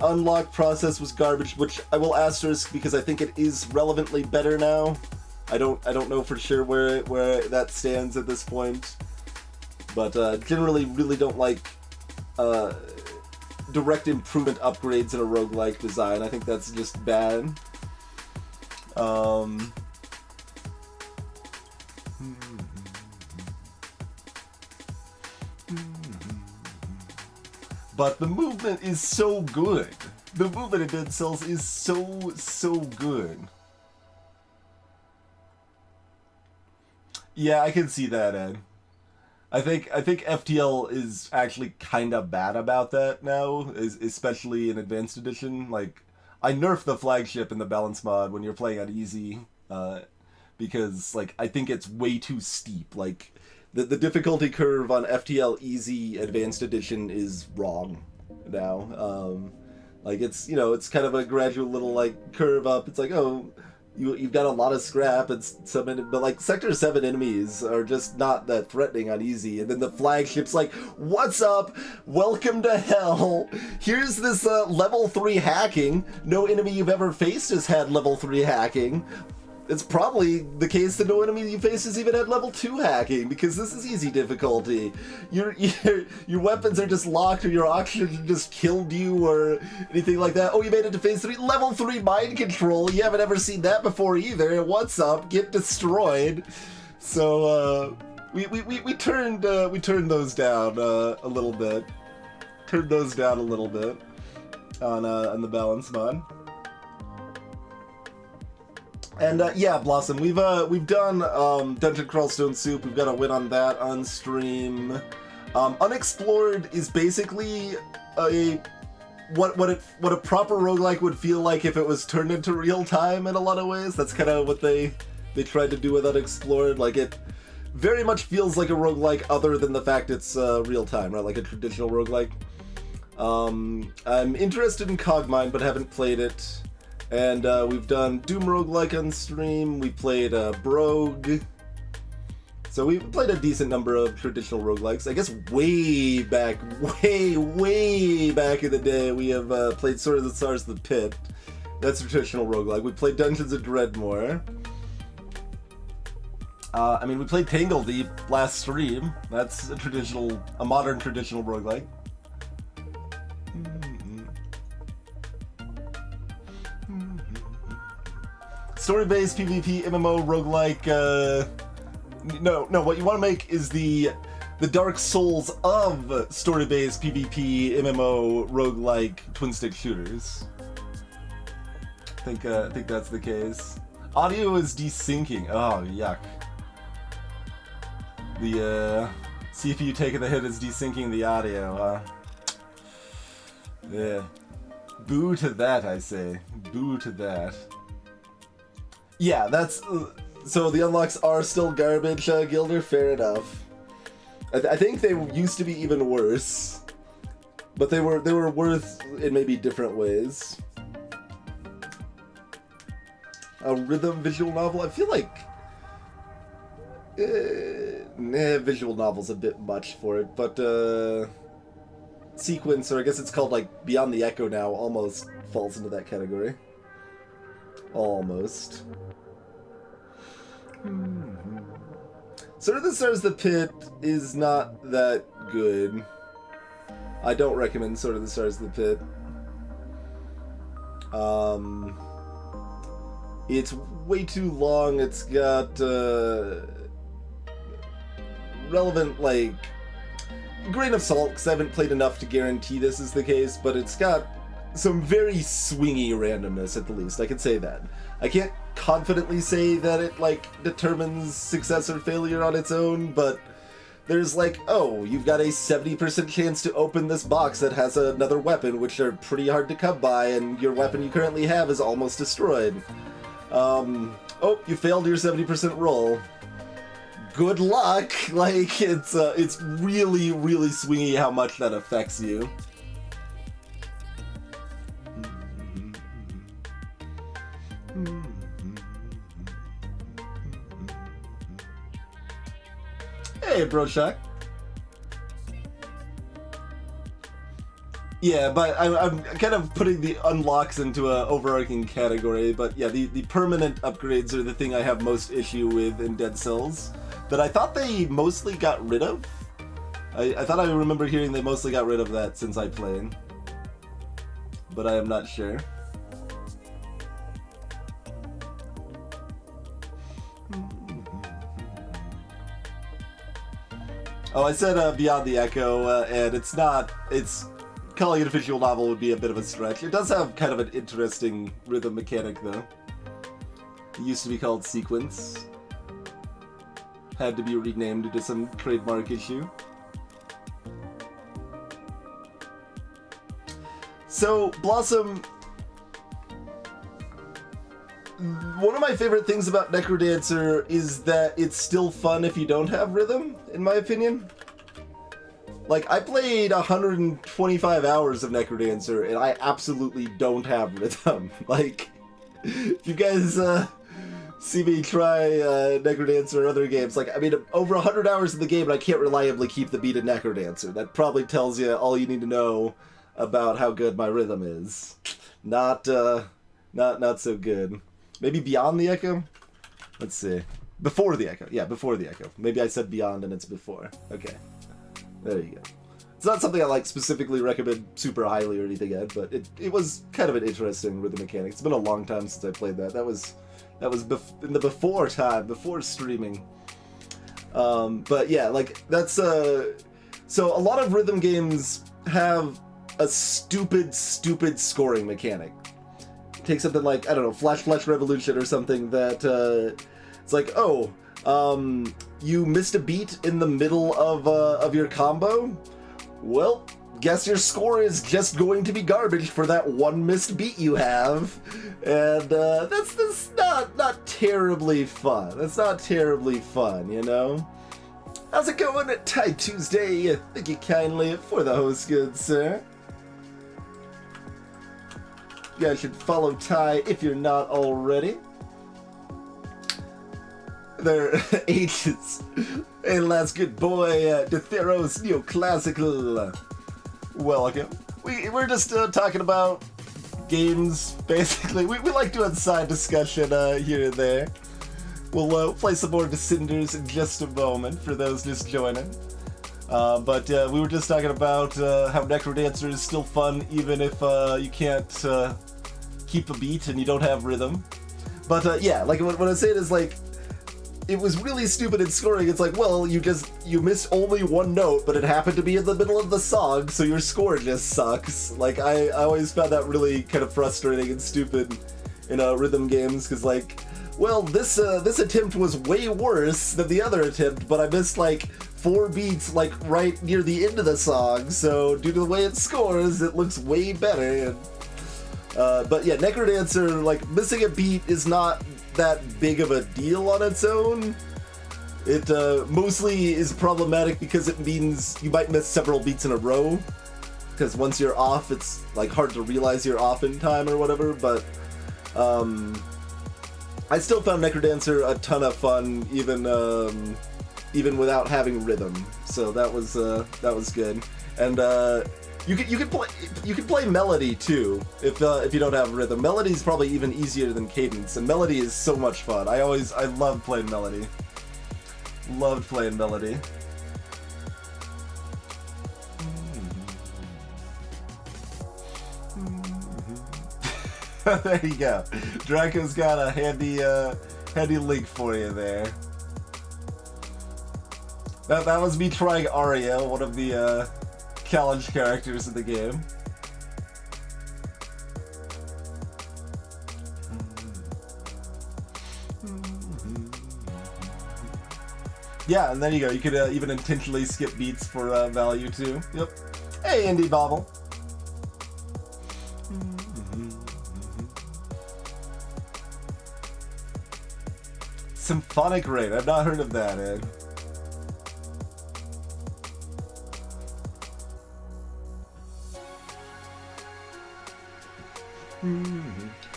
unlock process was garbage, which I will asterisk because I think it is relevantly better now. I don't know for sure where that stands at this point, but generally really don't like direct improvement upgrades in a roguelike design. I think that's just bad. But the movement is so good. The movement in Dead Cells is so good. Yeah, I can see that, Ed. I think FTL is actually kind of bad about that now, especially in Advanced Edition. Like, I nerfed the flagship in the balance mod when you're playing on easy, because like I think it's way too steep. Like, the difficulty curve on FTL Easy Advanced Edition is wrong now. Like, it's, you know, it's kind of a gradual little like curve up. It's like, oh, you've got a lot of scrap and some, but like Sector 7 enemies are just not that threatening on easy, and then the flagship's like, what's up, welcome to hell, here's this level 3 hacking. No enemy you've ever faced has had level 3 hacking. It's probably the case that no enemy you face has even had level 2 hacking, because this is easy difficulty. Your weapons are just locked, or your oxygen just killed you, or anything like that. Oh, you made it to phase 3. Level 3 mind control. You haven't ever seen that before either. What's up? Get destroyed. So we turned those down a little bit. Turned those down a little bit on the balance mod. And yeah, Blossom, we've done Dungeon Crawl Stone Soup. We've got a win on that on stream. Unexplored is basically what a proper roguelike would feel like if it was turned into real time in a lot of ways. That's kind of what they tried to do with Unexplored. Like, it very much feels like a roguelike, other than the fact it's real time, right? Like a traditional roguelike. I'm interested in Cogmind, but haven't played it. And we've done Doom Roguelike on stream. We played Brogue. So we played a decent number of traditional roguelikes. I guess way back in the day, we have played Sword of the Stars The Pit. That's a traditional roguelike. We played Dungeons of Dreadmore. I mean, we played Tangle Deep last stream. That's a modern traditional roguelike. Story-based PvP MMO roguelike. No. What you want to make is the Dark Souls of story-based PvP MMO roguelike twin-stick shooters. I think that's the case. Audio is desyncing. Oh, yuck. The CPU taking the hit is desyncing the audio. Yeah. Boo to that, I say. Boo to that. Yeah, that's... so the unlocks are still garbage, Gilder? Fair enough. I think they used to be even worse. But they were worth in maybe different ways. A rhythm visual novel? I feel like... visual novel's a bit much for it, but sequence, or I guess it's called like Beyond the Echo now, almost falls into that category. Almost. Sword of the Stars the Pit is not that good. I don't recommend Sword of the Stars the Pit. It's way too long. It's got relevant, like, grain of salt, because I haven't played enough to guarantee this is the case, but it's got some very swingy randomness, at the least. I can say that. I can't confidently say that it, like, determines success or failure on its own, but there's like, oh, you've got a 70% chance to open this box that has another weapon, which are pretty hard to come by, and your weapon you currently have is almost destroyed. Oh, you failed your 70% roll. Good luck! Like, it's really, really swingy how much that affects you. Hey, Broshak. Yeah, but I'm kind of putting the unlocks into an overarching category, but yeah, the permanent upgrades are the thing I have most issue with in Dead Cells, that I thought they mostly got rid of. I thought I remember hearing they mostly got rid of that since I played, but I am not sure. Oh, I said Beyond the Echo, and it's not, calling it a visual novel would be a bit of a stretch. It does have kind of an interesting rhythm mechanic, though. It used to be called Sequence. Had to be renamed due to some trademark issue. So, Blossom... One of my favorite things about Necrodancer is that it's still fun if you don't have rhythm, in my opinion. Like, I played 125 hours of Necrodancer, and I absolutely don't have rhythm. Like, if you guys see me try Necrodancer or other games, like, I mean, over 100 hours in the game, and I can't reliably keep the beat of Necrodancer. That probably tells you all you need to know about how good my rhythm is. Not so good. Maybe Beyond the Echo? Let's see. Before the Echo. Yeah, before the Echo. Maybe I said Beyond and it's before. Okay. There you go. It's not something I like specifically recommend super highly or anything yet, but it was kind of an interesting rhythm mechanic. It's been a long time since I played that. That was in the before time, before streaming. But yeah, like that's so a lot of rhythm games have a stupid scoring mechanic. Take something like, I don't know, Flash Revolution or something that it's like, oh, you missed a beat in the middle of your combo? Well, guess your score is just going to be garbage for that one missed beat you have. And that's not terribly fun. That's not terribly fun, you know? How's it going at Ty Tuesday? Thank you kindly for the host, good sir. You guys should follow Ty if you're not already. Their ages. Hey, last good boy, Detheros Neoclassical. Welcome. We're just talking about games, basically. We like doing side discussion here and there. We'll play some more Descenders in just a moment for those just joining. But we were just talking about how Necrodancer is still fun even if you can't keep a beat and you don't have rhythm. But yeah, like what I'm saying is like, it was really stupid in scoring. It's like, well, you missed only one note, but it happened to be in the middle of the song, so your score just sucks. Like, I always found that really kind of frustrating and stupid in rhythm games, because like, well, this attempt was way worse than the other attempt, but I missed like 4 beats like right near the end of the song, so due to the way it scores, it looks way better. And, but yeah, Necrodancer, like, missing a beat is not that big of a deal on its own. It mostly is problematic because it means you might miss several beats in a row, because once you're off, it's like hard to realize you're off in time or whatever, but I still found Necrodancer a ton of fun, even without having rhythm. So that was good. And you can play Melody too if you don't have rhythm. Melody's probably even easier than Cadence, and Melody is so much fun. I love playing Melody. Loved playing Melody. There you go. Draco's got a handy link for you there. That was me trying Aria, one of the challenge characters in the game. Yeah, and there you go. You could even intentionally skip beats for value too. Yep. Hey, Indie Bobble. Symphonic Rain. I've not heard of that, Ed.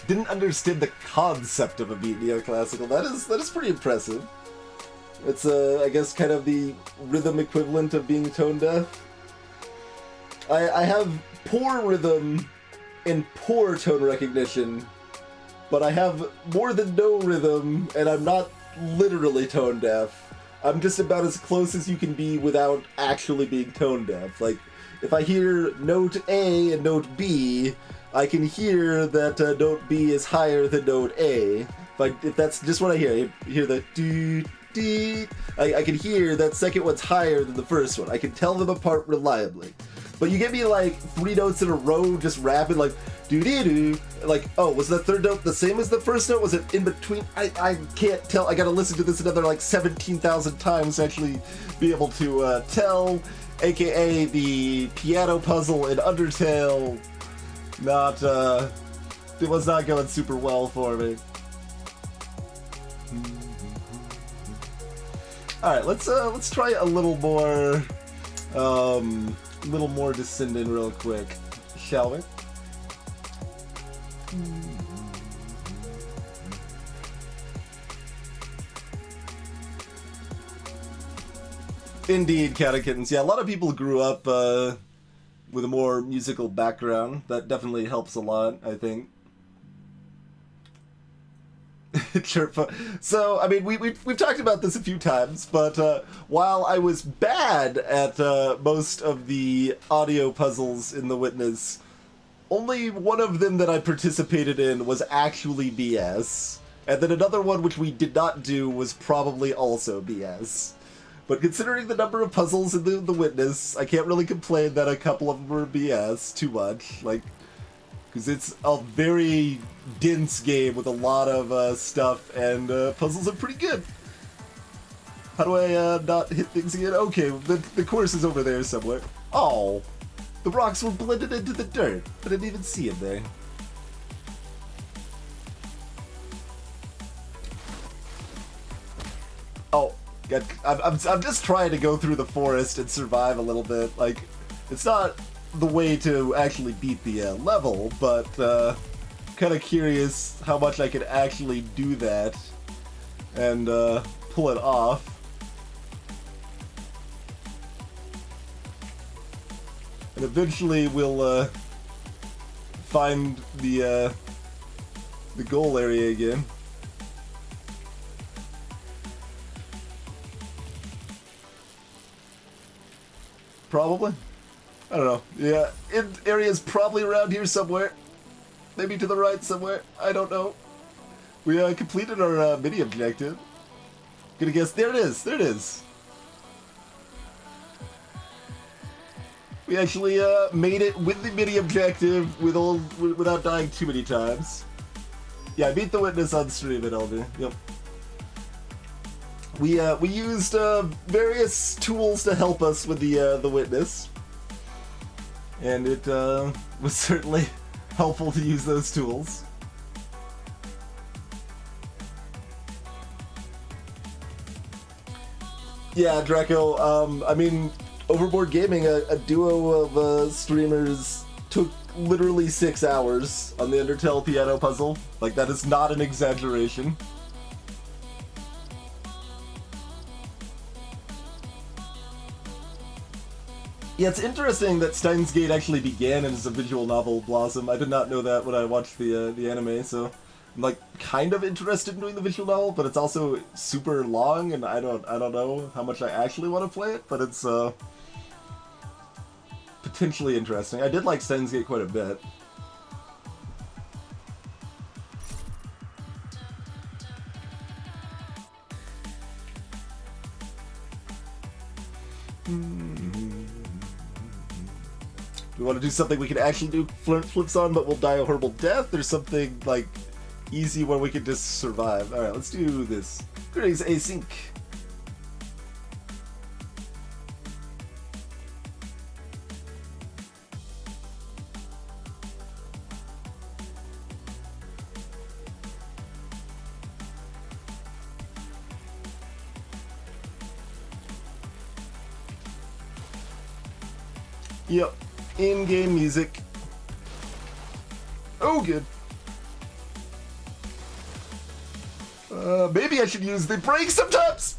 Didn't understand the concept of a beat neoclassical. That is pretty impressive. It's I guess kind of the rhythm equivalent of being tone deaf. I have poor rhythm and poor tone recognition, but I have more than no rhythm, and I'm not literally tone deaf. I'm just about as close as you can be without actually being tone deaf. Like, if I hear note A and note B, I can hear that note B is higher than note A. If that's just what I hear the doo doo. I can hear that second one's higher than the first one. I can tell them apart reliably. But you get me like 3 notes in a row just rapping like doo doo doo. Like, oh, was the third note the same as the first note? Was it in between? I can't tell. I gotta listen to this another like 17,000 times to actually be able to tell. AKA the piano puzzle in Undertale. It was not going super well for me. All right, let's try a little more Descending real quick, shall we? Indeed, Cat of Kittens. Yeah, a lot of people grew up with a more musical background. That definitely helps a lot, I think. So, I mean, we've talked about this a few times, but while I was bad at most of the audio puzzles in The Witness, only one of them that I participated in was actually BS. And then another one which we did not do was probably also BS. But considering the number of puzzles in the Witness, I can't really complain that a couple of them were BS too much. Like, because it's a very dense game with a lot of stuff, and puzzles are pretty good. How do I not hit things again? Okay, the course is over there somewhere. Oh, the rocks were blended into the dirt. I didn't even see it there. Oh, God, I'm just trying to go through the forest and survive a little bit. Like, it's not the way to actually beat the level, but kind of curious how much I could actually do that and pull it off. And eventually we'll find the goal area again. Probably. I don't know. Yeah, area's probably around here somewhere. Maybe to the right somewhere. I don't know. We completed our mini objective. Gonna guess. There it is. There it is. We actually made it with the mini objective without dying too many times. Yeah, I beat the Witness on stream at LD. Yep. We used various tools to help us with the Witness, and it was certainly helpful to use those tools. Yeah, Draco. I mean, Overboard Gaming, a duo of streamers, took literally 6 hours on the Undertale piano puzzle. Like, that is not an exaggeration. Yeah, it's interesting that Steins Gate actually began as a visual novel, Blossom. I did not know that when I watched the anime, so I'm like kind of interested in doing the visual novel, but it's also super long, and I don't know how much I actually want to play it, but it's potentially interesting. I did like Steins Gate quite a bit. We want to do something we can actually do flips on, but we'll die a horrible death, or something like easy where we can just survive. Alright, let's do this. Greetings, async. Yep. In-game music. Oh, good. Maybe I should use the brake sometimes!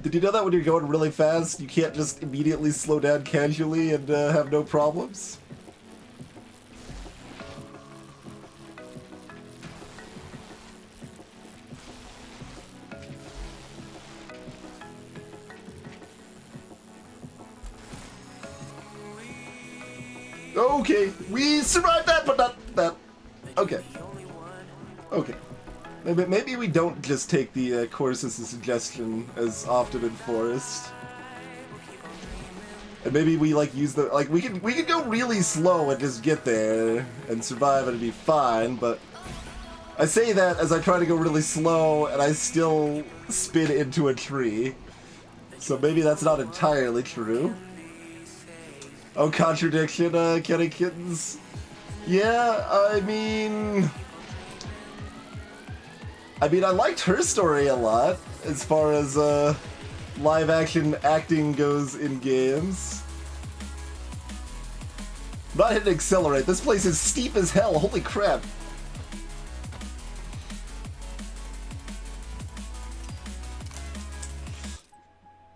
Did you know that when you're going really fast, you can't just immediately slow down casually and have no problems? Okay, we survived that, but not that. Okay. Okay. Maybe we don't just take the course as a suggestion as often in Forest. And maybe we like use the we could go really slow and just get there and survive and it'd be fine, but I say that as I try to go really slow and I still spin into a tree. So maybe that's not entirely true. Oh, contradiction, Kenny Kittens. Yeah, I mean, I liked her story a lot, as far as, live-action acting goes in games. Not hitting accelerate. This place is steep as hell, holy crap.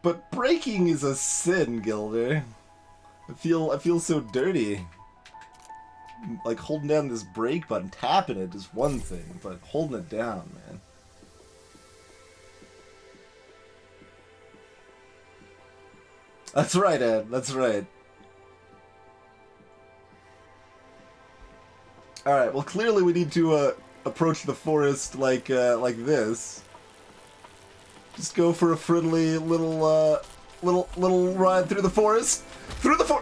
But braking is a sin, Gilder. I feel so dirty. Like, holding down this brake button, tapping it is one thing, but holding it down, man. That's right, Ed. That's right. Alright, well, clearly we need to, approach the forest like this. Just go for a friendly little ride through the forest. Through the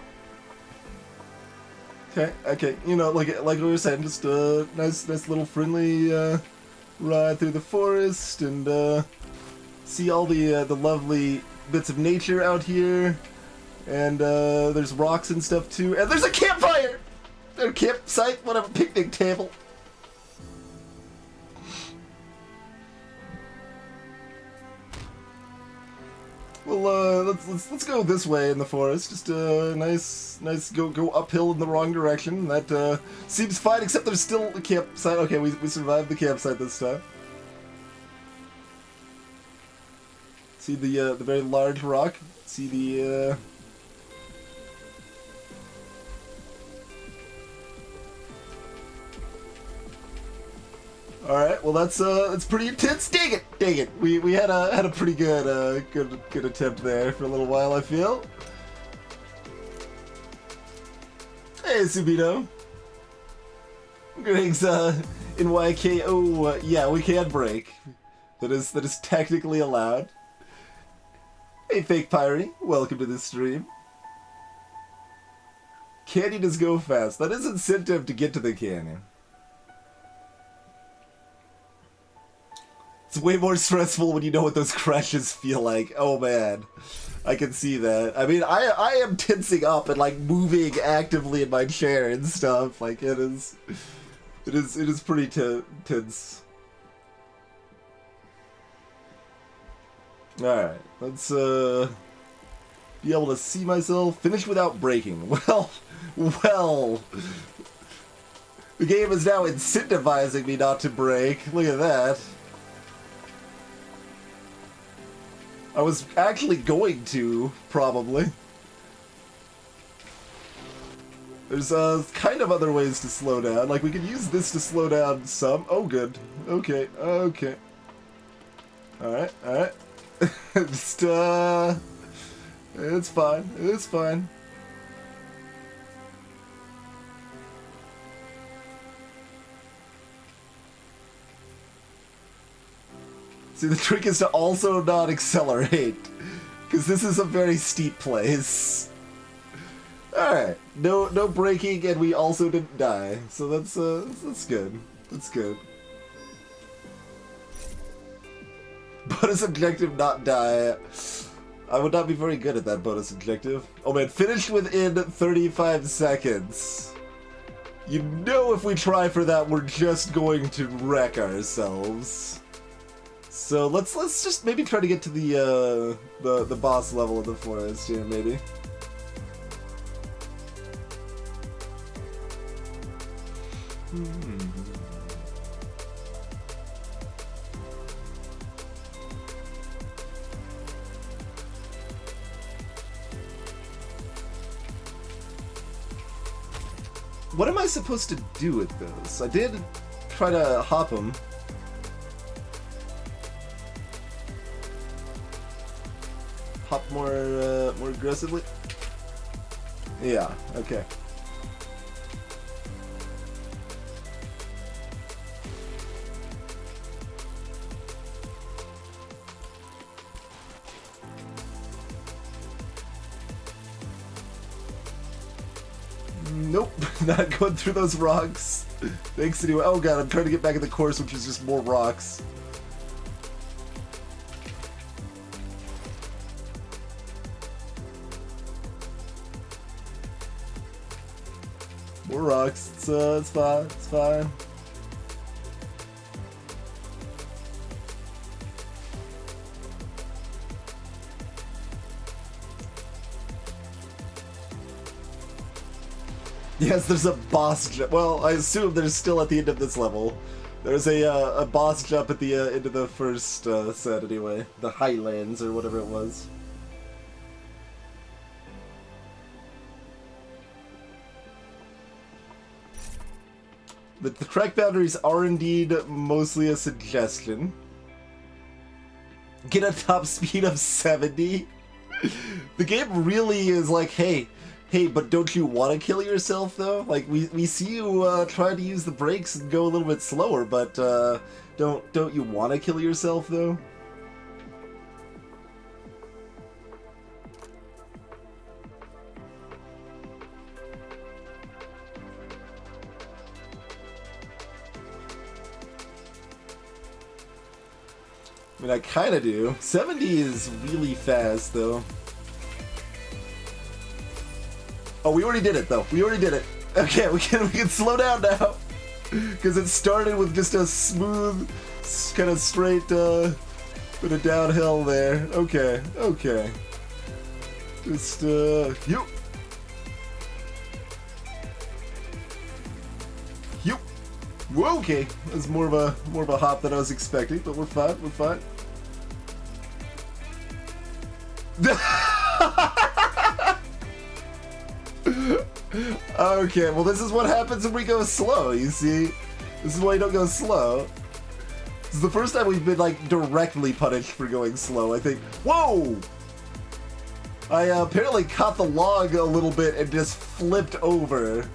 Okay, you know, like we were saying, just a nice little friendly ride through the forest and see all the lovely bits of nature out here, and there's rocks and stuff too, and there's a campfire, or campsite, whatever, picnic table. Well, let's go this way in the forest. Just nice go uphill in the wrong direction. That seems fine, except there's still a campsite. Okay, we survived the campsite this time. See the very large rock. See the All right, well that's pretty intense. Dang it! We had a pretty good good attempt there for a little while, I feel. Hey, Subito. Greetings, in YK. Oh, yeah, we can break. That is technically allowed. Hey, Fake Pyrie, welcome to the stream. Canyon is go fast. That is incentive to get to the canyon. It's way more stressful when you know what those crashes feel like. Oh man, I can see that. I mean, I am tensing up and like moving actively in my chair and stuff. Like it is pretty tense. All right, let's be able to see myself. Finish without breaking. Well. The game is now incentivizing me not to break. Look at that. I was actually going to, probably. There's kind of other ways to slow down. Like, we could use this to slow down some. Oh, good. Okay, okay. Alright, alright. Just, it's fine. It's fine. See, the trick is to also not accelerate, because this is a very steep place. Alright, no braking, and we also didn't die, so that's good. That's good. Bonus objective, not die. I would not be very good at that bonus objective. Oh man, finish within 35 seconds. You know if we try for that, we're just going to wreck ourselves. So let's just maybe try to get to the boss level of the forest here, maybe. What am I supposed to do with those? I did try to hop them. Hop more aggressively? Yeah, okay. Nope, not going through those rocks. Thanks anyway. Oh god, I'm trying to get back in the course, which is just more rocks. More rocks. It's fine. It's fine. Yes, there's a boss jump. Well, I assume there's still at the end of this level. There's a boss jump at the end of the first set anyway. The Highlands or whatever it was. The track boundaries are indeed mostly a suggestion. Get a top speed of 70? The game really is like, hey, but don't you want to kill yourself though? Like we see you try to use the brakes and go a little bit slower, but don't you want to kill yourself though? I mean, I kind of do. 70 is really fast, though. Oh, we already did it, though. We already did it. Okay, we can slow down now. Because it started with just a smooth, kind of straight, bit of downhill there. Okay, okay. Just, you. Whoa, okay, that's more of a hop than I was expecting, but we're fine. We're fine. Okay, well this is what happens when we go slow. You see, this is why you don't go slow. This is the first time we've been like directly punished for going slow. I think. Whoa! I apparently caught the log a little bit and just flipped over.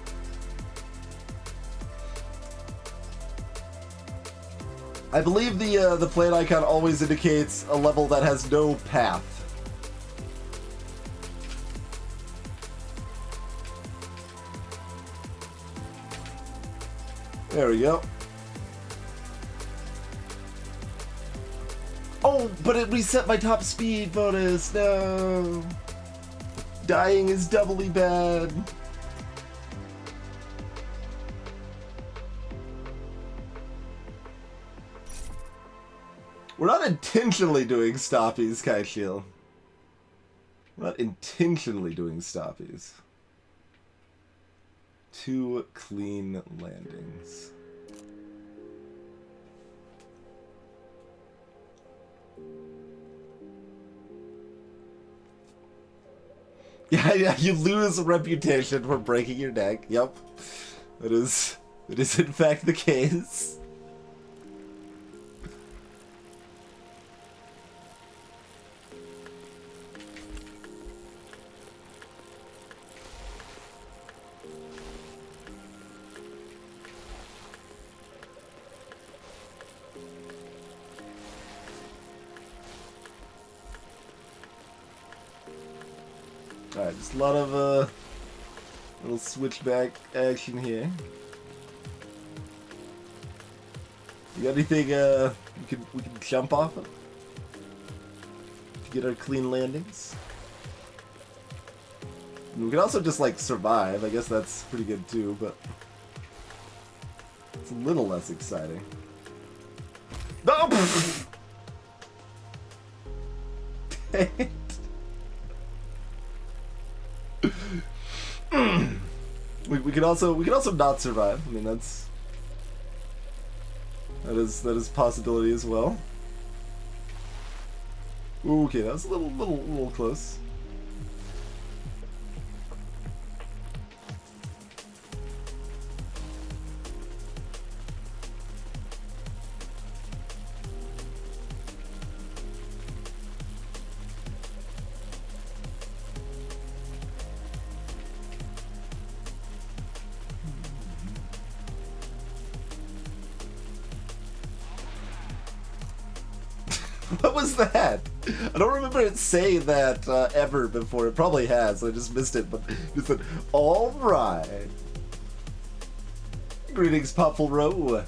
I believe the plane icon always indicates a level that has no path. There we go. Oh, but it reset my top speed bonus. No. Dying is doubly bad. We're not intentionally doing stoppies, Kaishil. We're not intentionally doing stoppies. 2 clean landings. Yeah, you lose a reputation for breaking your neck. Yep. It is in fact the case. Alright, just a lot of little switchback action here. You got anything we can jump off of to get our clean landings? And we can also just like survive. I guess that's pretty good too, but it's a little less exciting. No! Dang it. we can also not survive. I mean that is a possibility as well. Ooh, okay, that was a little close. What was that? I don't remember it saying that ever before. It probably has. I just missed it. But it said, "All right." Greetings, Popful Row.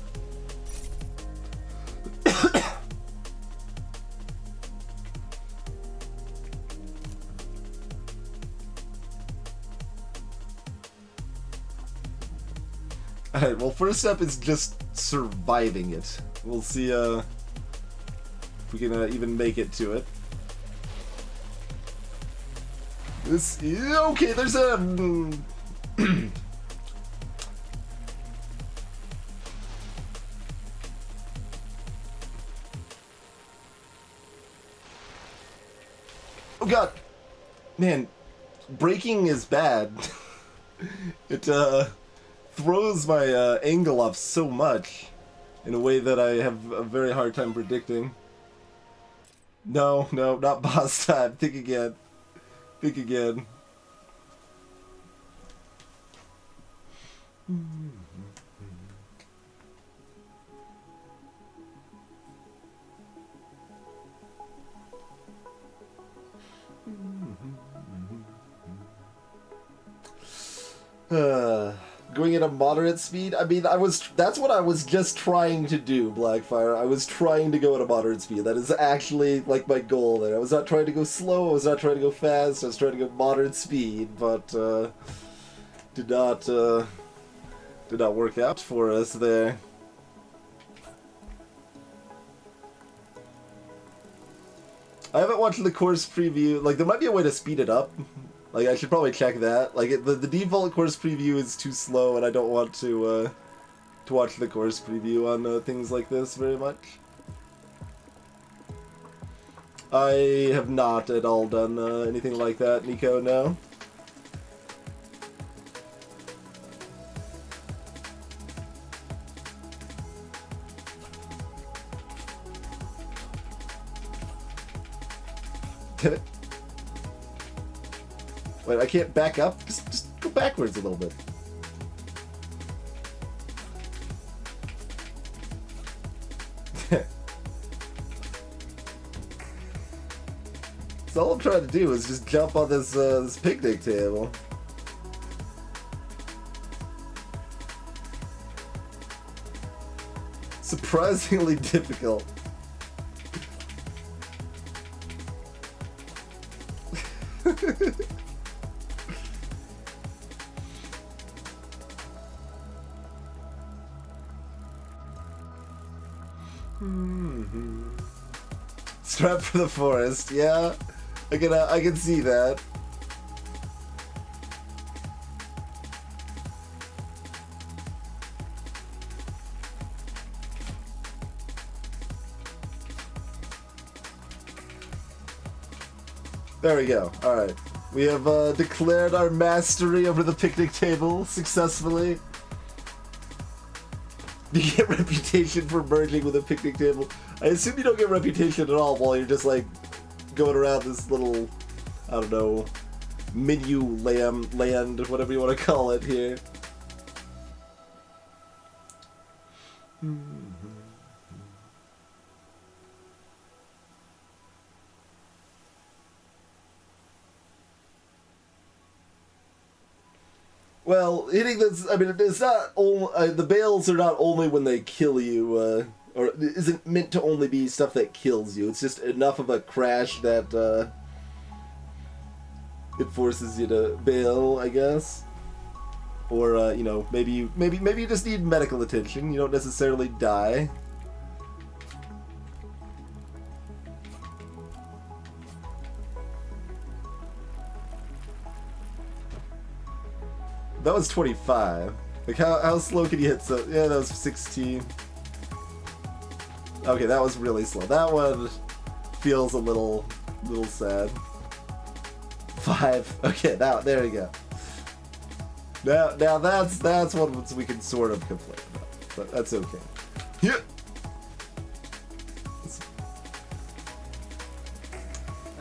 Alright, well, first step is just surviving it. We'll see if we can even make it to it. This is okay. There's a oh god, man, braking is bad. It throws my angle off so much in a way that I have a very hard time predicting. No, not boss time. Think again. Think again. Going at a moderate speed? I mean, that's what I was just trying to do, Blackfire. I was trying to go at a moderate speed. That is actually, like, my goal there. I was not trying to go slow, I was not trying to go fast, I was trying to go moderate speed, but, did not work out for us there. I haven't watched the course preview. Like, there might be a way to speed it up. Like, I should probably check that. Like, the default course preview is too slow, and I don't want to watch the course preview on things like this very much. I have not at all done anything like that, Nico, no. Wait, I can't back up? Just go backwards a little bit. So all I'm trying to do is just jump on this this picnic table. Surprisingly difficult. Strap for the forest, yeah. I can see that. There we go. Alright. We have declared our mastery over the picnic table successfully. You get reputation for merging with a picnic table. I assume you don't get reputation at all while you're just like going around this little, I don't know, menu land, whatever you want to call it here. Well, hitting this, I mean, it's not only, the bales are not only when they kill you, or it isn't meant to only be stuff that kills you. It's just enough of a crash that, it forces you to bail, I guess. Or, you know, maybe you just need medical attention. You don't necessarily die. That was 25. Like, how slow can you hit so... Yeah, that was 16. Okay, that was really slow. That one feels a little sad. 5. Okay, there you go. Now that's what we can sort of complain about. But that's okay. Yeah.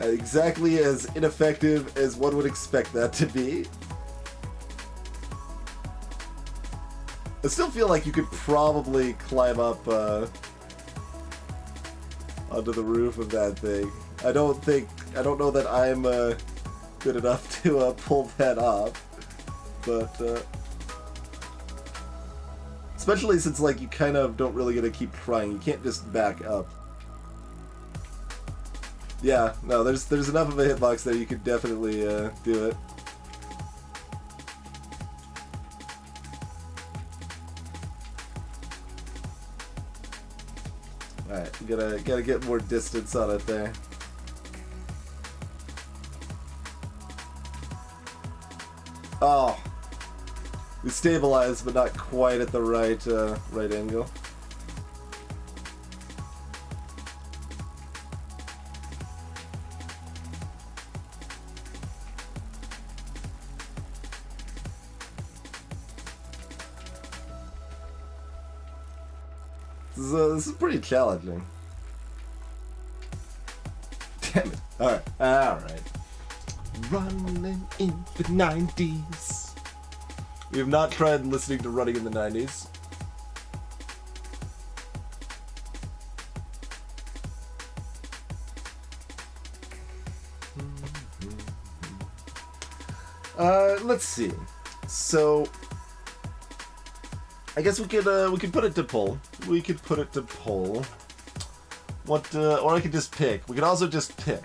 Exactly as ineffective as one would expect that to be. I still feel like you could probably climb up onto the roof of that thing. I don't know that I'm good enough to pull that off, but especially since like you kind of don't really get to keep trying. You can't just back up. Yeah, no, there's enough of a hitbox there. You could definitely do it. Alright, we gotta get more distance on it there. Oh, we stabilized, but not quite at the right right angle. This is pretty challenging. Damn it. Alright. Running in the 90s. We have not tried listening to Running in the 90s. Let's see. So I guess we could put it to poll. We could put it to poll. What or I could just pick. We could also just pick.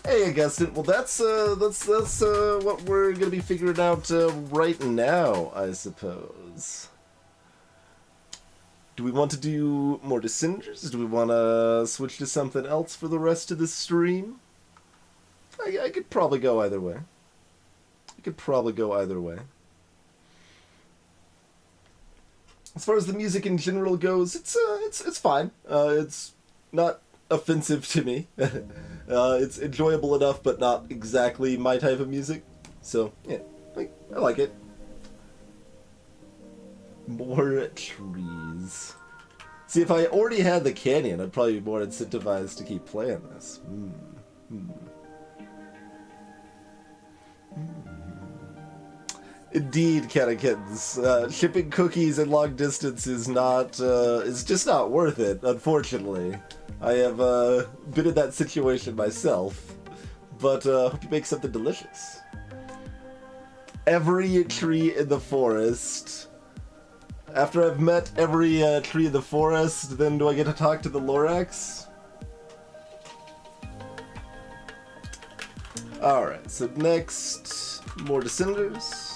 Hey, I guessed it. Well, that's what we're gonna be figuring out right now, I suppose. Do we want to do more Descenders? Do we want to switch to something else for the rest of the stream? I could probably go either way. As far as the music in general goes, it's fine. It's not offensive to me. It's enjoyable enough, but not exactly my type of music. So yeah, I like it. More trees. See, if I already had the canyon, I'd probably be more incentivized to keep playing this. Indeed, Catechins. Shipping cookies at long distance is just not worth it, unfortunately. I have been in that situation myself, but hope you make something delicious. Every tree in the forest After I've met every tree of the forest, then do I get to talk to the Lorax? Alright, so next, more Descenders.